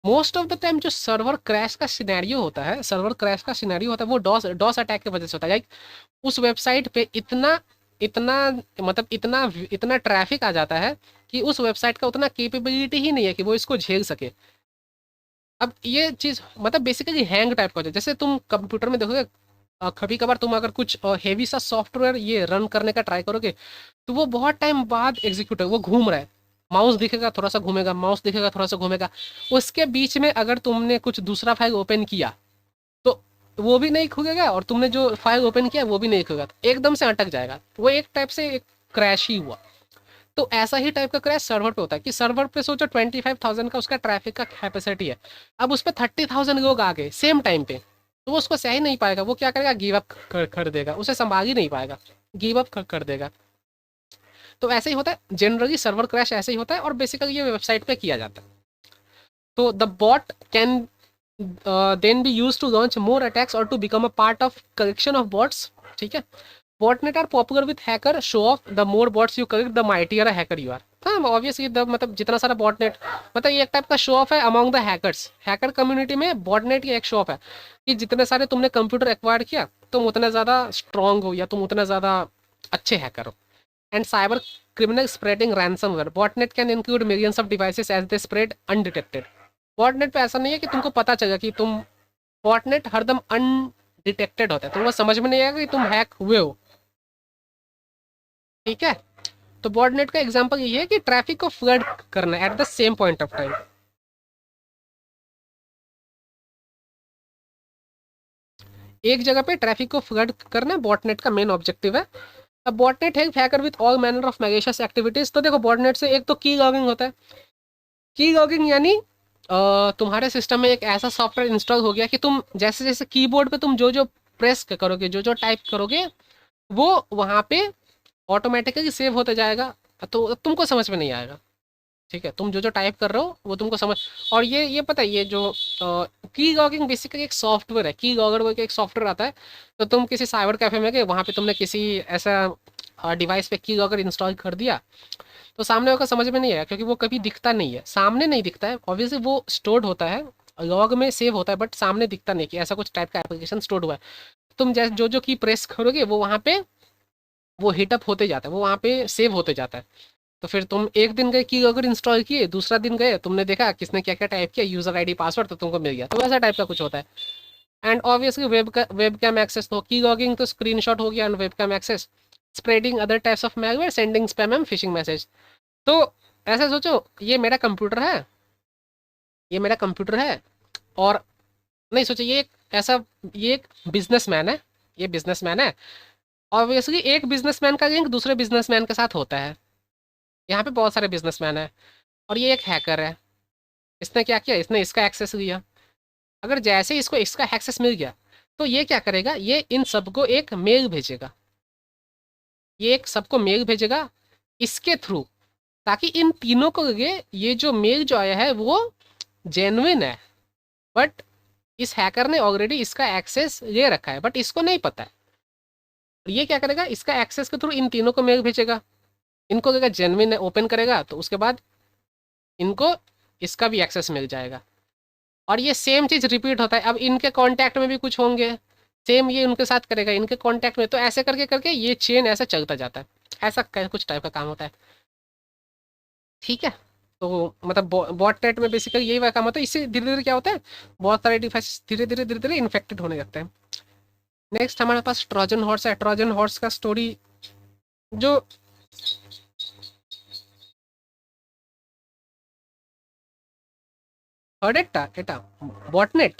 Speaker 1: मोस्ट ऑफ द टाइम जो सर्वर क्रैश का सिनेरियो होता है, वो डॉस अटैक की वजह से होता है। लाइक उस वेबसाइट पे इतना इतना मतलब इतना ट्रैफिक आ जाता है कि उस वेबसाइट का उतना कैपेबिलिटी ही नहीं है कि वो इसको झेल सके। अब ये चीज़ मतलब बेसिकली हैंग टाइप का हो जाए। जैसे तुम कंप्यूटर में देखोगे, कभी कभार तुम अगर कुछ हेवी सा सॉफ्टवेयर ये रन करने का ट्राई करोगे तो वो बहुत टाइम बाद एग्जीक्यूट है, वो घूम रहा है, माउस दिखेगा थोड़ा सा घूमेगा, माउस दिखेगा थोड़ा सा घूमेगा। उसके बीच में अगर तुमने कुछ दूसरा फाइल ओपन किया तो वो भी नहीं खुलेगा और तुमने जो फाइल ओपन किया वो भी नहीं खुलेगा, तो एकदम से अटक जाएगा। वो एक टाइप से एक क्रैश ही हुआ। तो ऐसा ही टाइप का क्रैश सर्वर पे होता है कि सर्वर पे सोचो 25,000 का उसका ट्रैफिक का कैपेसिटी है, अब उस पर 30,000 लोग आ गए सेम टाइम पे, तो वो उसको सह ही नहीं पाएगा। वो क्या करेगा, गिव अप कर देगा, उसे संभाल ही नहीं पाएगा, गिव अप कर देगा। तो ऐसे ही होता है जनरली, सर्वर क्रैश ऐसे ही होता है, और बेसिकली ये वेबसाइट पे किया जाता है। तो the bot can then be use to launch more attacks और to become a part of collection of bots. ठीक है, botnet are popular with hacker show off the more bots you collect the mightier hacker you are. हाँ obviously, the मतलब जितना सारा botnet, मतलब ये एक टाइप का शो ऑफ है among the hackers. Hacker community में बॉटनेट की एक शो ऑफ है कि जितने सारे तुमने कंप्यूटर एक्वायर किया तुम उतने ज़्यादा स्ट्रांग हो या तुम उतने ज़्यादा अच्छे हैकर हो। And cyber criminal spreading ransomware. Botnet can include millions of devices as they spread undetected. Botnet पे ऐसा नहीं है कि तुमको पता चलेगा कि तुम, बॉटनेट हरदम अनडिटेक्टेड होता है, तुमको समझ में नहीं आएगा कि तुम हैक हुए हो। ठीक है, तो बॉटनेट का एग्जांपल ये है कि ट्रैफिक को फ्लड करना at the same point of time. एक जगह पे ट्रैफिक को फ्लड करना बॉटनेट का मेन ऑब्जेक्टिव है। अब botnet help hacker with all manner of malicious activities. तो देखो बॉटनेट से एक तो की लॉगिंग होता है। की लॉगिंग यानी तुम्हारे सिस्टम में एक ऐसा सॉफ्टवेयर इंस्टॉल हो गया कि तुम जैसे जैसे कीबोर्ड पे तुम जो जो प्रेस करोगे, जो जो टाइप करोगे, वो वहाँ पे ऑटोमेटिकली सेव होता जाएगा। तो तुमको समझ में नहीं आएगा। ठीक है, तुम जो जो टाइप कर रहे हो वो तुमको समझ। और ये पता है, ये जो की लॉगिंग बेसिकली एक सॉफ्टवेयर है। की लॉगर वो एक सॉफ्टवेयर आता है। तो तुम किसी साइबर कैफे में गए, वहाँ पे तुमने किसी ऐसा डिवाइस पे की लॉगर इंस्टॉल कर दिया, तो सामने वाले को समझ में नहीं आया क्योंकि वो कभी दिखता नहीं है, सामने नहीं दिखता है। ऑब्वियसली वो स्टोर्ड होता है, लॉग में सेव होता है, बट सामने दिखता नहीं कि ऐसा कुछ टाइप का एप्लीकेशन स्टोर्ड हुआ है। तुम जैसे जो जो की प्रेस करोगे वो वहाँ पे वो हिटअप होते जाता है, वो वहाँ पे सेव होते जाता है। तो फिर तुम एक दिन गए की अगर इंस्टॉल किए, दूसरा दिन गए तुमने देखा किसने क्या क्या टाइप किया, यूजर आईडी पासवर्ड, तो तुमको मिल गया। तो वैसा टाइप का कुछ होता है। And obviously webcam access, तो की लॉगिंग तो स्क्रीनशॉट हो गया, and webcam access spreading other types of malware, sending spam and phishing message. तो ऐसा सोचो, ये मेरा कंप्यूटर है, ये मेरा कंप्यूटर है, और नहीं सोचो ये एक ऐसा, ये एक बिजनेसमैन है, ये बिजनेसमैन है। ऑब्वियसली एक बिजनेसमैन का लिंक दूसरे बिजनेसमैन के साथ होता है। यहाँ पे बहुत सारे बिजनेसमैन है, और ये एक हैकर है। इसने क्या किया, इसने इसका एक्सेस लिया। अगर जैसे ही इसको इसका एक्सेस मिल गया, तो ये क्या करेगा, ये इन सबको एक मेल भेजेगा, ये एक सबको मेल भेजेगा इसके थ्रू, ताकि इन तीनों को लगे ये जो मेल जो आया है वो जेन्युइन है। बट इस हैकर ने ऑलरेडी इसका एक्सेस ले रखा है, बट इसको नहीं पता है। और ये क्या करेगा, इसका एक्सेस के थ्रू इन तीनों को मेल भेजेगा, इनको लगेगा जेन्युइन है, ओपन करेगा तो उसके बाद इनको इसका भी एक्सेस मिल जाएगा। और ये सेम चीज़ रिपीट होता है। अब इनके कांटेक्ट में भी कुछ होंगे, सेम ये उनके साथ करेगा इनके कांटेक्ट में, तो ऐसे करके करके ये चेन ऐसा चलता जाता है। ऐसा कुछ टाइप का काम होता है। ठीक है, तो मतलब बॉटनेट में बेसिकली यही काम होता है। इससे धीरे धीरे क्या होता है, बहुत सारे डिवाइस धीरे धीरे इन्फेक्टेड होने लगते हैं। नेक्स्ट हमारे पास ट्रोजन हॉर्स है। ट्रोजन हॉर्स का स्टोरी जो হরেরটা এটা বটনেট,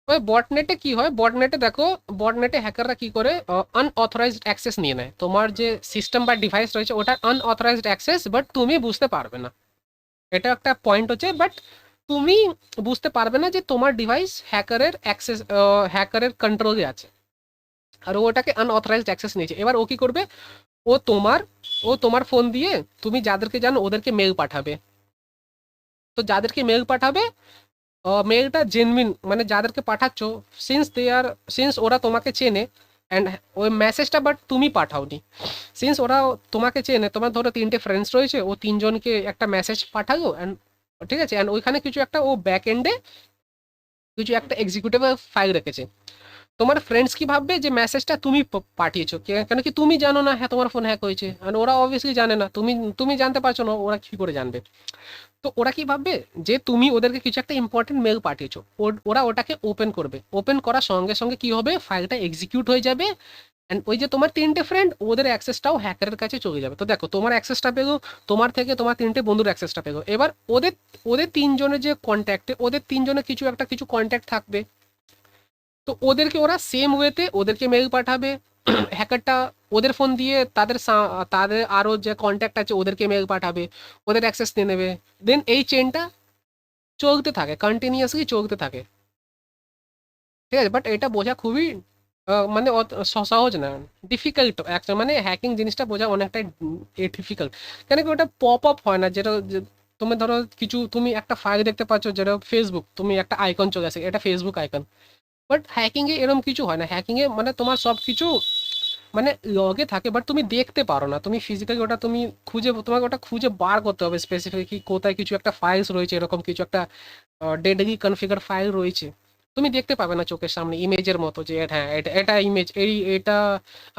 Speaker 1: ওই বটনেটে কি হয়, বটনেটে দেখো, বটনেটে হ্যাকাররা কি করে, আনঅথরাইজড অ্যাক্সেস নিয়ে নেয়। তোমার যে সিস্টেম বা ডিভাইস রয়েছে ওটা আনঅথরাইজড অ্যাক্সেস, বাট তুমি বুঝতে পারবে না। এটা একটা পয়েন্ট হচ্ছে, বাট তুমি বুঝতে পারবে না যে তোমার ডিভাইস হ্যাকারের অ্যাক্সেস, হ্যাকারের কন্ট্রোলে আছে, আর ও ওটাকে আনঅথরাইজড অ্যাক্সেস নিয়েছে। এবার ও কি করবে, ও তোমার ও তোমার ফোন দিয়ে তুমি যাদেরকে জানো ওদেরকে মেল পাঠাবে। তো যাদেরকে মেল পাঠাবে, মেলটা জেনুইন, মানে যাদেরকে পাঠাচ্ছ, সিন্স ওরা তোমাকে চেনে, অ্যান্ড ওই মেসেজটা বাট তুমি পাঠাওনি, সিন্স ওরা তোমাকে চেনে, তোমার ধরো 3টে ফ্রেন্ডস রয়েছে, ও 3জনকে একটা মেসেজ পাঠালো, অ্যান্ড ঠিক আছে, অ্যান্ড ওইখানে কিছু একটা ও ব্যাক এন্ডে কিছু একটা এক্সিকিউটেবল ফাইল রেখেছে। তোমার ফ্রেন্ডস কি ভাববে যে মেসেজটা তুমি পাঠিয়েছো, কেন কি তুমি জানো না হ্যাঁ তোমার ফোন হ্যাক হয়েছে, আর ওরা অবভিয়াসলি জানে না, তুমি তুমি জানতে পারছো না, ওরা কি করে জানবে। তো ওরা কি ভাববে যে তুমি ওদেরকে কিছু একটা ইম্পর্টেন্ট মেল পাঠিয়েছো, ওরা ওটাকে ওপেন করবে, ওপেন করার সঙ্গে সঙ্গে কি হবে, ফাইলটা এক্সিকিউট হয়ে যাবে, এন্ড ওই যে তোমার তিনটে ফ্রেন্ড, ওদের অ্যাক্সেসটাও হ্যাকারের কাছে চলে যাবে। তো দেখো তোমার অ্যাক্সেসটা পেগো, তোমার থেকে তোমার তিনটে বন্ধুর অ্যাক্সেসটা পেগো। এবার ওদের ওদের তিনজনের যে কন্ট্যাক্টে, ওদের তিনজনের কিছু কন্ট্যাক্ট থাকবে, তো ওদেরকে ওরা সেম ওয়েতে ওদেরকে মেল পাঠাবে। হ্যাকারটা ওদের ফোন দিয়ে তাদের আরও যে কন্ট্যাক্ট আছে ওদেরকে মেল পাঠাবে, ওদের অ্যাক্সেস নিয়ে নেবে। দেন এই চেনটা চলতে থাকে, কন্টিনিউয়াসলি চলতে থাকে। ঠিক আছে, বাট এটা বোঝা খুবই মানে সহজ না, ডিফিকাল্ট একটা, মানে হ্যাকিং জিনিসটা বোঝা অনেকটাই ডিফিকাল্ট। কেন কি ওটা পপ আপ হয় না, যেটা তুমি ধরো কিছু, তুমি একটা ফাইল দেখতে পাচ্ছ যেটা ফেসবুক, তুমি একটা আইকন চলে আসে, এটা ফেসবুক আইকন। বাট হ্যাকিংয়ে এরকম কিছু হয় না। হ্যাকিংয়ে মানে তোমার সব কিছু মানে লগে থাকে, বাট তুমি দেখতে পারো না, তুমি ফিজিক্যালি ওটা তুমি তোমাকে ওটা খুঁজে বার করতে হবে স্পেসিফিকলি কোথায় কিছু একটা ফাইলস রয়েছে, এরকম কিছু একটা ডেডলি কনফিগার ফাইল রয়েছে। তুমি দেখতে পাবে না চোখের সামনে ইমেজের মতো যে হ্যাঁ এটা এটা ইমেজ, এটা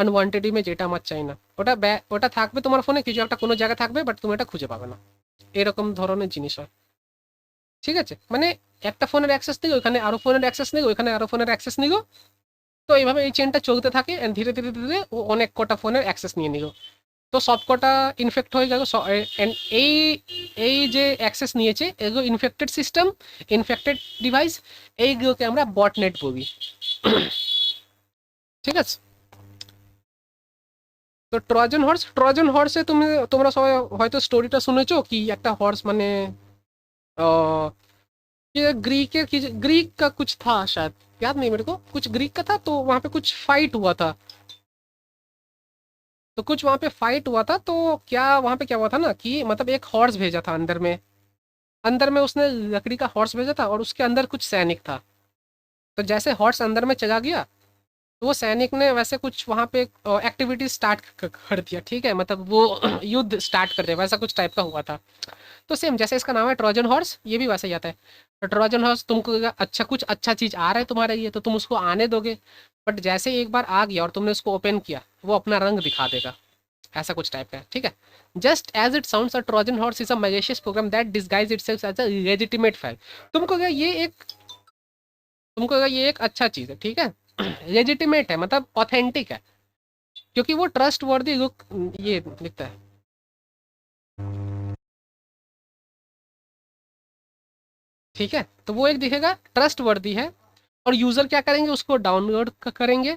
Speaker 1: আনওয়ান্টেড ইমেজ, এটা আমার চাই না। ওটা থাকবে তোমার ফোনে কিছু একটা কোনো জায়গায় থাকবে, বাট তুমি এটা খুঁজে পাবে না। এরকম ধরনের জিনিস হয়। ঠিক আছে, মানে একটা ফোনের অ্যাক্সেস নিয়ে ওখানে আরো ফোনের অ্যাক্সেস নিয়ে ওখানে আরো ফোনের অ্যাক্সেস নিল। তো এইভাবে এই চেনটা চলতে থাকে, and ধীরে ধীরে ধীরে ও অনেক কটা ফোনের অ্যাক্সেস নিয়ে নিল। তো সব কটা ইনফেক্ট হয়ে গেল। অ্যান্ড এই এই যে অ্যাক্সেস নিয়েছে এগুলো ইনফেক্টেড সিস্টেম, ইনফেক্টেড ডিভাইস, এইগুলোকে আমরা বটনেট বলি। ঠিক আছে। তো ট্রোজান হর্সে তোমরা সবাই হয়তো স্টোরিটা শুনেছো, কি একটা হর্স মানে ये ग्रीक का कुछ था शायद, याद नहीं मेरे को, कुछ ग्रीक का था, तो वहां पे कुछ फाइट हुआ था। तो कुछ वहां पे फाइट हुआ था, तो क्या वहां पे क्या हुआ था ना कि मतलब एक हॉर्स भेजा था अंदर में, अंदर में उसने लकड़ी का हॉर्स भेजा था और उसके अंदर कुछ सैनिक था। तो जैसे हॉर्स अंदर में चला गया, तो वो सैनिक ने वैसे कुछ वहाँ पे एक्टिविटी स्टार्ट कर दिया। ठीक है, मतलब वो युद्ध स्टार्ट कर दिया, वैसा कुछ टाइप का हुआ था। तो सेम जैसे इसका नाम है ट्रोजन हॉर्स, ये भी वैसे ही आता है। तो ट्रोजन हॉर्स तुमको अच्छा कुछ अच्छा चीज़ आ रहा है तुम्हारे लिए, तो तुम उसको आने दोगे। बट जैसे ही एक बार आ गया और तुमने उसको ओपन किया, वो अपना रंग दिखा देगा। ऐसा कुछ टाइप का है। ठीक है, just as it sounds, a Trojan horse is a malicious program that disguise itself as a legitimate file. तुमको क्या ये एक तुमको क्या ये एक अच्छा चीज़ है। ठीक है, लेजिटिमेट है, मतलब ऑथेंटिक है, क्योंकि वो ट्रस्ट वर्दी लुक ये लिखता है। ठीक है, तो वो एक दिखेगा ट्रस्ट वर्दी है। और यूजर क्या करेंगे, उसको डाउनलोड करेंगे।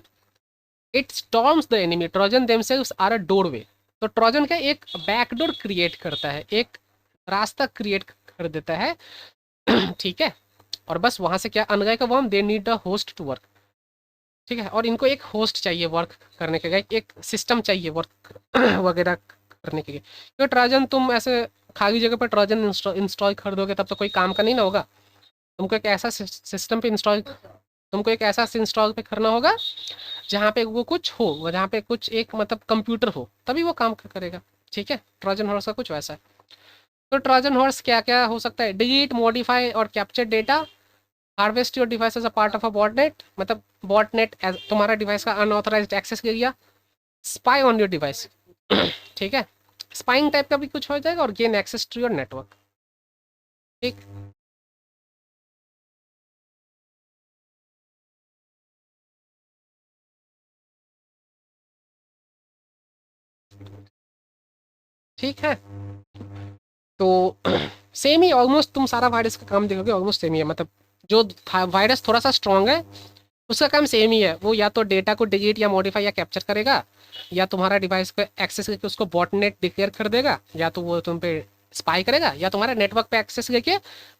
Speaker 1: It storms the enemy, Trojan themselves are a doorway. तो ट्रोजन का एक बैकडोर क्रिएट करता है, एक रास्ता क्रिएट कर देता है। ठीक है, और बस वहां से क्या, अनगाय का worm they need a host to work. ठीक है, और इनको एक होस्ट चाहिए वर्क करने के लिए, एक सिस्टम चाहिए वर्क वगैरह करने के लिए। क्योंकि ट्रोजन तुम ऐसे खाली जगह पर ट्रोजन इंस्टॉल कर दोगे तब तो कोई काम का नहीं ना होगा। तुमको एक ऐसा सिस्टम पे इंस्टॉल तुमको एक ऐसा इंस्टॉल पे करना होगा जहाँ पे वो कुछ हो, जहाँ पे कुछ एक मतलब कंप्यूटर हो, तभी वो काम करेगा। ठीक है, ट्रोजन हॉर्स का कुछ वैसा है। तो ट्रोजन हॉर्स क्या क्या हो सकता है, डिलीट, मॉडिफाई और capture data, harvest your device as a part of a botnet, मतलब बॉटनेट तुम्हारा डिवाइस का अनऑथराइज्ड एक्सेस ले लिया। Spy on your device. ठीक है, स्पाइंग टाइप का भी कुछ हो जाएगा, और gain access to your network. ठीक। ठीक है, तो सेम ही ऑलमोस्ट तुम सारा वायरस का काम देखोगे, ऑलमोस्ट सेम ही है। मतलब जो वायरस थोड़ा सा स्ट्रांग है, उसका काम सेम ही है। वो या तो डेटा को डिलीट या मॉडिफाई या कैप्चर करेगा, या तुम्हारा डिवाइस पे एक्सेस करके उसको बॉटनेट डिक्लेयर कर देगा, या तो वो तुम पे स्पाई करेगा, या तुम्हारे नेटवर्क पे एक्सेस लेके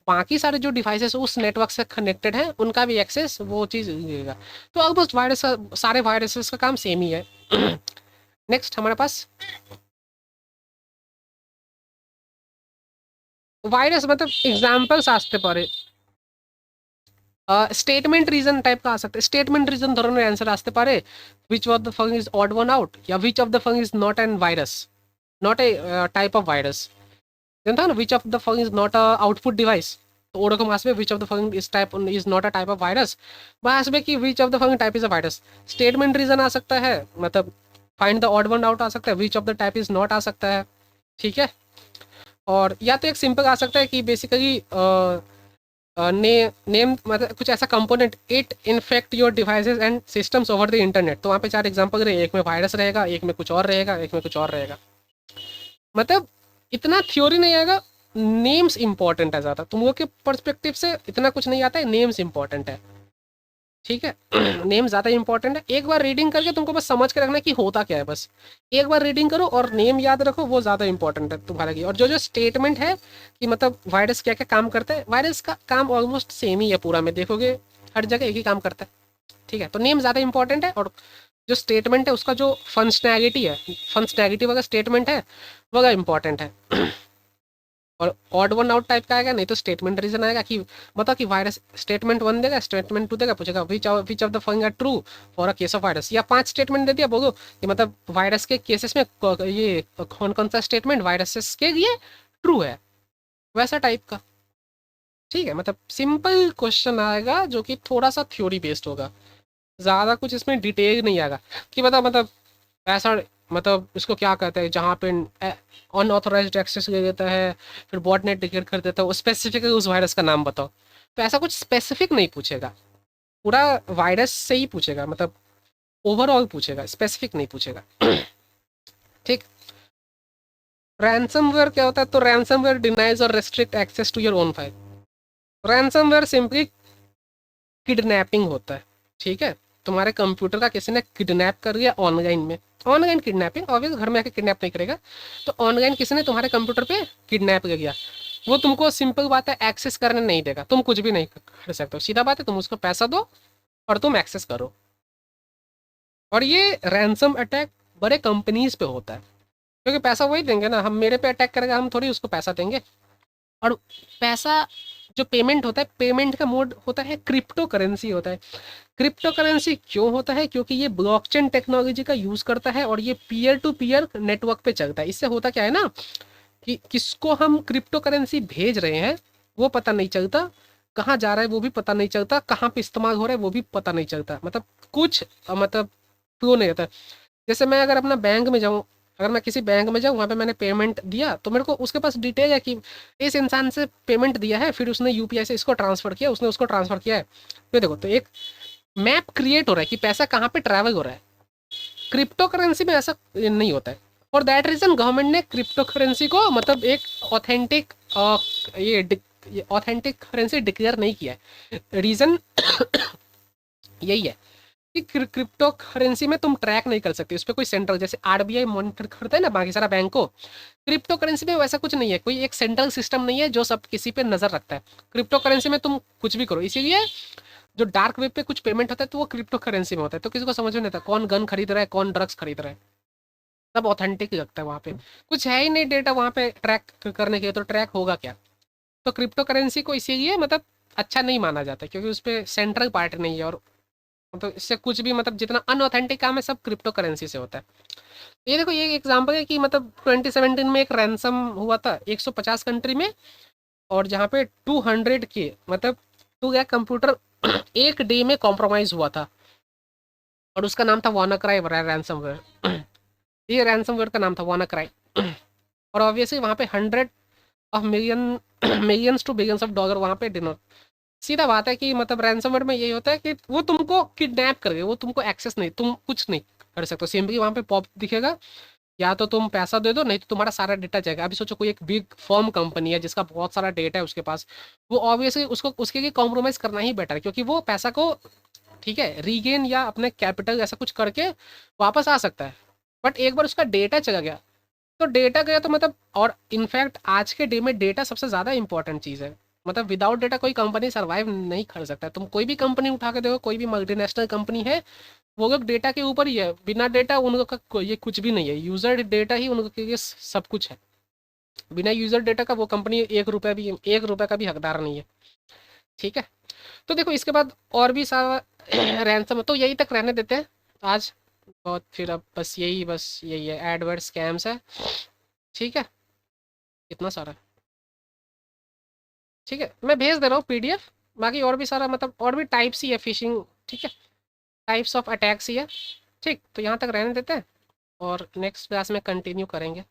Speaker 1: बाकी सारे जो डिवाइसेस उस नेटवर्क से कनेक्टेड हैं उनका भी एक्सेस वो चीज़ लेगा। तो ऑलमोस्ट सारे वायरसेस का काम सेम ही है। नेक्स्ट हमारे पास वायरस, मतलब एग्जाम्पल्स আসতে পারে। स्टेटमेंट रीजन टाइप का आ सकता है, स्टेटमेंट रीजन ধরনের অ্যান্সার আসতে পারে। which of the following is odd one out, या which of the following is not an virus, not a type of virus। জানতো না which of the following is not a output device, তো ওরকম আসবে which of the following is not a type of virus, বা আসবে কি which of the following type is a virus। Statement reason आ सकता है, मतलब find the odd one out आ सकता है, which of the type is not आ सकता है। ठीक है, और या तो एक सिंपल आ सकता है कि बेसिकली नेम मतलब कुछ ऐसा component it infect your devices and systems over the internet. तो वहाँ पे 4 एग्जांपल रहे, एक में वायरस रहेगा, एक में कुछ और रहेगा, एक में कुछ और रहेगा। मतलब इतना थ्योरी नहीं आएगा, नेम्स इंपॉर्टेंट है ज़्यादा, तुम लोग के पर्सपेक्टिव से इतना कुछ नहीं आता है, नेम्स इंपॉर्टेंट है। ठीक है। नेम ज़्यादा इंपॉर्टेंट है, एक बार रीडिंग करके तुमको बस समझ के रखना कि होता क्या है, बस एक बार रीडिंग करो और नेम याद रखो, वो ज़्यादा इंपॉर्टेंट है तुम्हारे लिए। और जो जो स्टेटमेंट है कि मतलब वायरस क्या क्या काम करता है, वायरस का काम ऑलमोस्ट सेम ही है पूरा में, देखोगे हर जगह एक ही काम करता है। ठीक है, तो नेम ज़्यादा इंपॉर्टेंट है, और जो स्टेटमेंट है उसका जो फंक्शनैलिटी है, फंक्शनैलिटी वाला स्टेटमेंट है वह इंपॉर्टेंट है। और ऑड वन आउट टाइप का आएगा, नहीं तो स्टेटमेंट रीजन आएगा कि बताओ कि वायरस स्टेटमेंट 1 देगा, स्टेटमेंट 2 देगा, पूछेगा which of the following are true for a case of virus, या 5 स्टेटमेंट दे दिया, बोलो कि मतलब वायरस के केसेस में ये कौन कौन सा स्टेटमेंट वायरसेस के लिए ट्रू है, वैसा टाइप का। ठीक है, मतलब सिंपल क्वेश्चन आएगा जो कि थोड़ा सा थ्योरी बेस्ड होगा, ज़्यादा कुछ इसमें डिटेल नहीं आएगा कि मतलब ऐसा मतलब इसको क्या कहते हैं जहाँ पे अनऑथोराइज्ड एक्सेस ले लेता है, फिर बॉटनेट डिक्लेयर कर देता है, वो स्पेसिफिक उस वायरस का नाम बताओ। तो ऐसा कुछ स्पेसिफिक नहीं पूछेगा, पूरा वायरस से ही पूछेगा, मतलब ओवरऑल पूछेगा, स्पेसिफिक नहीं पूछेगा। ठीक। रैंसमवेयर क्या होता है, तो रैंसमवेयर डिनाइज और restrict access to your own file. Ransomware simply kidnapping होता है। ठीक है, तुम्हारे कंप्यूटर का किसी ने किडनैप कर लिया ऑनलाइन में, ऑनलाइन किडनैपिंग, ऑब्वियस घर में आके किडनैप नहीं करेगा, तो ऑनलाइन किसी ने तुम्हारे कंप्यूटर पे किडनैप कर लिया, वो तुमको सिंपल बात है एक्सेस करने नहीं देगा, तुम कुछ भी नहीं कर सकते हो, सीधा बात है, तुम उसको पैसा दो और तुम एक्सेस करो। और ये रैंसम अटैक बड़े कंपनीज पे होता है, क्योंकि पैसा वही देंगे ना, हम मेरे पे अटैक करेगा, हम थोड़ी उसको पैसा देंगे। और पैसा जो पेमेंट होता है, पेमेंट का मोड होता है क्रिप्टो करेंसी होता है। क्रिप्टो करेंसी क्यों होता है, क्योंकि ये ब्लॉकचेन टेक्नोलॉजी का यूज करता है और ये पीयर टू पीयर नेटवर्क पे चलता है। इससे होता क्या है ना कि किसको हम क्रिप्टो करेंसी भेज रहे हैं वो पता नहीं चलता, कहाँ जा रहा है वो भी पता नहीं चलता, कहाँ पे इस्तेमाल हो रहा है वो भी पता नहीं चलता, मतलब कुछ मतलब फ्लो नहीं रहता। जैसे मैं अगर अपना बैंक में जाऊँ, अगर मैं किसी बैंक में जाऊँ, वहाँ पे मैंने पेमेंट दिया, तो मेरे को उसके पास डिटेल है कि इस इंसान से पेमेंट दिया है, फिर उसने यूपीआई से इसको ट्रांसफ़र किया, उसने उसको ट्रांसफ़र किया है। तो देखो, तो एक मैप क्रिएट हो रहा है कि पैसा कहाँ पे ट्रैवल हो रहा है। क्रिप्टो करेंसी में ऐसा नहीं होता है। फॉर दैट रीज़न गवर्नमेंट ने क्रिप्टो करेंसी को मतलब एक ऑथेंटिक ये ऑथेंटिक करेंसी डिक्लेयर नहीं किया है। रीज़न यही है कि क्रिप्टो करेंसी में तुम ट्रैक नहीं कर सकते, उस पर कोई सेंट्रल, जैसे आरबीआई मॉनिटर करता है ना बाकी सारा बैंक को, क्रिप्टो करेंसी में वैसा कुछ नहीं है, कोई एक सेंट्रल सिस्टम नहीं है जो सब किसी पे नजर रखता है। क्रिप्टो करेंसी में तुम कुछ भी करो, इसीलिए जो डार्क वेब पे कुछ पेमेंट होता है तो वो क्रिप्टो करेंसी में होता है, तो किसी को समझ में नहीं आता कौन गन खरीद रहा है, कौन ड्रग्स खरीद रहा है, सब ऑथेंटिक लगता है। वहाँ पे कुछ है ही नहीं डेटा वहाँ पे ट्रैक करने के लिए, तो ट्रैक होगा क्या। तो क्रिप्टो करेंसी को इसीलिए मतलब अच्छा नहीं माना जाता, क्योंकि उस पर सेंट्रल पार्ट नहीं है, और मतलब इससे कुछ भी मतलब जितना अनऑथेंटिक काम है सब क्रिप्टो करेंसी से होता है। ये देखो, ये एग्जांपल है कि मतलब 2017 में एक रैंसम हुआ था 150 कंट्री में, और जहाँ पे 200 के मतलब 2 लाख कंप्यूटर एक डे में कॉम्प्रोमाइज हुआ था, और उसका नाम था वानाक्राई रैंसमवेयर। ये रैंसमवेयर का नाम था वानाक्राई। और ऑब्वियसली वहाँ पे 100 of millions to billions of dollar वहाँ पे डिनर। सीधा बात है कि मतलब रैंसमवेयर में यही होता है कि वो तुमको किडनैप कर गए, वो तुमको एक्सेस नहीं, तुम कुछ नहीं कर सकते, सिंपली वहाँ पे पॉप दिखेगा, या तो तुम पैसा दे दो, नहीं तो तुम्हारा सारा डेटा जाएगा। अभी सोचो कोई एक बिग फर्म कंपनी है जिसका बहुत सारा डेटा है उसके पास, वो ऑब्वियसली उसको उसके लिए कॉम्प्रोमाइज़ करना ही बेटर है, क्योंकि वो पैसा को ठीक है रीगेन या अपने कैपिटल ऐसा कुछ करके वापस आ सकता है। बट एक बार उसका डेटा चला गया तो डेटा गया, तो मतलब और इनफैक्ट आज के डे में डेटा सबसे ज़्यादा इंपॉर्टेंट चीज़ है। मतलब विदाउट डेटा कोई कंपनी सर्वाइव नहीं कर सकता। तुम कोई भी कंपनी उठा के देखो, कोई भी मल्टीनेशनल कंपनी है, वो लोग डेटा के ऊपर ही है, बिना डेटा उन लोग का ये कुछ भी नहीं है, यूज़र डेटा ही उन लोग के लिए सब कुछ है। बिना यूज़र डेटा का वो कंपनी 1 रुपये का भी हकदार नहीं है। ठीक है, तो देखो इसके बाद और भी सारा रैंसम, तो यही तक रहने देते हैं आज। बहुत फिर अब बस यही है, एडवर्ड स्कैम्स है। ठीक है, इतना सारा। ठीक है, मैं भेज दे रहा हूँ पीडीएफ। बाकी और भी सारा मतलब और भी टाइप्स ही है फिशिंग। ठीक है, टाइप्स ऑफ अटैक्स ही है। ठीक, तो यहाँ तक रहने देते हैं और नेक्स्ट क्लास में कंटिन्यू करेंगे।